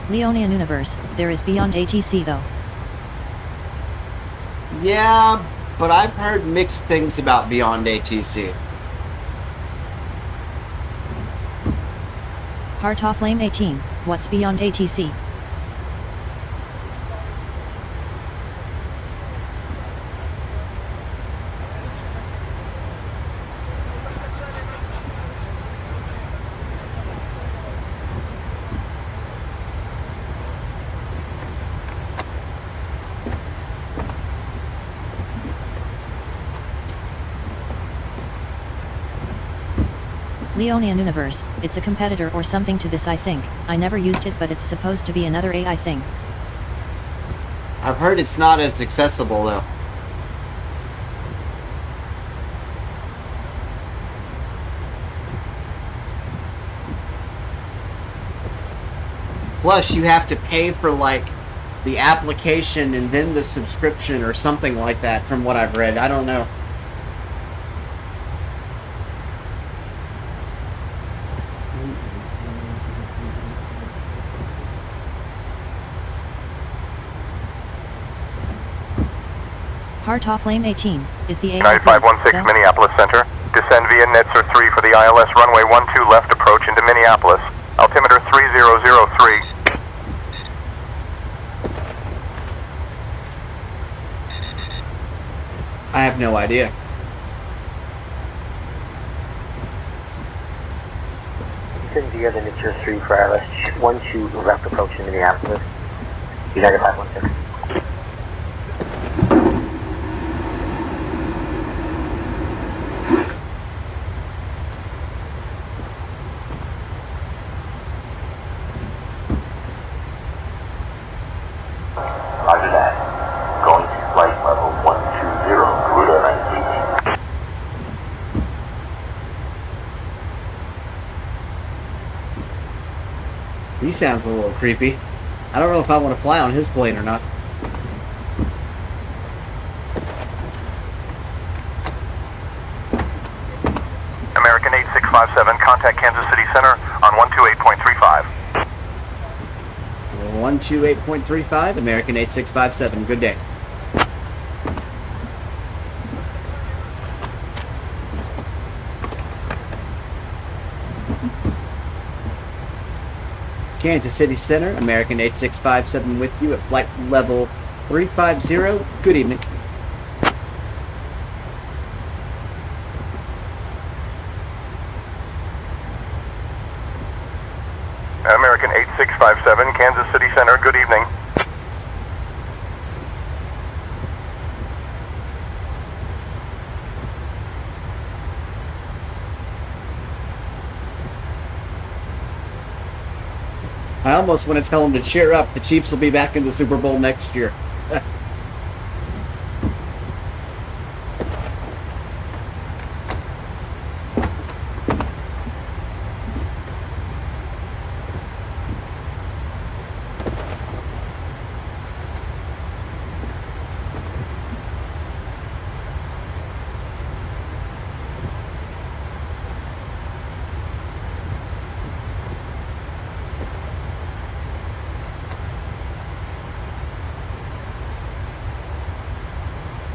Leonian universe, there is beyond ATC though. Yeah, but I've heard mixed things about beyond ATC. Heart off lane 18, what's beyond ATC? Leonian universe, it's a competitor or something to this I think. I never used it but it's supposed to be another AI thing. I've heard it's not as accessible though. Plus you have to pay for like the application and then the subscription or something like that from what I've read. I don't know. Heart off lane 18, is the AI 9516 Minneapolis Center. Descend via Netzer 3 for the ILS runway 12 left approach into Minneapolis. Altimeter 3003. I have no idea. Descend via the Netzer 3 for ILS 12 left approach into Minneapolis. United 516. Roger that. Going to flight level 120, Garuda 19. He sounds a little creepy. I don't know if I want to fly on his plane or not. 657, contact Kansas City Center on 128.35. 128.35, American 8657. Good day. Kansas City Center, American 8657 with you at flight level 350. Good evening. American 8657, Kansas City Center, good evening. I almost want to tell them to cheer up. The Chiefs will be back in the Super Bowl next year.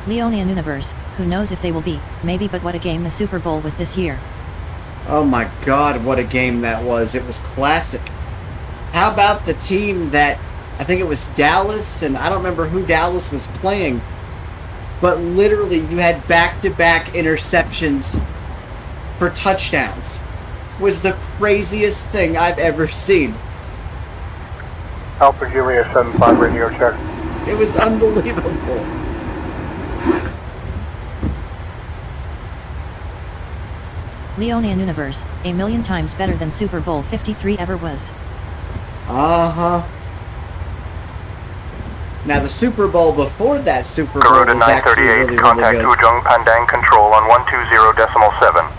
Leonian Universe, who knows if they will be, maybe, but what a game the Super Bowl was this year. Oh my god, what a game that was. It was classic. How about the team that, I think it was Dallas, and I don't remember who Dallas was playing, but literally you had back-to-back interceptions for touchdowns. Was the craziest thing I've ever seen. Alpha Julia 75 radio check. It was unbelievable. Leonian Universe, a million times better than Super Bowl 53 ever was. Uh-huh. Now the Super Bowl before that Super Bowl Garuda was actually 938, really, contact really good. Ujung Pandang Control on 120.7.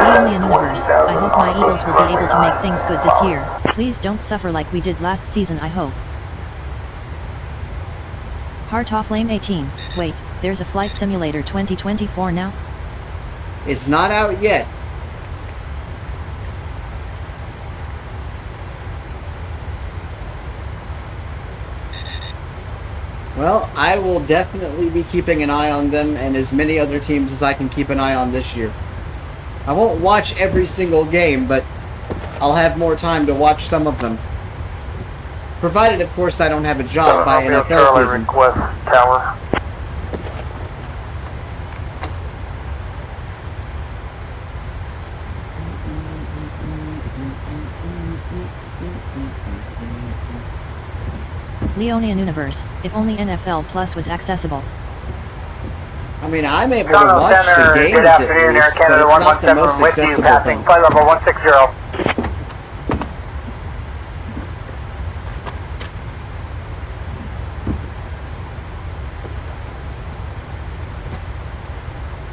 Leonian Universe, I hope my Eagles will be able to make things good this year. Please don't suffer like we did last season, I hope. Heart off Lame 18. Wait, there's a Flight Simulator 2024 now? It's not out yet. Well, I will definitely be keeping an eye on them and as many other teams as I can keep an eye on this year. I won't watch every single game, but I'll have more time to watch some of them. Provided, of course, I don't have a job by NFL season. Request tower. Leonian Universe, if only NFL Plus was accessible. I mean, I'm able to watch the games good at afternoon, least, Air Canada but it's not the most 117 with you, accessible passing thing. flight level 160.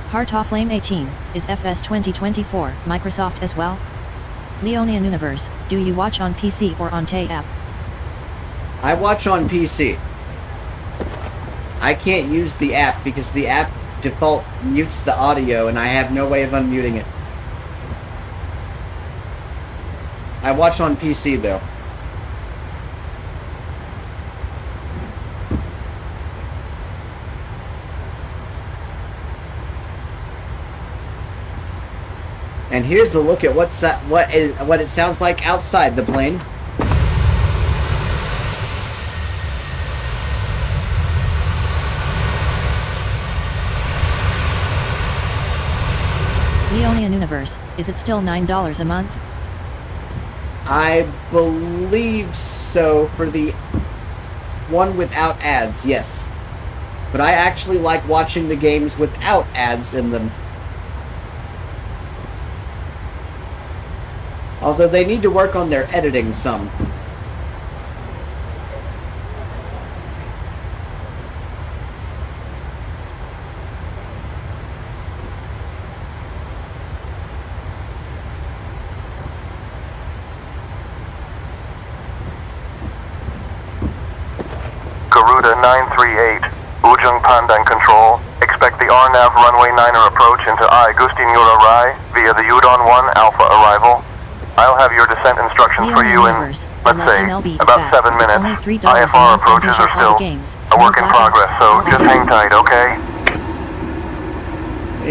Heart off Lame 18, is FS 2024 Microsoft as well? Leonian Universe, do you watch on PC or on TAE app? I watch on PC. I can't use the app because the app default mutes the audio and I have no way of unmuting it. I watch on PC though. And here's a look at what it sounds like outside the plane. Leonian Universe, is it still $9 a month? I believe so for the one without ads, yes. But I actually like watching the games without ads in them. Although they need to work on their editing some. Garuda 938, Ujung Pandang Control. Expect the RNAV runway 9er approach into I Gustin Yura Rai via the Udon 1 Alpha arrival. I'll have your descent instructions for you in, let's say, about 7 minutes. IFR approaches are still a work in progress, so just hang tight, okay?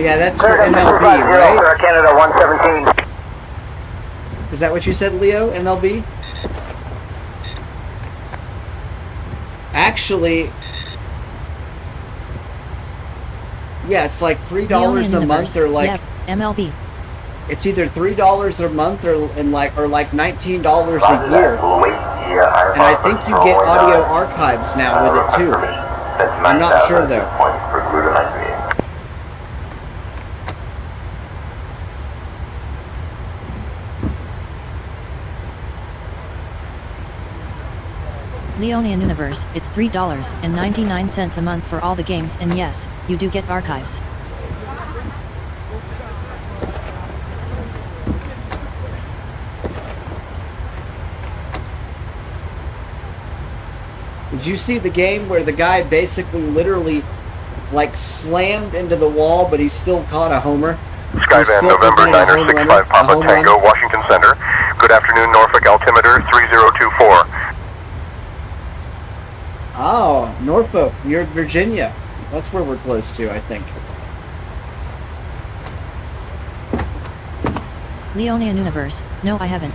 Yeah, that's for MLB, right? Canada 117. Is that what you said, Leo? MLB? Actually, yeah, it's like $3 a month, or like MLB. It's either $3 a month or like $19 a year. And I think you get audio archives now with it too. I'm not sure though. Leonian Universe, it's $3.99 a month for all the games, and yes, you do get archives. Did you see the game where the guy basically literally like slammed into the wall, but he still caught a homer? Skyvan November 965 Papa Tango, Washington Center. Good afternoon, Norfolk altimeter 3024. Oh, Norfolk, near Virginia. That's where we're close to, I think. Leonian Universe, no I haven't.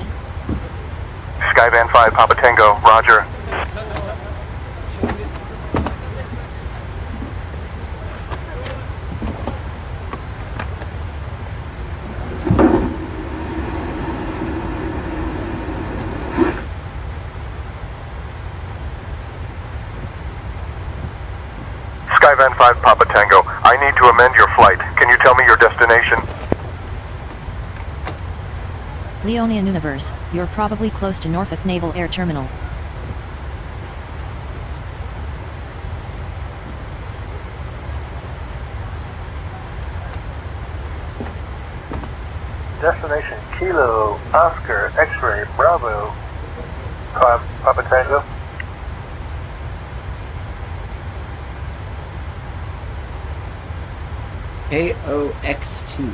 Skyvan 5 Papa Tango, roger. Skyvan 5 Papa Tango, I need to amend your flight. Can you tell me your destination? Leonian Universe, you're probably close to Norfolk Naval Air Terminal. Destination Kilo Oscar X-Ray Bravo Papa Tango. KOXT.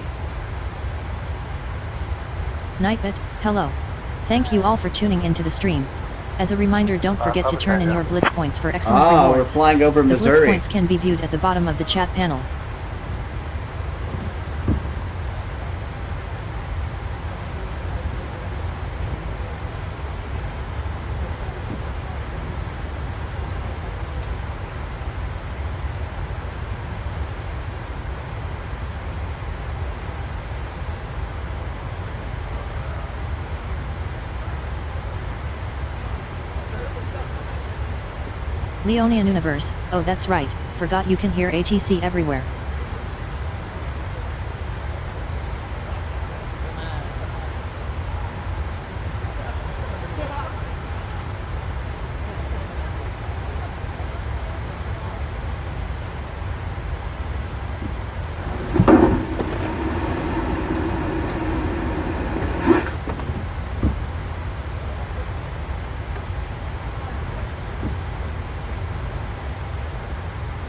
Nightbit, hello. Thank you all for tuning into the stream. As a reminder, don't forget to turn in your Blitz points for excellent rewards. We're flying over Missouri. The Blitz points can be viewed at the bottom of the chat panel. Leonian Universe, oh that's right, forgot you can hear ATC everywhere.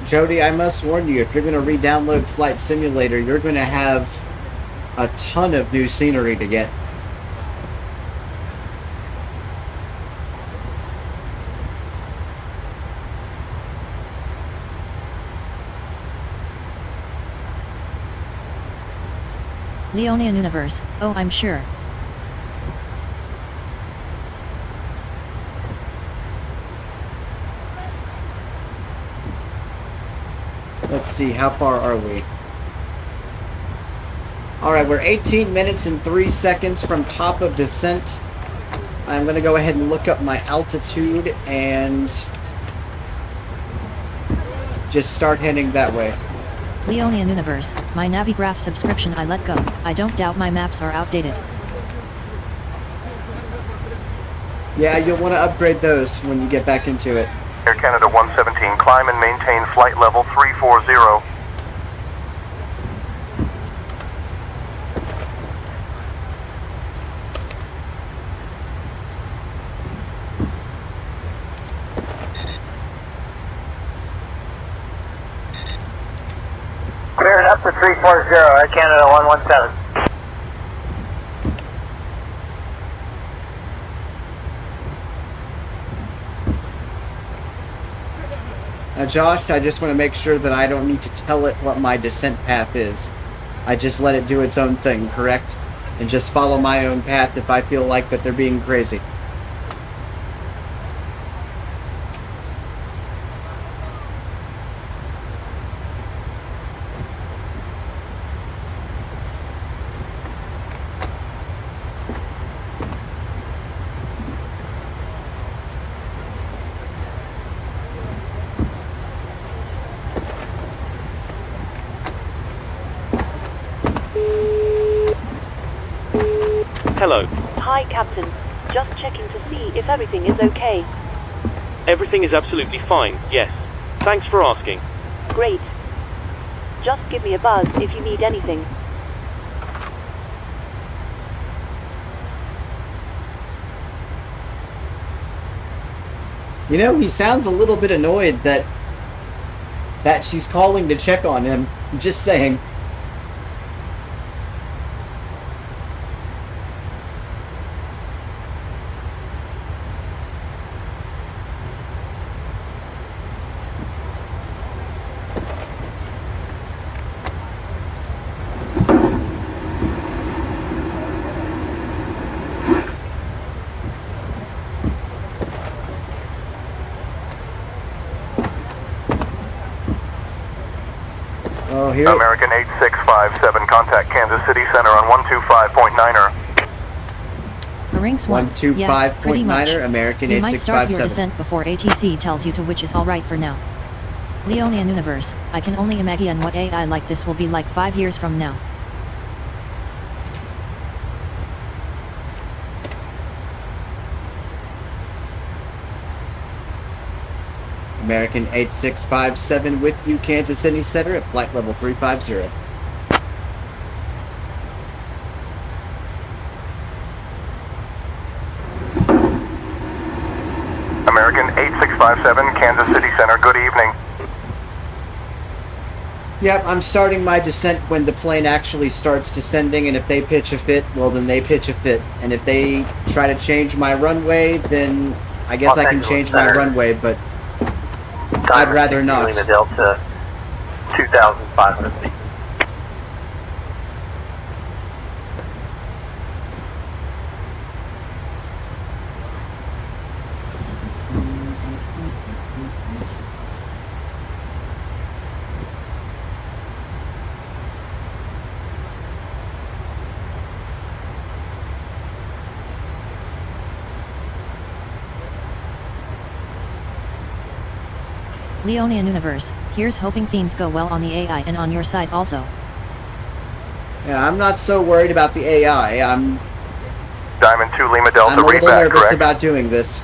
Jody, I must warn you, if you're going to re-download Flight Simulator, you're going to have a ton of new scenery to get. Leonian Universe, oh I'm sure. Let's see, how far are we? Alright, we're 18 minutes and 3 seconds from top of descent. I'm going to go ahead and look up my altitude and just start heading that way. Leonian Universe, my Navigraph subscription I let go. I don't doubt my maps are outdated. Yeah, you'll want to upgrade those when you get back into it. Air Canada 117, climb and maintain flight level 340. Clearing up to 340, Air Canada 117. Now, Josh, I just want to make sure that I don't need to tell it what my descent path is. I just let it do its own thing, correct? And just follow my own path if I feel like that they're being crazy. Hello. Hi, Captain. Just checking to see if everything is okay. Everything is absolutely fine, yes. Thanks for asking. Great. Just give me a buzz if you need anything. You know, he sounds a little bit annoyed that she's calling to check on him. Just saying. Oh, here. American 8657, contact Kansas City Center on 125.9er. Marinx 1. Yeah, pretty much. American You might start 8657. your descent before ATC tells you to, which is alright for now. Leonian Universe, I can only imagine what AI like this will be like 5 years from now. American 8657 with you, Kansas City Center at flight level 350. American 8657, Kansas City Center, good evening. Yep, I'm starting my descent when the plane actually starts descending, and if they pitch a fit, well then they pitch a fit. And if they try to change my runway, then I guess I can change my runway, but I'd rather not. The Delta 2,500 feet. Leonian Universe, here's hoping things go well on the AI and on your side also. Yeah, I'm not so worried about the AI. I'm Diamond 2 Lima Delta, a little read back, nervous correct? about doing this.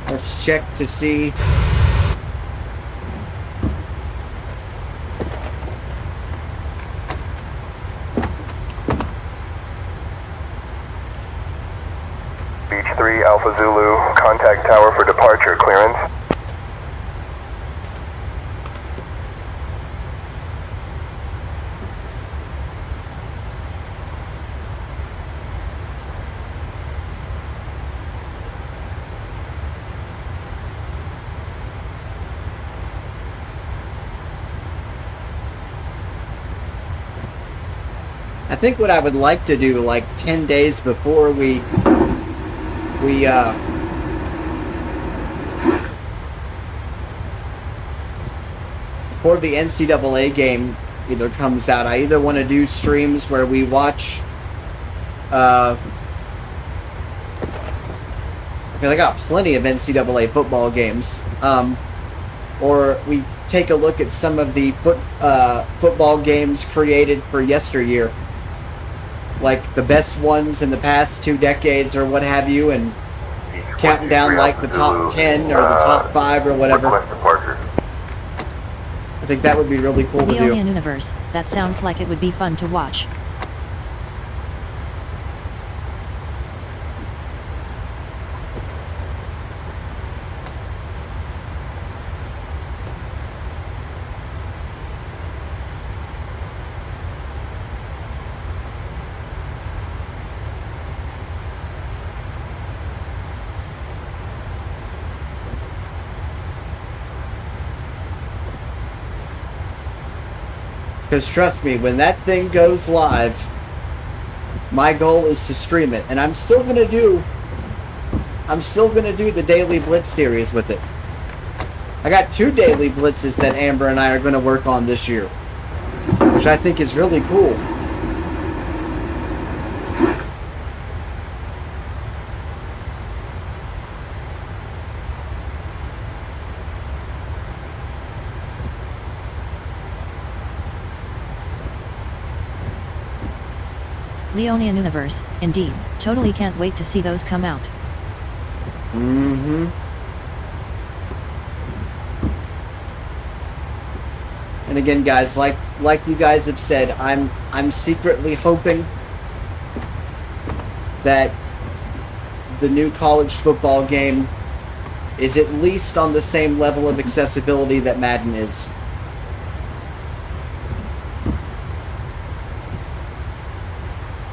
Let's check to see. Beach 3 Alpha Zulu, contact tower for departure, clearance. I think what I would like to do, like 10 days before we before the NCAA game either comes out, I either want to do streams where we watch Because I got plenty of NCAA football games. Or we take a look at some of the football games created for yesteryear. Like the best ones in the past 2 decades or what have you, and counting down like the top 10 or the top 5 or whatever. I think that would be really cool to do. Leonian Universe, that sounds like it would be fun to watch. Because trust me, when that thing goes live, my goal is to stream it, and I'm still gonna do the Daily Blitz series with it. I got 2 Daily Blitzes that Amber and I are gonna work on this year, which I think is really cool. Leonian Universe, indeed. Totally can't wait to see those come out. Mm-hmm. And again, guys, like you guys have said, I'm secretly hoping that the new college football game is at least on the same level of accessibility that Madden is.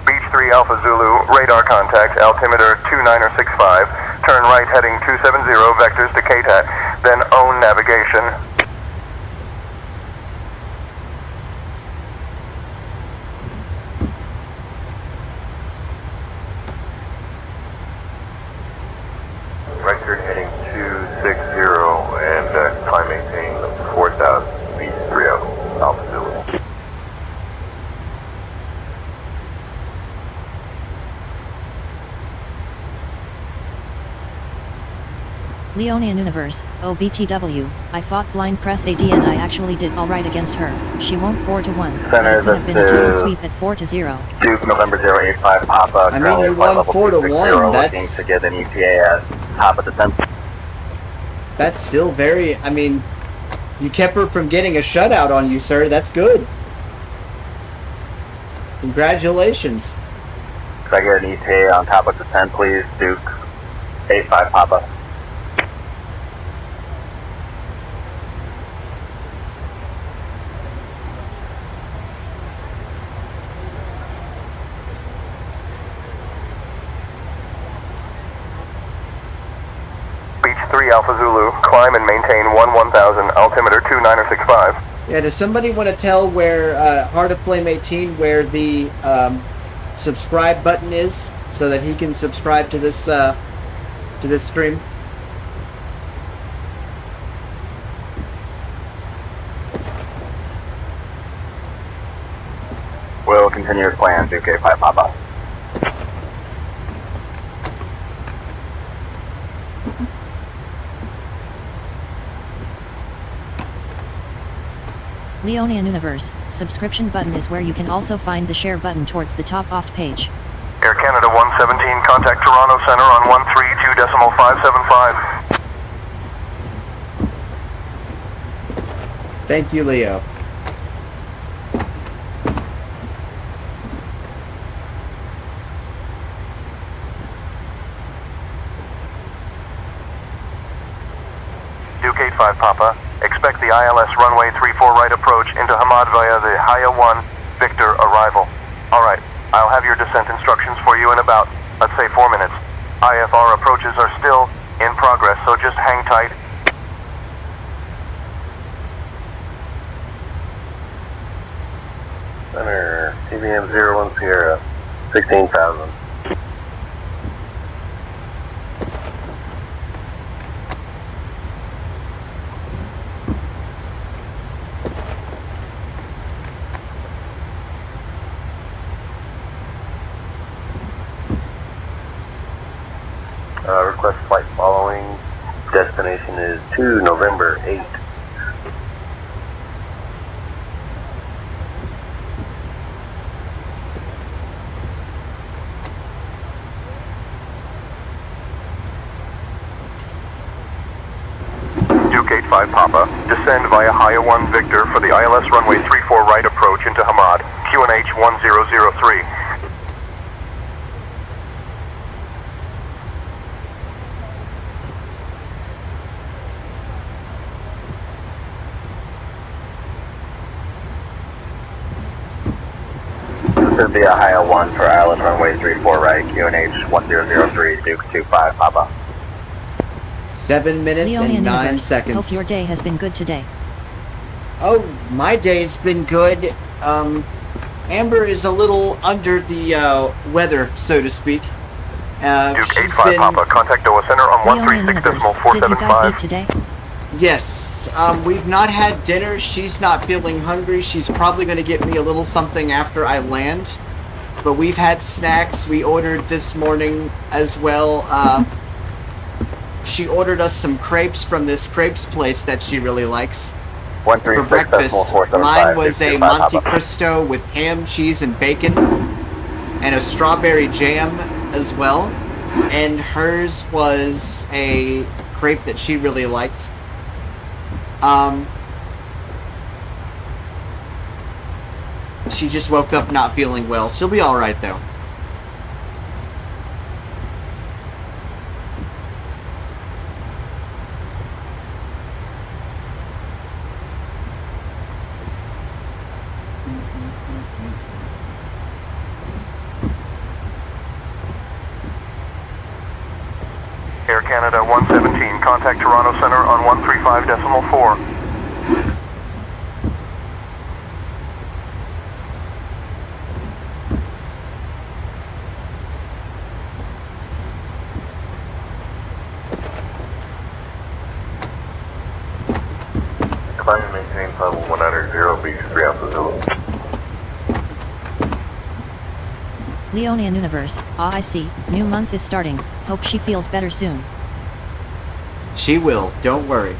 Beach 3 Alpha Zulu, radar contact, altimeter 2965, turn right heading 270, vectors to Ktys, then own navigation. Vector heading 260 and climb maintain 4,000 feet 3 Alpha Zulu. Leonian Universe, OBTW, I fought blind press AD and I actually did alright against her. She won't 4-1. Center, It could have been a total sweep at 4-0. Duke November 085 Papa. I mean, you won 4-1. Looking to get an ETA at top of the 10th. That's still very, I mean, you kept her from getting a shutout on you, sir. That's good. Congratulations. Could I get an ETA on top of the 10, please? Duke 85 Papa. Beach 3 Alpha Zulu, climb and maintain 1000, altimeter 2965. Yeah, does somebody want to tell where Heart of Flame 18 where the subscribe button is so that he can subscribe to this stream? We'll continue as planned, Duke 85 Papa. Leonian Universe, subscription button is where you can also find the share button towards the top off page. Air Canada 117, contact Toronto Center on 132.575. Thank you, Leo. Duke 85 Papa, expect the ILS runway 34 right approach into Hamad via the Haya 1, Victor arrival. Alright, I'll have your descent instructions for you in about, let's say 4 minutes. IFR approaches are still in progress, so just hang tight. Center, CBM 01 Sierra, 16,000. Request flight following. Destination is 2 November 8. Duke 85 Papa, descend via Haya 1 Victor for the ILS runway 34 right approach into Hamad, QNH 1003. This is via Haya 1 for ILS runway 34 right, QNH 1003, Duke 25 Papa. 7 minutes Leonian and 9 Universe, seconds. hope your day has been good today. Oh, my day's been good. Amber is a little under the weather, so to speak. Duke She's 85 been... Papa, contact DOA Center on Leonian Universe, did you guys eat today? Yes, we've not had dinner. She's not feeling hungry. She's probably going to get me a little something after I land. But we've had snacks. We ordered this morning as well. She ordered us some crepes from this crepes place that she really likes. For breakfast. Mine was a Monte Cristo with ham, cheese, and bacon. And a strawberry jam as well. And hers was a crepe that she really liked. She just woke up not feeling well. She'll be alright though. Air Canada 117, contact Toronto Center on 135.4. Climb and maintain level 100 beach 3 Alpha Zulu. Leonian Universe, I see, new month is starting, hope she feels better soon. She will, don't worry.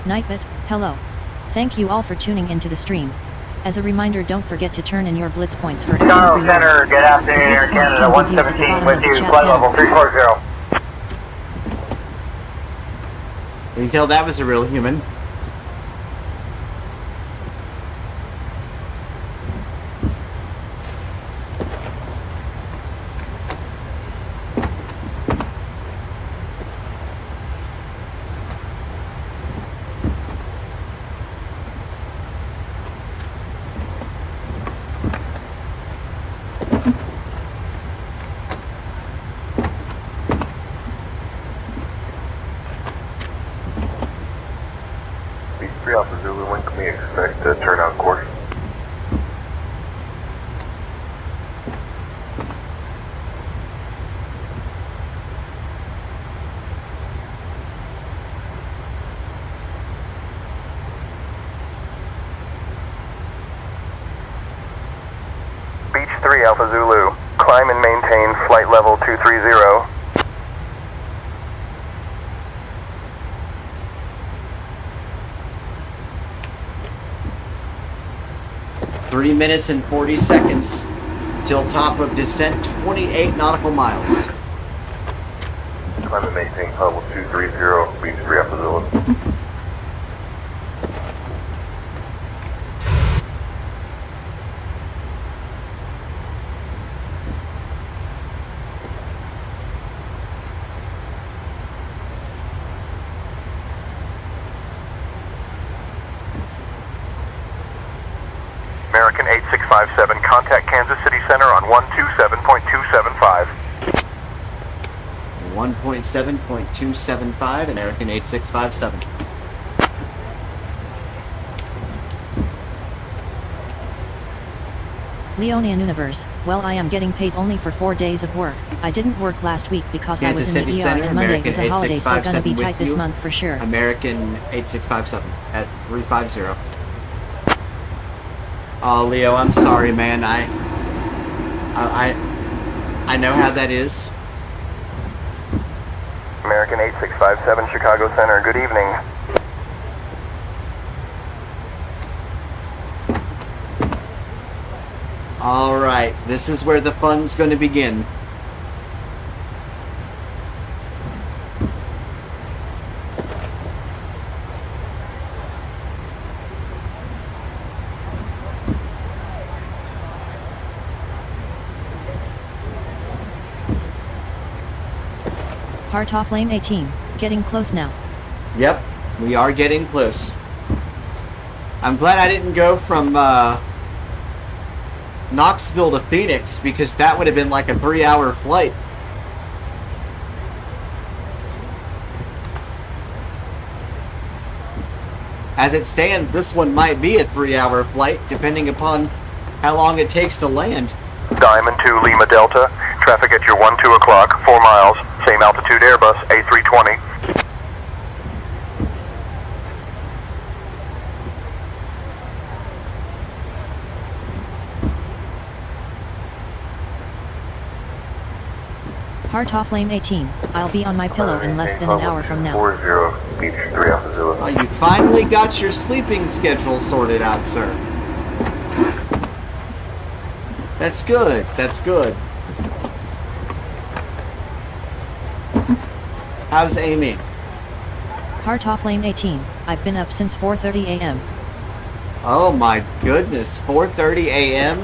Nightbit, hello. Thank you all for tuning into the stream. As a reminder, don't forget to turn in your blitz points for Toronto Center, good afternoon, Air Canada 117 with you, flight level 340. You can tell that was a real human. Beach 3 Alpha Zulu, when can we expect to turn out course? Beach 3 Alpha Zulu, climb and maintain flight level 230. 3 minutes and 40 seconds till top of descent, 28 nautical miles. Climb and maintain level 230, beach 3 Alpha Zulu. American 8657, contact Kansas City Center on 127.275. 1.7.275, American 8657. Leonian Universe, well I am getting paid only for 4 days of work. I didn't work last week because I was in the ER Center, and Monday American was a holiday, so gonna be 8657 tight this you. month for sure. American 8657 at 350. Oh, Leo, I'm sorry, man. I know how that is. American 8657, Chicago Center, good evening. Alright, this is where the fun's going to begin. Heart off lane 18, getting close now. Yep, we are getting close. I'm glad I didn't go from Knoxville to Phoenix, because that would have been like a 3-hour flight. As it stands, this one might be a 3-hour flight, depending upon how long it takes to land. Diamond 2 Lima Delta, traffic at your 1-2 o'clock, 4 miles, same altitude Airbus A320. Heart off lane 18, I'll be on my pillow in less than an hour from now. 40, beach 3 Alpha Zulu. Oh, you finally got your sleeping schedule sorted out, sir. That's good, that's good. How's Amy? Heart off lane 18, I've been up since 4:30 a.m. Oh my goodness, 4:30 a.m.?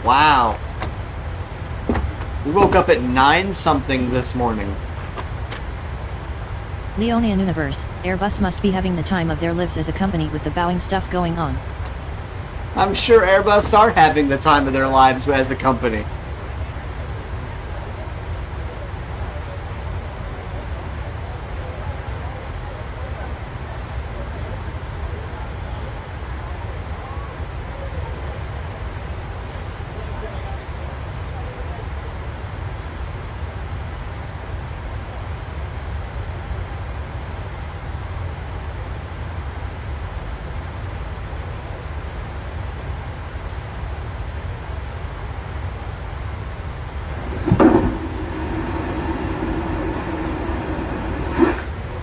Wow. We woke up at 9 something this morning. Leonian Universe, Airbus must be having the time of their lives as a company with the Boeing stuff going on. I'm sure Airbus are having the time of their lives as a company.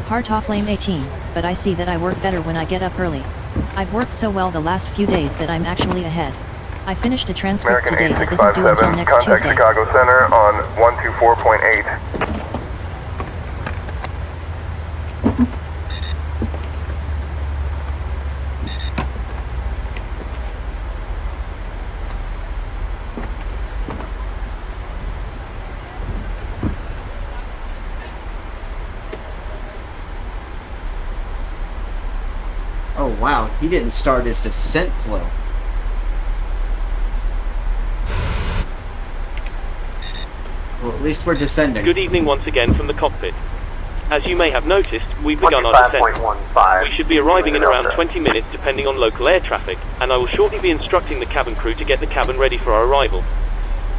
Heart off lane 18, but I see that I work better when I get up early. I've worked so well the last few days that I'm actually ahead. I finished a transcript American today that isn't due until 8657, next contact Tuesday. Chicago Center on 124.8. Oh wow, he didn't start his descent flow. Well, at least we're descending. Good evening once again from the cockpit. As you may have noticed, we've begun our descent. We should be arriving in around 20 minutes depending on local air traffic, and I will shortly be instructing the cabin crew to get the cabin ready for our arrival.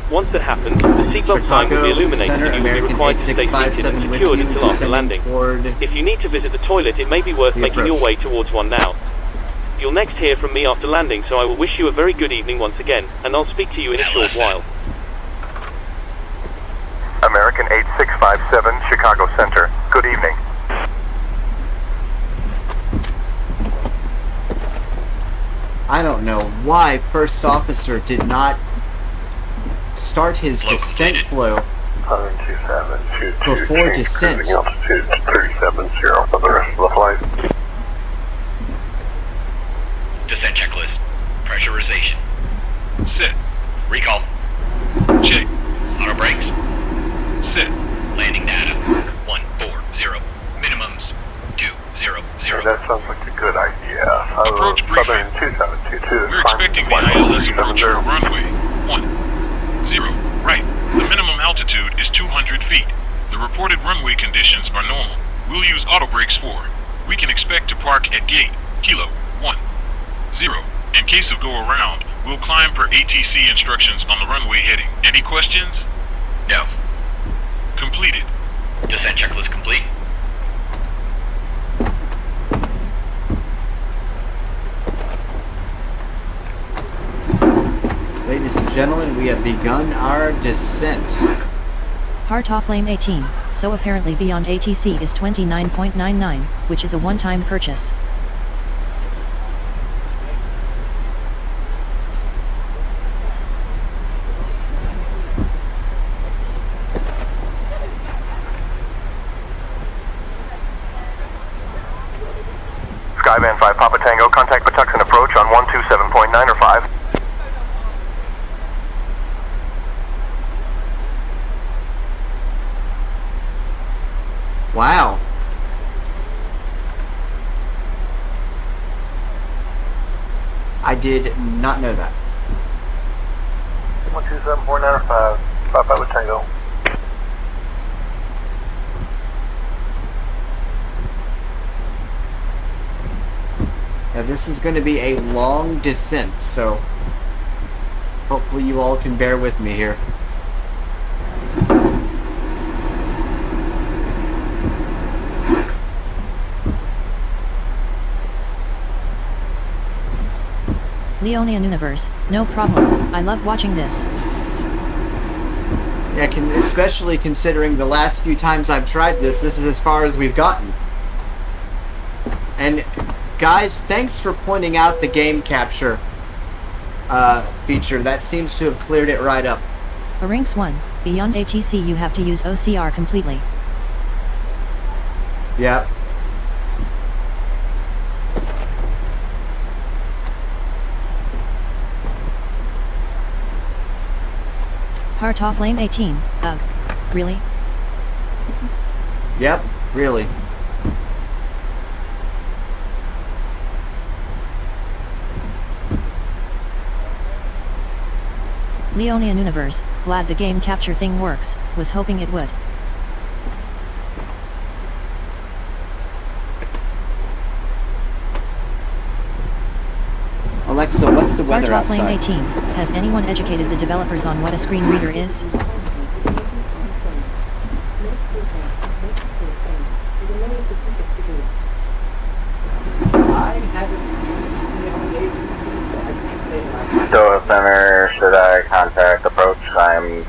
Once that happens, the seatbelt sign will be illuminated Center, and you will be required to stay seated and secured until after landing. If you need to visit the toilet, it may be worth making your way towards one now. You'll next hear from me after landing, so I will wish you a very good evening once again, and I'll speak to you in a short while. American 8657, Chicago Center, good evening. I don't know why First Officer did not start his descent flow before descent. Cruising altitude 370 for the rest of the flight. Descent checklist. Pressurization. Set. Recall. Check. Auto brakes. Set. Landing data. 140. Minimums. 200. That sounds like a good idea. Approach briefing. 2722. We're expecting the ILS approach for runway 10. Right. The minimum altitude is 200 feet. The reported runway conditions are normal. We'll use auto brakes 4. We can expect to park at gate Kilo 10. In case of go around, We'll climb per ATC instructions on the runway heading. Any questions? No. Completed. Descent checklist complete. Ladies and gentlemen, we have begun our descent. Heart off lane 18, so apparently beyond ATC is 29.99, which is a one-time purchase. Skyvan 5 Papa Tango, contact Patuxent approach on 127.9 or 5. Wow. I did not know that. 127.9 or 5. Papa Tango. Now this is going to be a long descent, so hopefully you all can bear with me here. Leonian Universe, no problem, I love watching this. Yeah, especially considering the last few times I've tried this is as far as we've gotten. And guys, thanks for pointing out the game capture feature. That seems to have cleared it right up. A Rinks 1, beyond ATC you have to use OCR completely. Yep. Heart off lane 18, ugh. Really? Yep, really. Leonian Universe, glad the game capture thing works, was hoping it would. Alexa, what's the weather Heart off lane outside? 18, has anyone educated the developers on what a screen reader is? I haven't used the agency, so I can't say that. Stoa Center, should I contact approach? I'm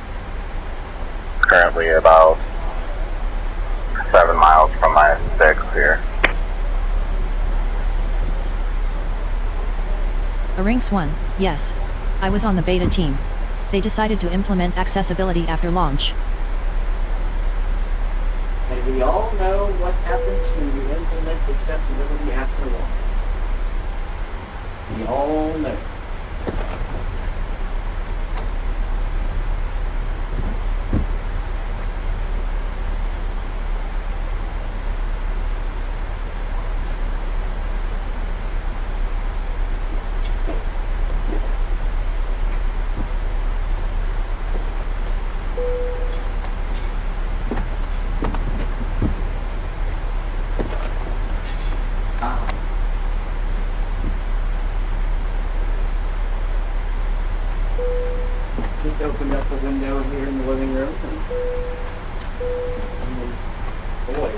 currently about 7 miles from my 6 here. A Rinks 1, yes. I was on the beta team. They decided to implement accessibility after launch. And we all know what happens when you implement accessibility after launch. We all know. Just opened up the window here in the living room. And boy,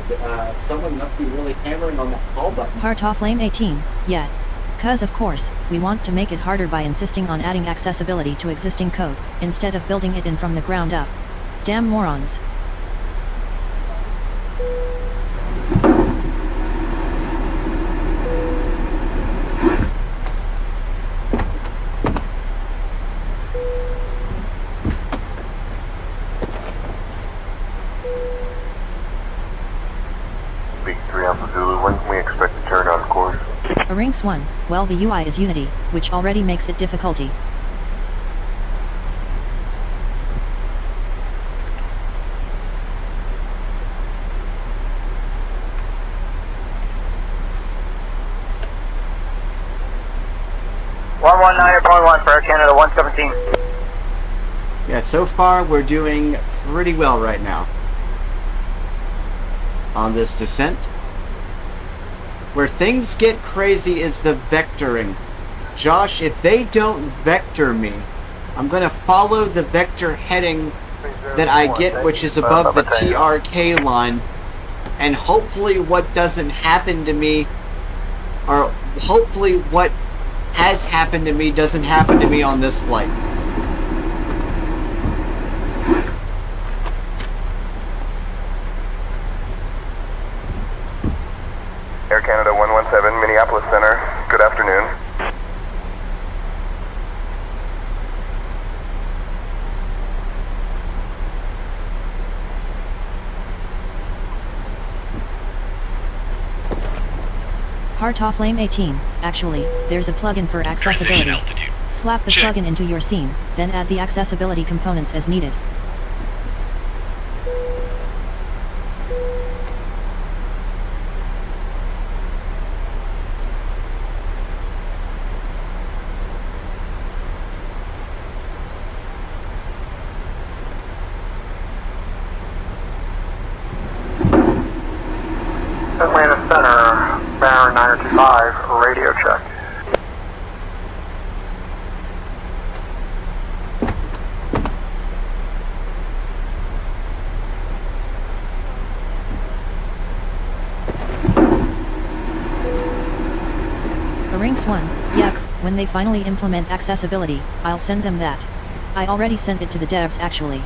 someone must be really hammering on that call button. Heart off lane 18, yet. Cause of course, we want to make it harder by insisting on adding accessibility to existing code, instead of building it in from the ground up. Damn morons. Big 3 Alpha Zulu, when can we expect to turn on course? A Rinks 1, well the UI is Unity, which already makes it difficulty. for Air Canada 117. Yeah, so far we're doing pretty well right now on this descent. Where things get crazy is the vectoring. Josh, if they don't vector me, I'm going to follow the vector heading that I get, which is above the TRK line, and hopefully what doesn't happen to me, or hopefully what has happened to me doesn't happen to me on this flight. Air Canada 117, Minneapolis Center. Good afternoon. Heart off lane 18. Actually, there's a plugin for accessibility. Slap the plugin into your scene, then add the accessibility components as needed. Atlanta Center, Baron 925, radio check. Rinks 1, yep, when they finally implement accessibility, I'll send them that. I already sent it to the devs actually.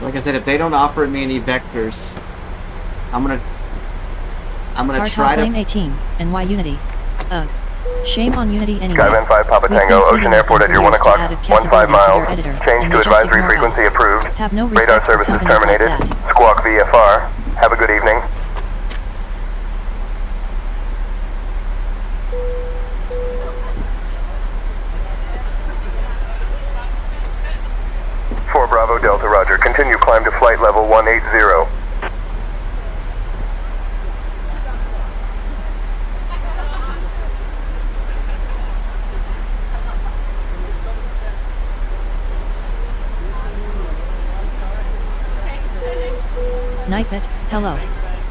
Like I said, if they don't offer me any vectors, I'm gonna try to... Flame 18, and why Unity? Ugh. Shame on Unity anyway. Skyvan 5 Papa Tango, Ocean Airport at your 1 o'clock, 15 miles. Change to advisory frequency approved. Have no Radar services terminated. Like Squawk VFR. Have a good evening. Bravo Delta, roger. Continue climb to flight level 180. Nightbit, hello.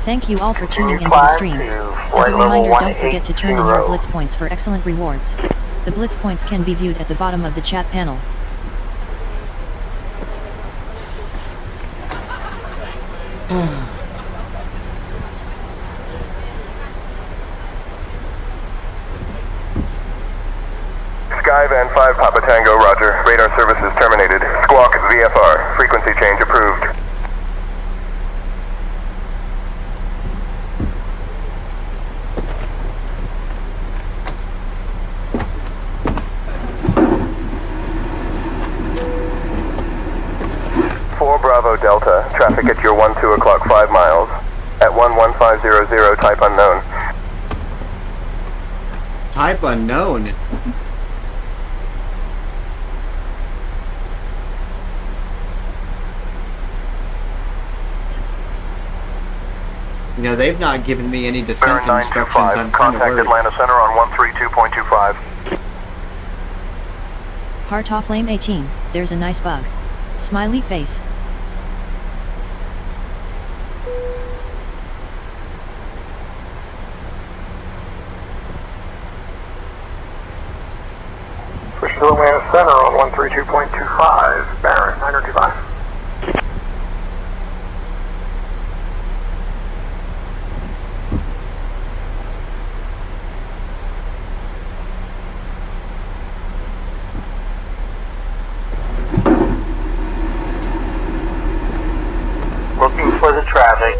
Thank you all for tuning into the stream. As a reminder, don't forget to turn in your Blitz points for excellent rewards. The Blitz points can be viewed at the bottom of the chat panel. Skyvan 5 Papa Tango, roger. Radar services terminated. Squawk VFR. Frequency change approved. Bravo Delta, traffic at your 2 o'clock 5 miles. At 11500, type unknown. Type unknown? You know, they've not given me any descent instructions. I'm kind of worried. Contact Atlanta Center on 132.25. Heart off lane 18, there's a nice bug. Smiley face. Push to Atlanta Center on 132.25, Baron 925. Looking for the traffic.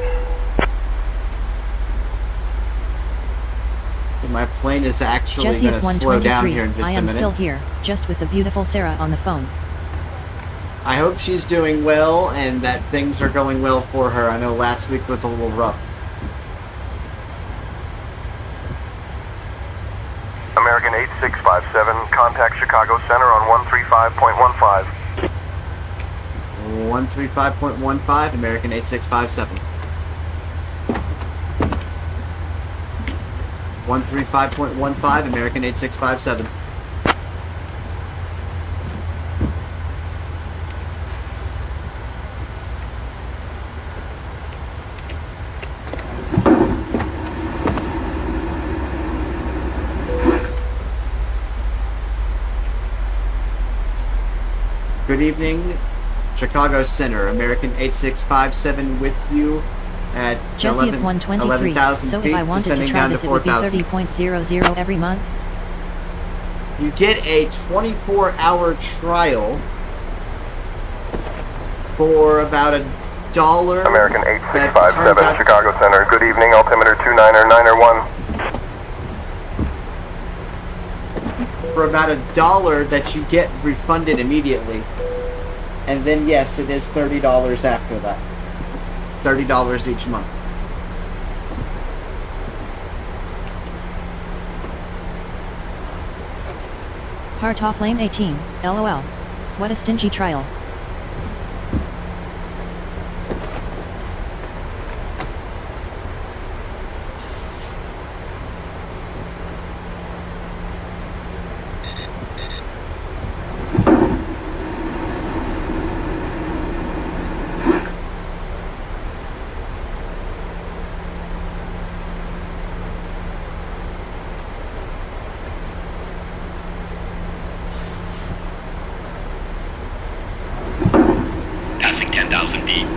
My plane is actually Jesse going at to slow down 123, here in just I a am minute. still here, just with the beautiful Sarah on the phone. I hope she's doing well and that things are going well for her. I know last week was a little rough. American 8657, contact Chicago Center on 135.15. 135.15, American 8657. 135.15, American 8657. Good evening, Chicago Center, American 8657 with you at Jesse at 123, so if I wanted to try this it would be 30.00 every month? You get a 24-hour trial for about $1. American 8657, Chicago Center, good evening, altimeter 299er1. For about $1 that you get refunded immediately. And then yes, it is $30 after that. $30 each month. Heart off lane 18, LOL. What a stingy trial. Passing 10,000 feet.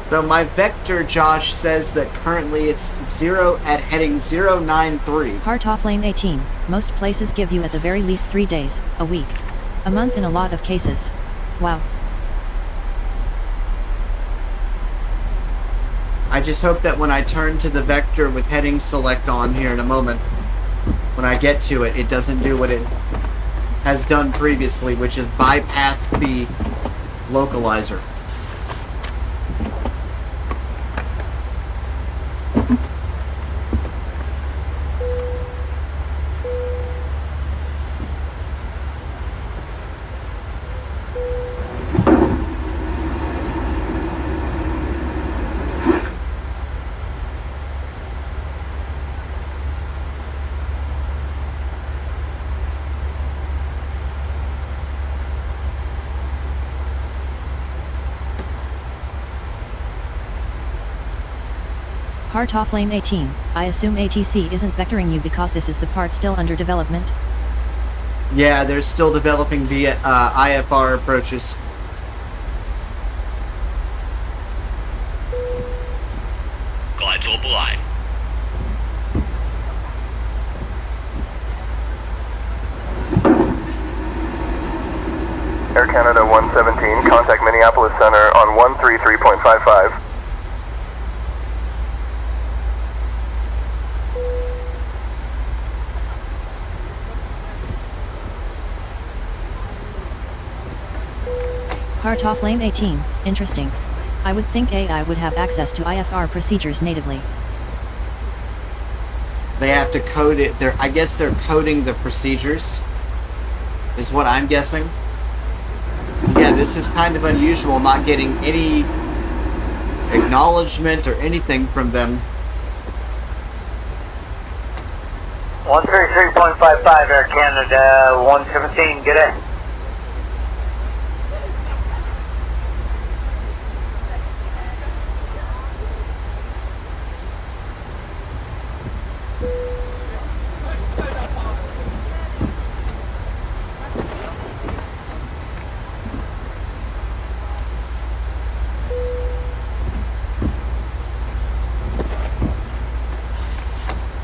So my vector, Josh, says that currently it's heading 093. Heart off lane 18. Most places give you at the very least 3 days, a week, a month in a lot of cases. Wow. I just hope that when I turn to the vector with heading select on here in a moment, when I get to it, it doesn't do what it has done previously, which is bypass the localizer. Heart off lane 18, I assume ATC isn't vectoring you because this is the part still under development? Yeah, they're still developing via IFR approaches. Glide slope alive. Air Canada 117, contact Minneapolis Center on 133.55. Heart off lane 18, interesting. I would think AI would have access to IFR procedures natively. They have to code it. I guess they're coding the procedures, is what I'm guessing. Yeah, this is kind of unusual, not getting any acknowledgement or anything from them. 133.55 Air Canada 117, good day.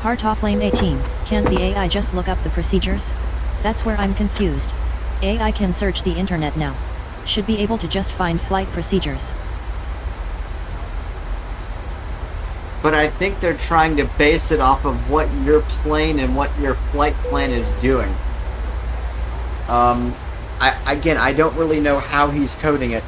Heart off lane 18, can't the AI just look up the procedures? That's where I'm confused. AI can search the internet now. Should be able to just find flight procedures. But I think they're trying to base it off of what your plane and what your flight plan is doing. I don't really know how he's coding it.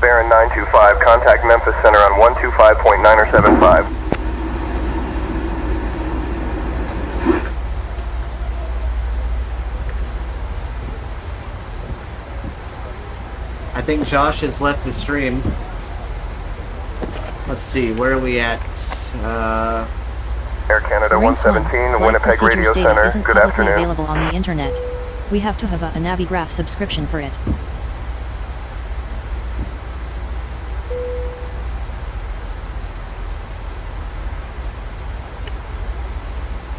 Baron 925, contact Memphis Center on 125.975. I think Josh has left the stream. Let's see, where are we at? Air Canada Marines 117, Flight Winnipeg procedures Radio data Center. isn't Good publicly afternoon. available on the internet. We have to have a Navigraph subscription for it.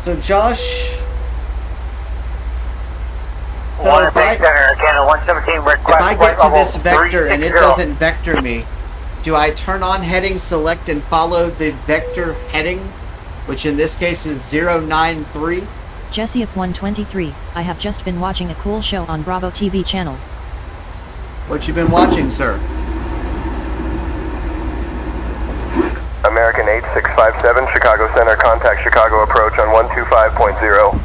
So Josh... Winnipeg Center, Canada 117, If I get to this vector and it doesn't vector me, do I turn on heading select and follow the vector heading, which in this case is 093? Jesse up 123, I have just been watching a cool show on Bravo TV channel. What you been watching, sir? American 8657, Chicago Center, contact Chicago approach on 125.0.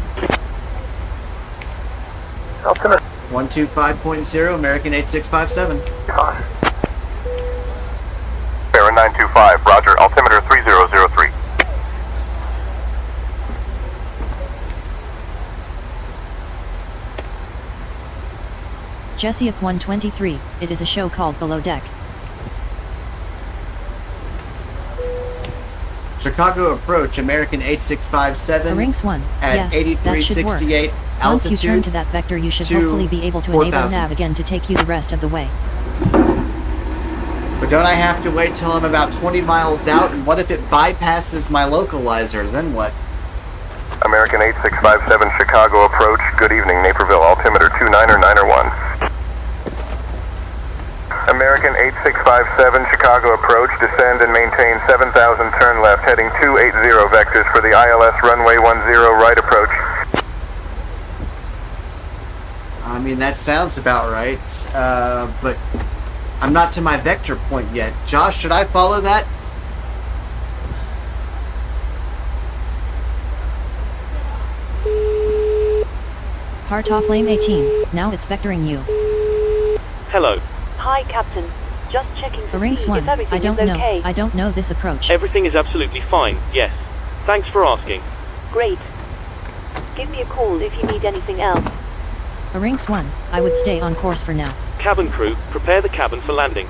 125.0, American 8657. Baron 925, roger, altimeter 3003. Jesse up 123, it is a show called Below Deck. Chicago approach, American 8657. Rinks 1, at yes, 8368 that should work. altitude. Once you turn to that vector you should hopefully be able to enable 4,000. nav again to take you the rest of the way. But don't I have to wait till I'm about 20 miles out? And what if it bypasses my localizer? Then what? American 8657, Chicago approach, good evening, Naperville, altimeter 29901. American 8657, Chicago approach, descend and maintain 7,000, turn left, heading 280 vectors for the ILS runway 10 right approach. I mean, that sounds about right, but I'm not to my vector point yet. Josh, should I follow that? Heart off lane 18, now it's vectoring you. Hello. Hi, Captain. Just checking to Rinks see 1, if everything I don't is know, okay. I don't know this approach. Everything is absolutely fine, yes. Thanks for asking. Great. Give me a call if you need anything else. Rinks 1, I would stay on course for now. Cabin crew, prepare the cabin for landing.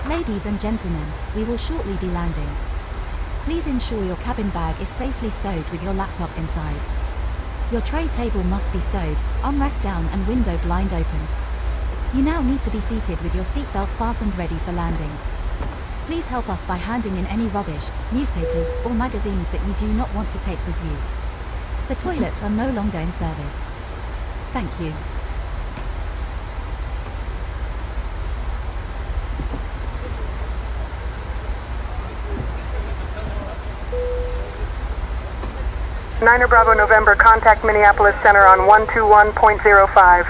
Ladies and gentlemen, we will shortly be landing. Please ensure your cabin bag is safely stowed with your laptop inside. Your tray table must be stowed, armrest down and window blind open. You now need to be seated with your seatbelt fastened ready for landing. Please help us by handing in any rubbish, newspapers, or magazines that you do not want to take with you. The toilets are no longer in service. Thank you. Niner Bravo November, contact Minneapolis Center on 121.05.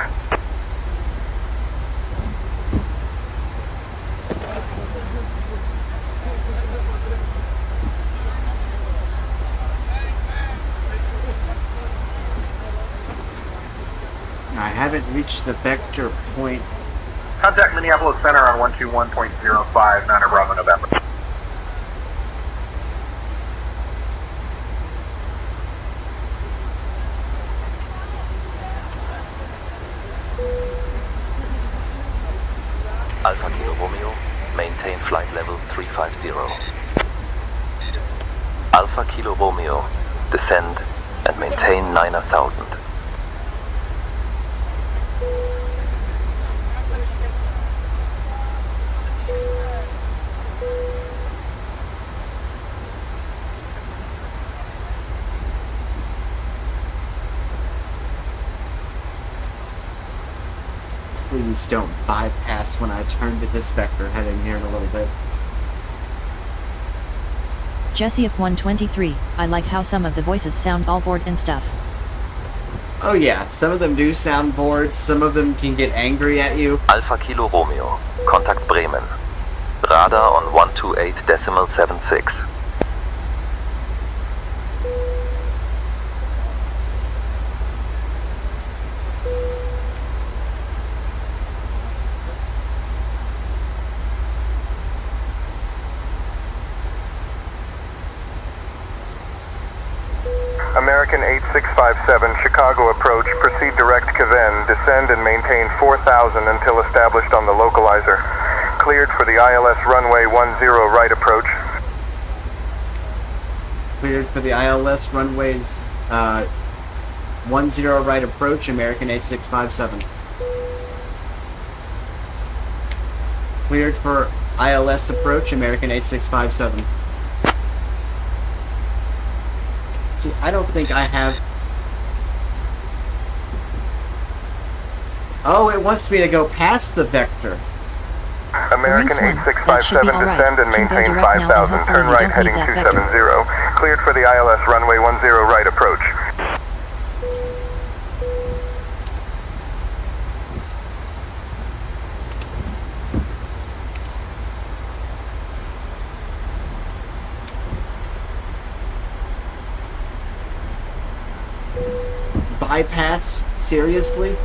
I haven't reached the vector point. Contact Minneapolis Center on 121.05, Niner Bravo November. Alpha Kilo Romeo, maintain flight level 350. Alpha Kilo Romeo, descend and maintain 9,000. Please don't bypass when I turn to this vector heading here in a little bit. Jesse of 123, I like how some of the voices sound all bored and stuff. Oh yeah, some of them do sound bored, some of them can get angry at you. Alpha Kilo Romeo, contact Bremen. Radar on 128.76. American 8657, Chicago approach, proceed direct Caven, descend and maintain 4,000 until established on the localizer. Cleared for the ILS runway 10 right approach. Cleared for the ILS runways 10 right approach, American 8657. Cleared for ILS approach, American 8657. See, I don't think I have... Oh, it wants me to go past the vector. American 8657, descend and maintain 5,000. Turn right heading 270. Cleared for the ILS runway 10 right approach. Bypass? Seriously?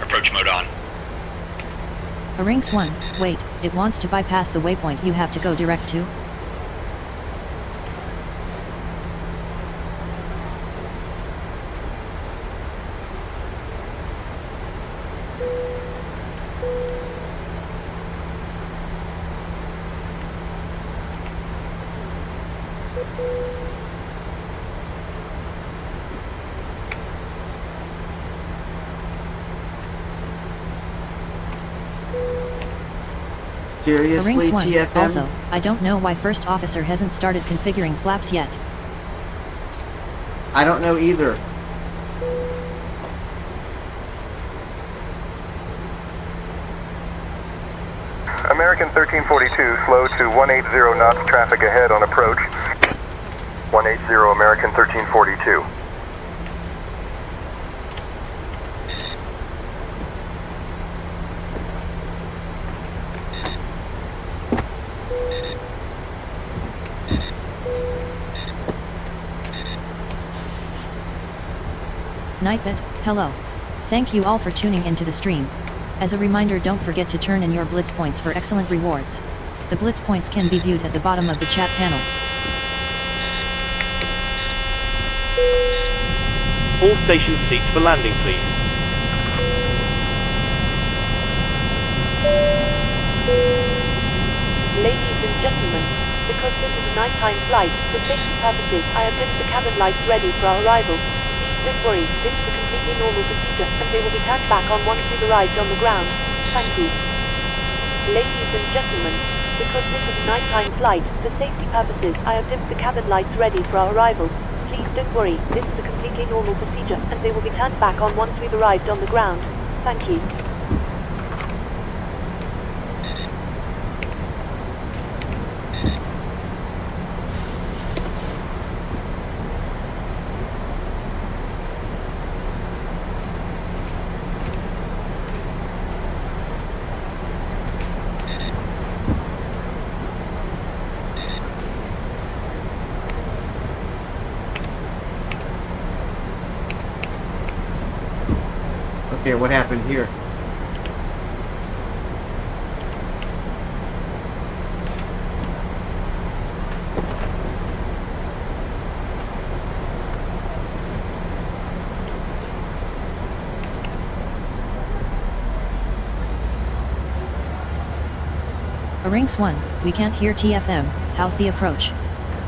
Approach mode on. Rinks 1, wait, it wants to bypass the waypoint you have to go direct to? Seriously, Rinks 1, TFM? also, I don't know why First Officer hasn't started configuring flaps yet. I don't know either. American 1342, slow to 180 knots, traffic ahead on approach. 180 American 1342. Nightbit, hello. Thank you all for tuning into the stream. As a reminder, don't forget to turn in your Blitz points for excellent rewards. The Blitz points can be viewed at the bottom of the chat panel. All station seats for landing, please. Ladies and gentlemen, because this is a nighttime flight, for safety purposes, I have dimmed the cabin lights ready for our arrival. Please don't worry, this is a completely normal procedure, and they will be turned back on once we've arrived on the ground. Thank you. Ladies and gentlemen, because this is a nighttime flight, for safety purposes, I have dimmed the cabin lights ready for our arrival. Please don't worry, this is a completely normal procedure, and they will be turned back on once we've arrived on the ground. Thank you. Okay, what happened here? Rinks 1, we can't hear TFM, how's the approach?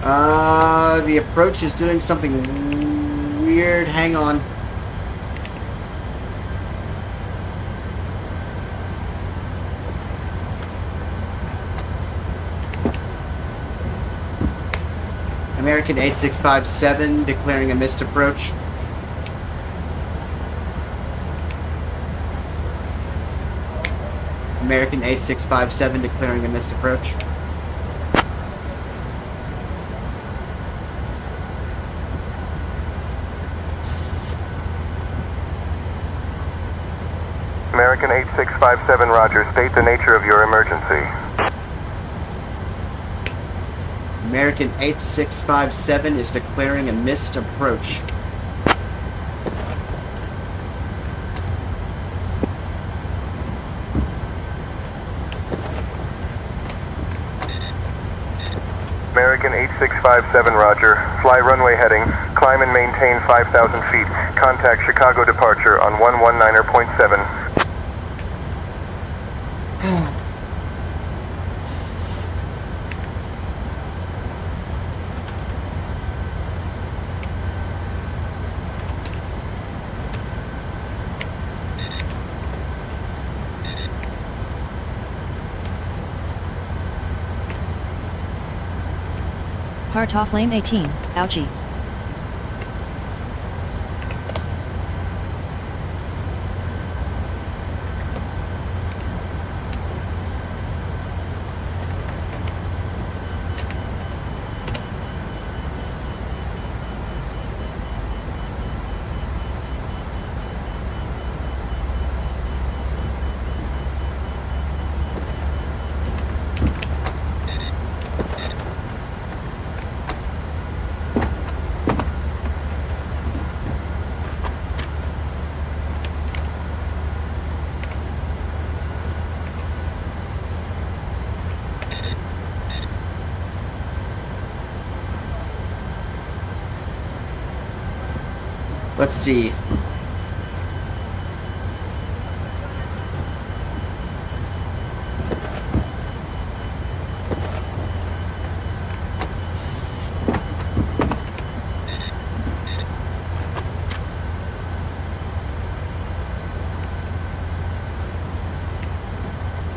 The approach is doing something weird, hang on. American 8657 declaring a missed approach. American 8657 declaring a missed approach. American 8657, roger. State the nature of your emergency. American 8657 is declaring a missed approach. American 8657, roger. Fly runway heading. Climb and maintain 5,000 feet. Contact Chicago departure on 119.7. Heart off lane 18, ouchie. Let's see.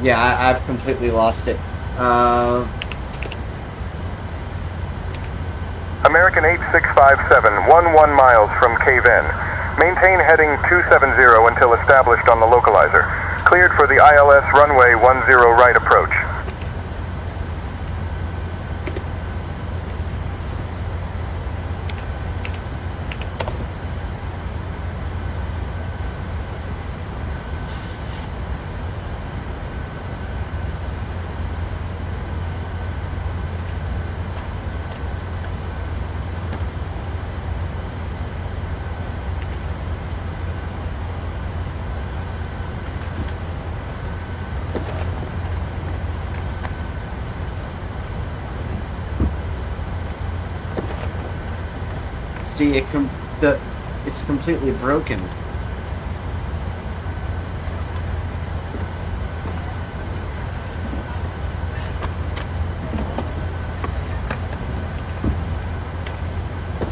Yeah, I've completely lost it. American 8657, 11 miles from Cave In. Maintain heading 270 until established on the localizer. Cleared for the ILS runway 10 right approach. See, it's completely broken.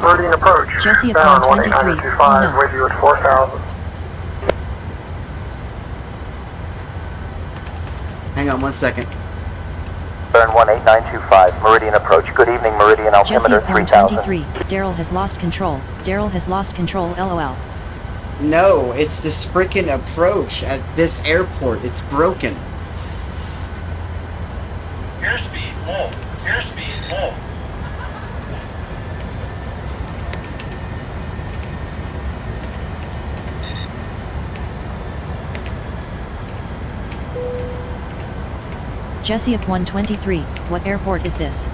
Meridian approach. Jesse at Down 123. 1-800-25, Oh no. radio at 4,000. Hang on 1 second. Burn 18925, Meridian approach. Good evening, Meridian Jesse altimeter at 3000. 123. Daryl has lost control. Daryl has lost control, lol. No, it's this freaking approach at this airport. It's broken. Airspeed low. Airspeed low. Jesse at 123. What airport is this?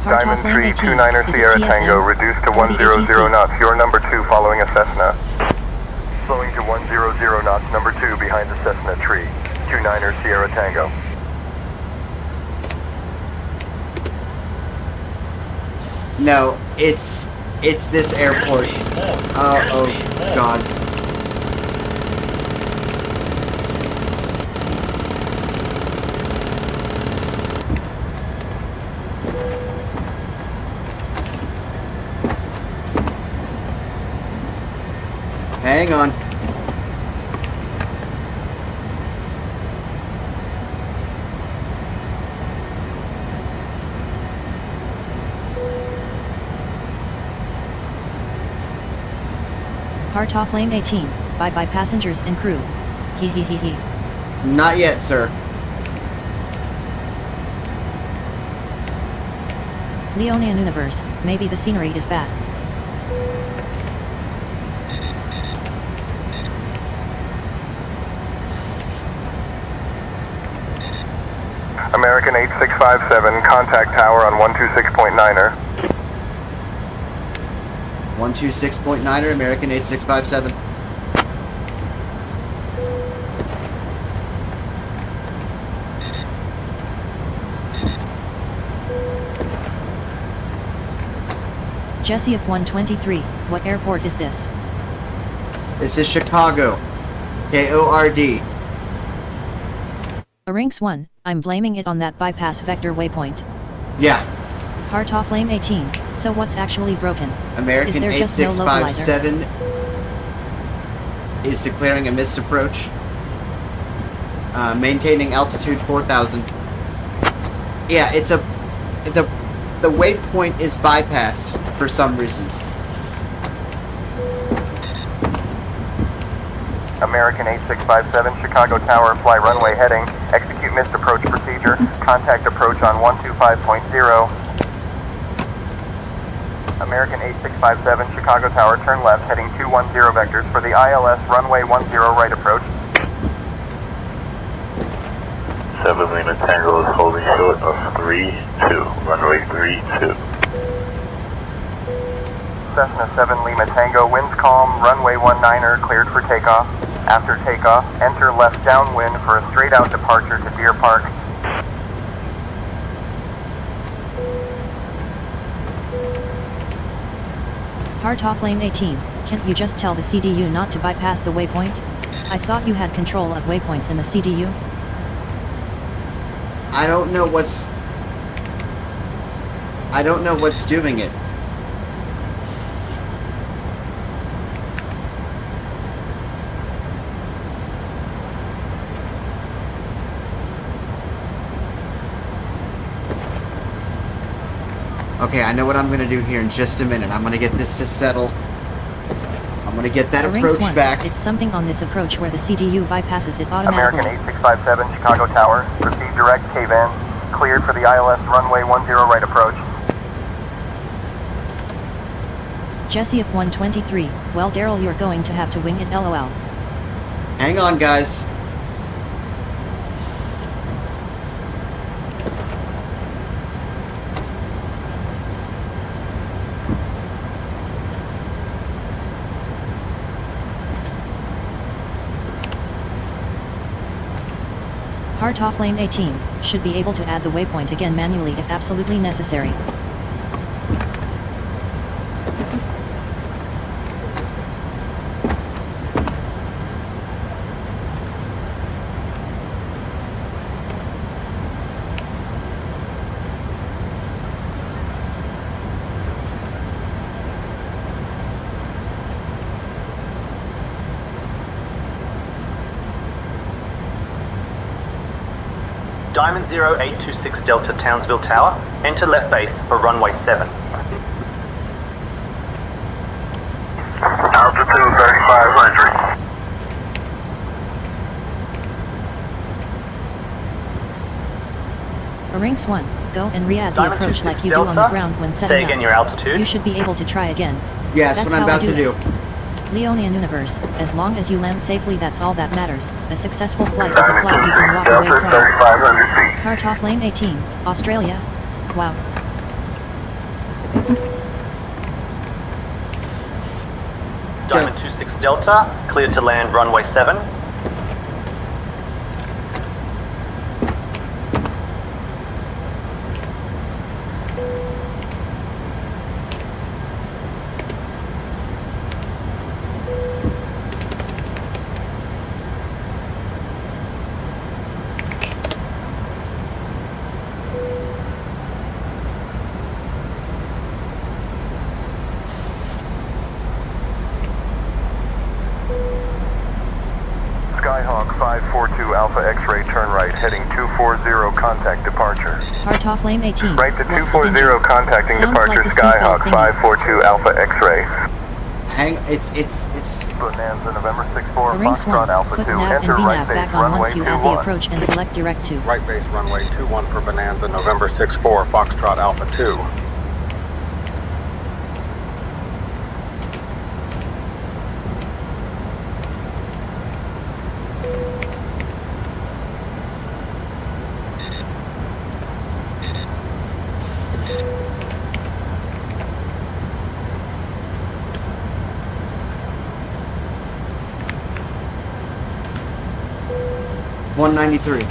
Heart Diamond off lane 3, 18. 29er Is it Sierra TFM? Tango, reduced to For the 100 ATC. knots. You're number 2 following a Cessna. Slowing to 100 knots, number 2 behind the Cessna tree. 29er Sierra Tango. No, it's this airport. Oh god. Hang on. Heart off lane 18. Bye-bye passengers and crew. Hee hee hee hee. Not yet, sir. Leonian Universe, maybe the scenery is bad. American 8657, contact tower on 126.9er. 126.9er, American 8657. Jesse of 123, what airport is this? This is Chicago. KORD. Arinx 1, I'm blaming it on that bypass vector waypoint. Yeah. Heart off lane 18, so what's actually broken? American Is there just no localizer? 8657 is declaring a missed approach. Maintaining altitude 4,000. Yeah, it's a... The waypoint is bypassed for some reason. American 8657, Chicago Tower, fly runway heading. Execute missed approach procedure. Contact approach on 125.0. American 8657, Chicago Tower, turn left, heading 210 vectors for the ILS runway 10 right approach. 7 Lima Tango is holding short of 32, runway 32. Cessna 7 Lima Tango, winds calm, runway 19er, cleared for takeoff. After takeoff, enter left downwind for a straight out departure to Deer Park. Heart off lane 18, can't you just tell the CDU not to bypass the waypoint? I thought you had control of waypoints in the CDU. I don't know what's doing it. Okay, I know what I'm gonna do here in just a minute. I'm gonna get this to settle. I'm gonna get that approach back. It's something on this approach where the CDU bypasses it automatically. American 8657, Chicago Tower, proceed direct K-Van, cleared for the ILS runway 10 right approach. Jesse of 123, well Daryl, you're going to have to wing it, LOL. Hang on, guys. Heart off lane 18, should be able to add the waypoint again manually if absolutely necessary. Diamond 0826 Delta Townsville Tower, enter left base for runway 7. Altitude 3500. Arinx 1, go and re-add the Diamond approach 26 like you Delta. do on the ground when setting Say again up. your altitude. You should be able to try again. Yeah, that's what I'm how I about to do. Leonian Universe, as long as you land safely, that's all that matters. A successful flight is a flight you can walk away from. Heart off lane 18, Australia. Wow. Diamond 26 Delta, cleared to land runway 7. Skyhawk 542 Alpha X-ray, turn right, heading 240, contact departure. Heart off lane 18. Right to What's the 240, danger? contacting Sounds departure, like the Skyhawk seatbelt thingy. 542 Alpha X-ray. Bonanza, November 6-4, Rinks 1, Foxtrot Alpha put 2, nav enter and right VNav base back on runway once you add the 21. approach and select direct to. Right base runway 21 for Bonanza, November 6-4, Foxtrot Alpha 2. $193.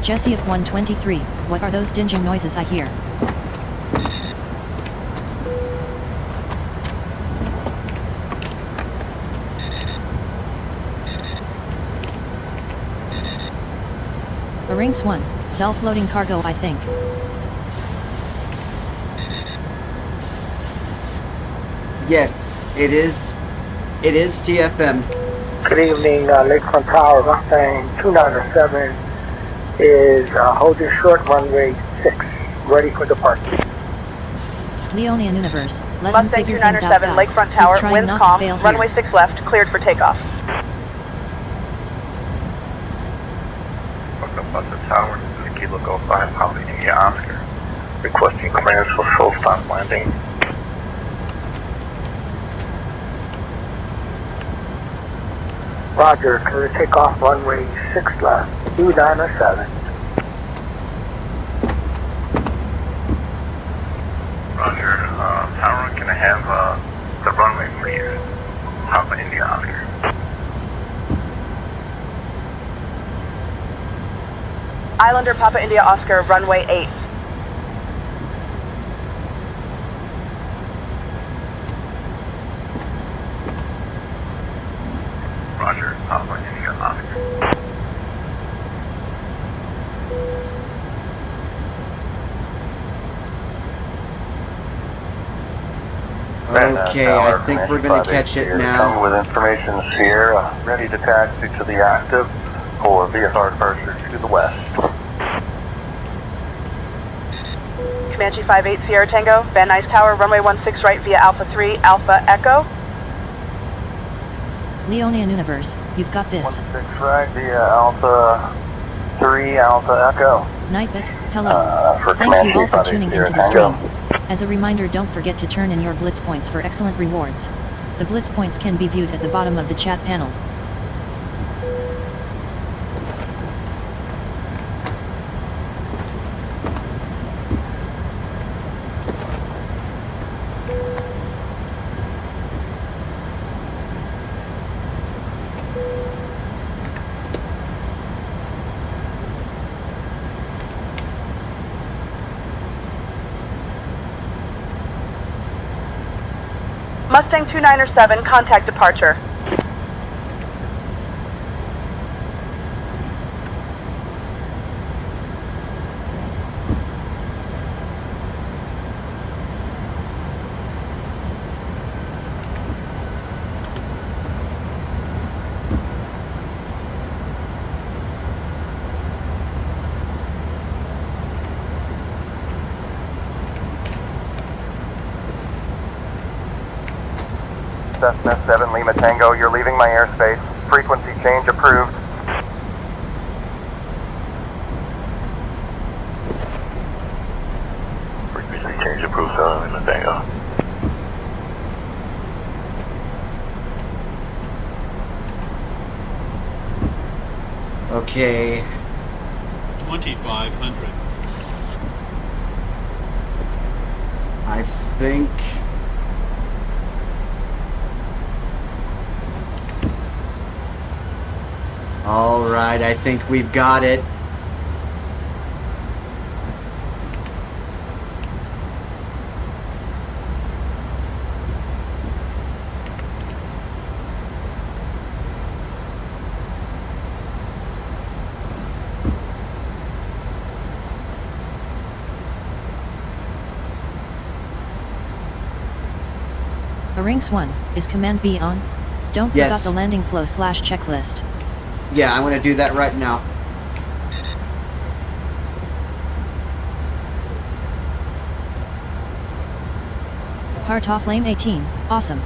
Jesse of 123, what are those dinging noises I hear? Rinks 1, self-loading cargo I think. Yes, it is. It is TFM. Good evening, Lakefront Tower, Mustang 297 is holding short runway 6, ready for departure. Leonian Universe, let him Mustang figure things out 297, fast. Lakefront He's Tower, trying wind not calm, to fail runway here. 6 left, cleared for takeoff. Welcome up the tower, this is Kilo Go 5, Papa India Oscar. Requesting clearance for full stop landing. Roger, clear to take off runway 6 left, 297. Roger, tower, can I have the runway please? Papa India Oscar. Islander Papa India Oscar, runway 8. Roger, Papa India Oscar. Okay, I think we're going to catch it now. With information here, ready to taxi to the active for VFR departure to the west. Comanche 58 Sierra Tango, Van Nuys Tower, runway 16 right via Alpha 3, Alpha Echo. Leonian Universe, you've got this. 16 right via Alpha 3, Alpha Echo. Nightbit, hello. Thank you all for tuning into the stream. As a reminder, don't forget to turn in your Blitz points for excellent rewards. The Blitz points can be viewed at the bottom of the chat panel. Mustang 297, contact departure. Cessna 7 Lima Tango, you're leaving my airspace. Frequency change approved. Frequency change approved, 7 Lima Tango. Okay. 2500. I think... Alright, I think we've got it. Arinx 1, is Command B on? Don't Yes. forget the landing flow / checklist. Yeah, I'm gonna do that right now. Heart off lane 18, awesome.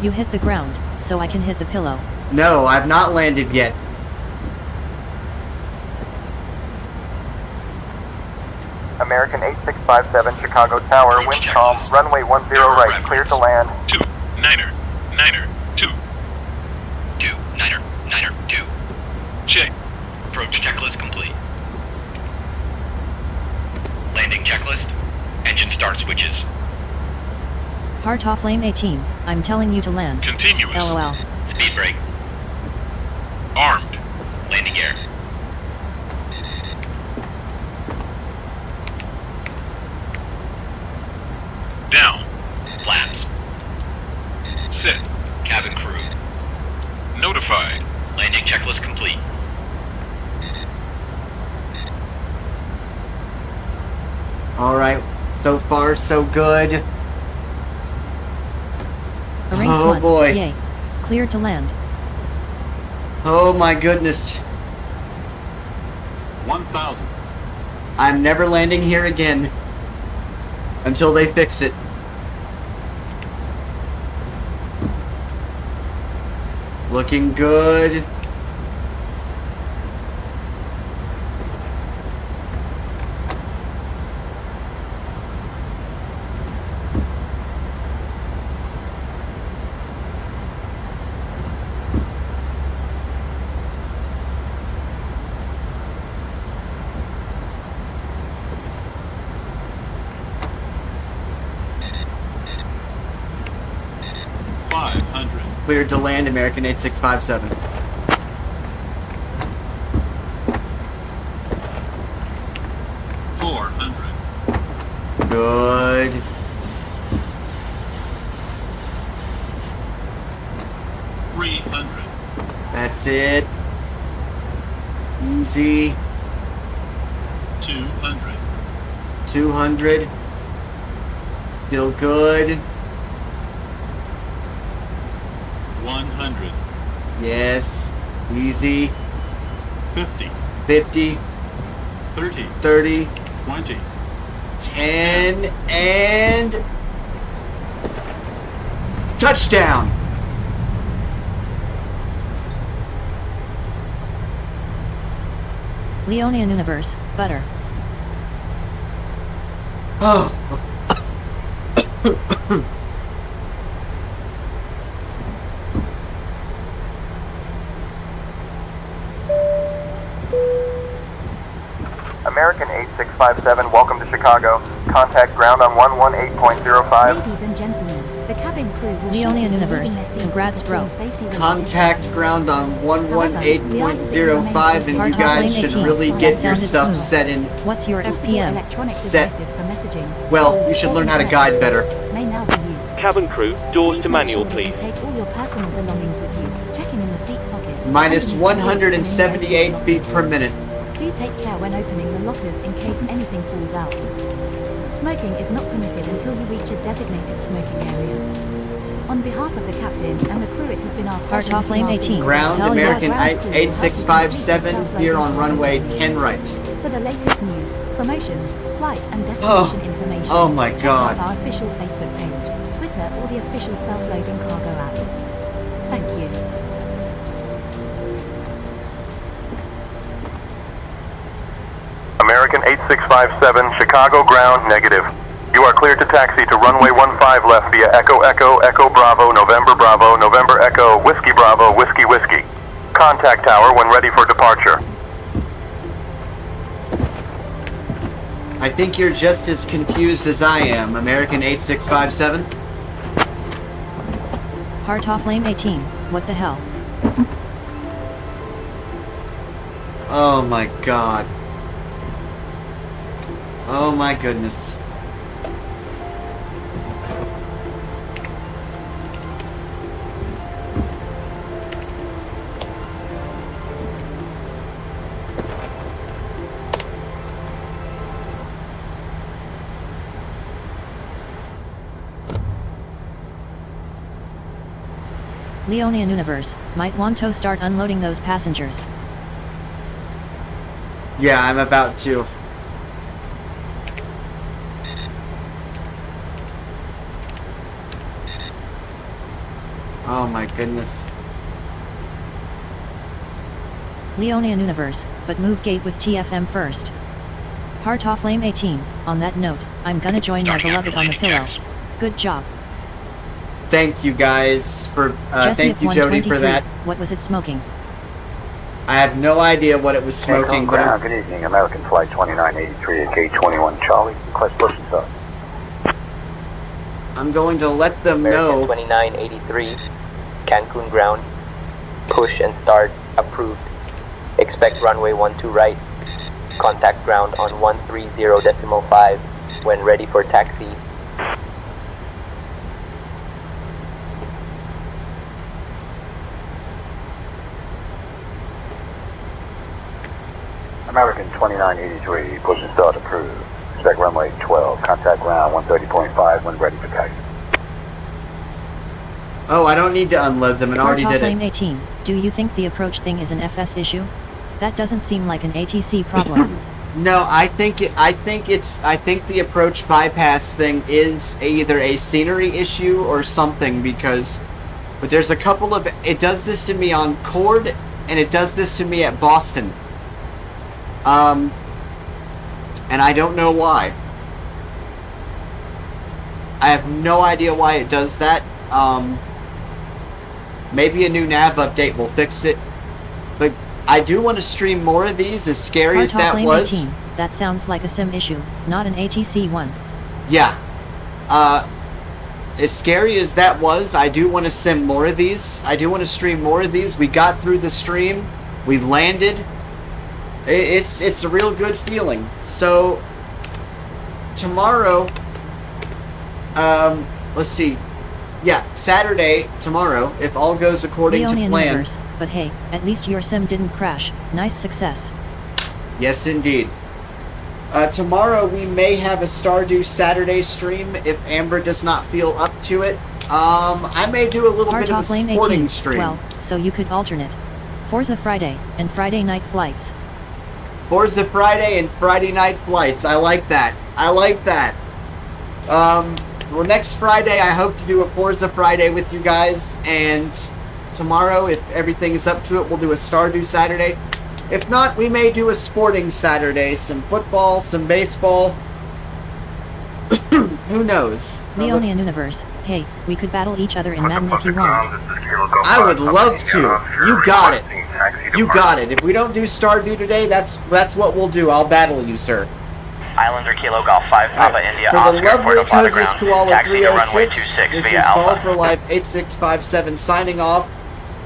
You hit the ground, so I can hit the pillow. No, I've not landed yet. American 8657, Chicago Tower, wind calm, runway 10 right, clear to land. 2, Niner, 2. 2, Niner, 2. Check. Approach checklist complete. Landing checklist. Engine start switches. Heart off lane 18, I'm telling you to land. Continuous. LOL. Speed brake. Armed. Landing gear. Down. Flaps. Set. Cabin crew. Notified. Landing checklist complete. Alright, so far so good. Arinx Oh 1, boy. yay. Cleared to land. Oh my goodness. 1,000. I'm never landing here again. Until they fix it. Looking good. Cleared to land, American 8657. Good. That's it. Easy. 200. Still good. 100. Yes. Easy. 50. 50. 30. 30. 20. 10. And... touchdown! Leonian Universe, butter. Oh. American 8657, welcome to Chicago. Contact ground on 118.05. Ladies and gentlemen, the cabin crew will Leonian shortly be Universe, leaving their seats congrats to bro. perform safety-related Contact duties. ground on 118.05 and you guys should really get your stuff set in. What's your Portable FPM? electronic Set. devices for messaging. Well, calls, you should or learn how to internet guide better. access May now be used. Cabin crew, doors Please to make manual, sure that you please. take all your personal belongings with you, checking in the seat pocket. Minus holding the seat, and in 178 the feet per minute. Do take care when opening the lockers in case anything falls out. Smoking is not permitted until you reach a designated smoking area. On behalf of the captain and the crew, it has been our pleasure. Heart off lane 18. Ground Hell yeah. American 8657 here on runway 10 right. For the latest news, promotions, flight and destination information, Oh my God. check out our official Facebook page, Twitter, or the official self-loading cargo app. Thank you. American 8657, Chicago ground, negative. You are cleared to taxi to runway 15 left via Echo Echo Echo Bravo November Bravo November Echo Whiskey Bravo Whiskey Whiskey. Contact tower when ready for departure. I think you're just as confused as I am, American 8657. Heart off lane 18. What the hell? Oh my God. Oh my goodness. Leonian Universe, might want to start unloading those passengers. Yeah, I'm about to. Oh my goodness. Leonian Universe, but move gate with TFM first. Heart off lane 18, on that note, I'm gonna join my beloved on the pillow. Good job. Thank you guys for, Jesse thank you Jody for that. What was it smoking? I have no idea what it was smoking, but ground, good evening, American Flight 2983 at gate 21 Charlie, request push and start. I'm going to let them American know. 2983, Cancun ground, push and start, approved. Expect runway 12 right, contact ground on 130.5 when ready for taxi. American 2983, push and start approved. Expect runway 12, contact ground 130.5 when ready for taxi. Oh, I don't need to unload them, and already Heart off did lane it. 18, do you think the approach thing is an FS issue? That doesn't seem like an ATC problem. No, I think the approach bypass thing is either a scenery issue or something, because but there's a couple of, it does this to me on Cord and it does this to me at Boston. And I don't know why. I have no idea why it does that. Maybe a new nav update will fix it. But I do want to stream more of these, as scary as that was. 18. That sounds like a sim issue, not an ATC one. Yeah. As scary as that was, I do want to sim more of these. I do want to stream more of these. We got through the stream. We've landed. It's a real good feeling. So, tomorrow, let's see. Yeah, Saturday, tomorrow, if all goes according to plan. Universe, but hey, at least your sim didn't crash. Nice success. Yes, indeed. Tomorrow we may have a Stardew Saturday stream if Amber does not feel up to it. I may do a little bit of a lane sporting 18. stream. Well, so you could alternate. Forza Friday, and Friday night flights. Forza Friday and Friday night flights. I like that. I like that. Well, next Friday I hope to do a Forza Friday with you guys, and tomorrow, if everything is up to it, we'll do a Stardew Saturday. If not, we may do a sporting Saturday. Some football, some baseball. Who knows? Leonian Universe, hey, we could battle each other in Madden if you want. I would love to. You got it. You got it. If we don't do Stardew today, that's what we'll do. I'll battle you, sir. Islander Kilo Golf 5 Papa India For the Oscar lovely Coziest Koala taxi to runway 306, 26 this via is Alpha. Fall for Life 8657 signing off.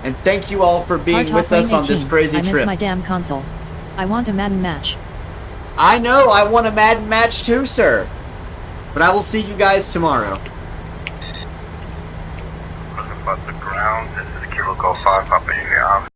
And thank you all for being Heart with off lane us on this 18. crazy I miss trip. my damn console. I want a Madden match. I know, I want a Madden match too, sir. But I will see you guys tomorrow. Looking about the ground, this is Kilo Golf 5 Papa India.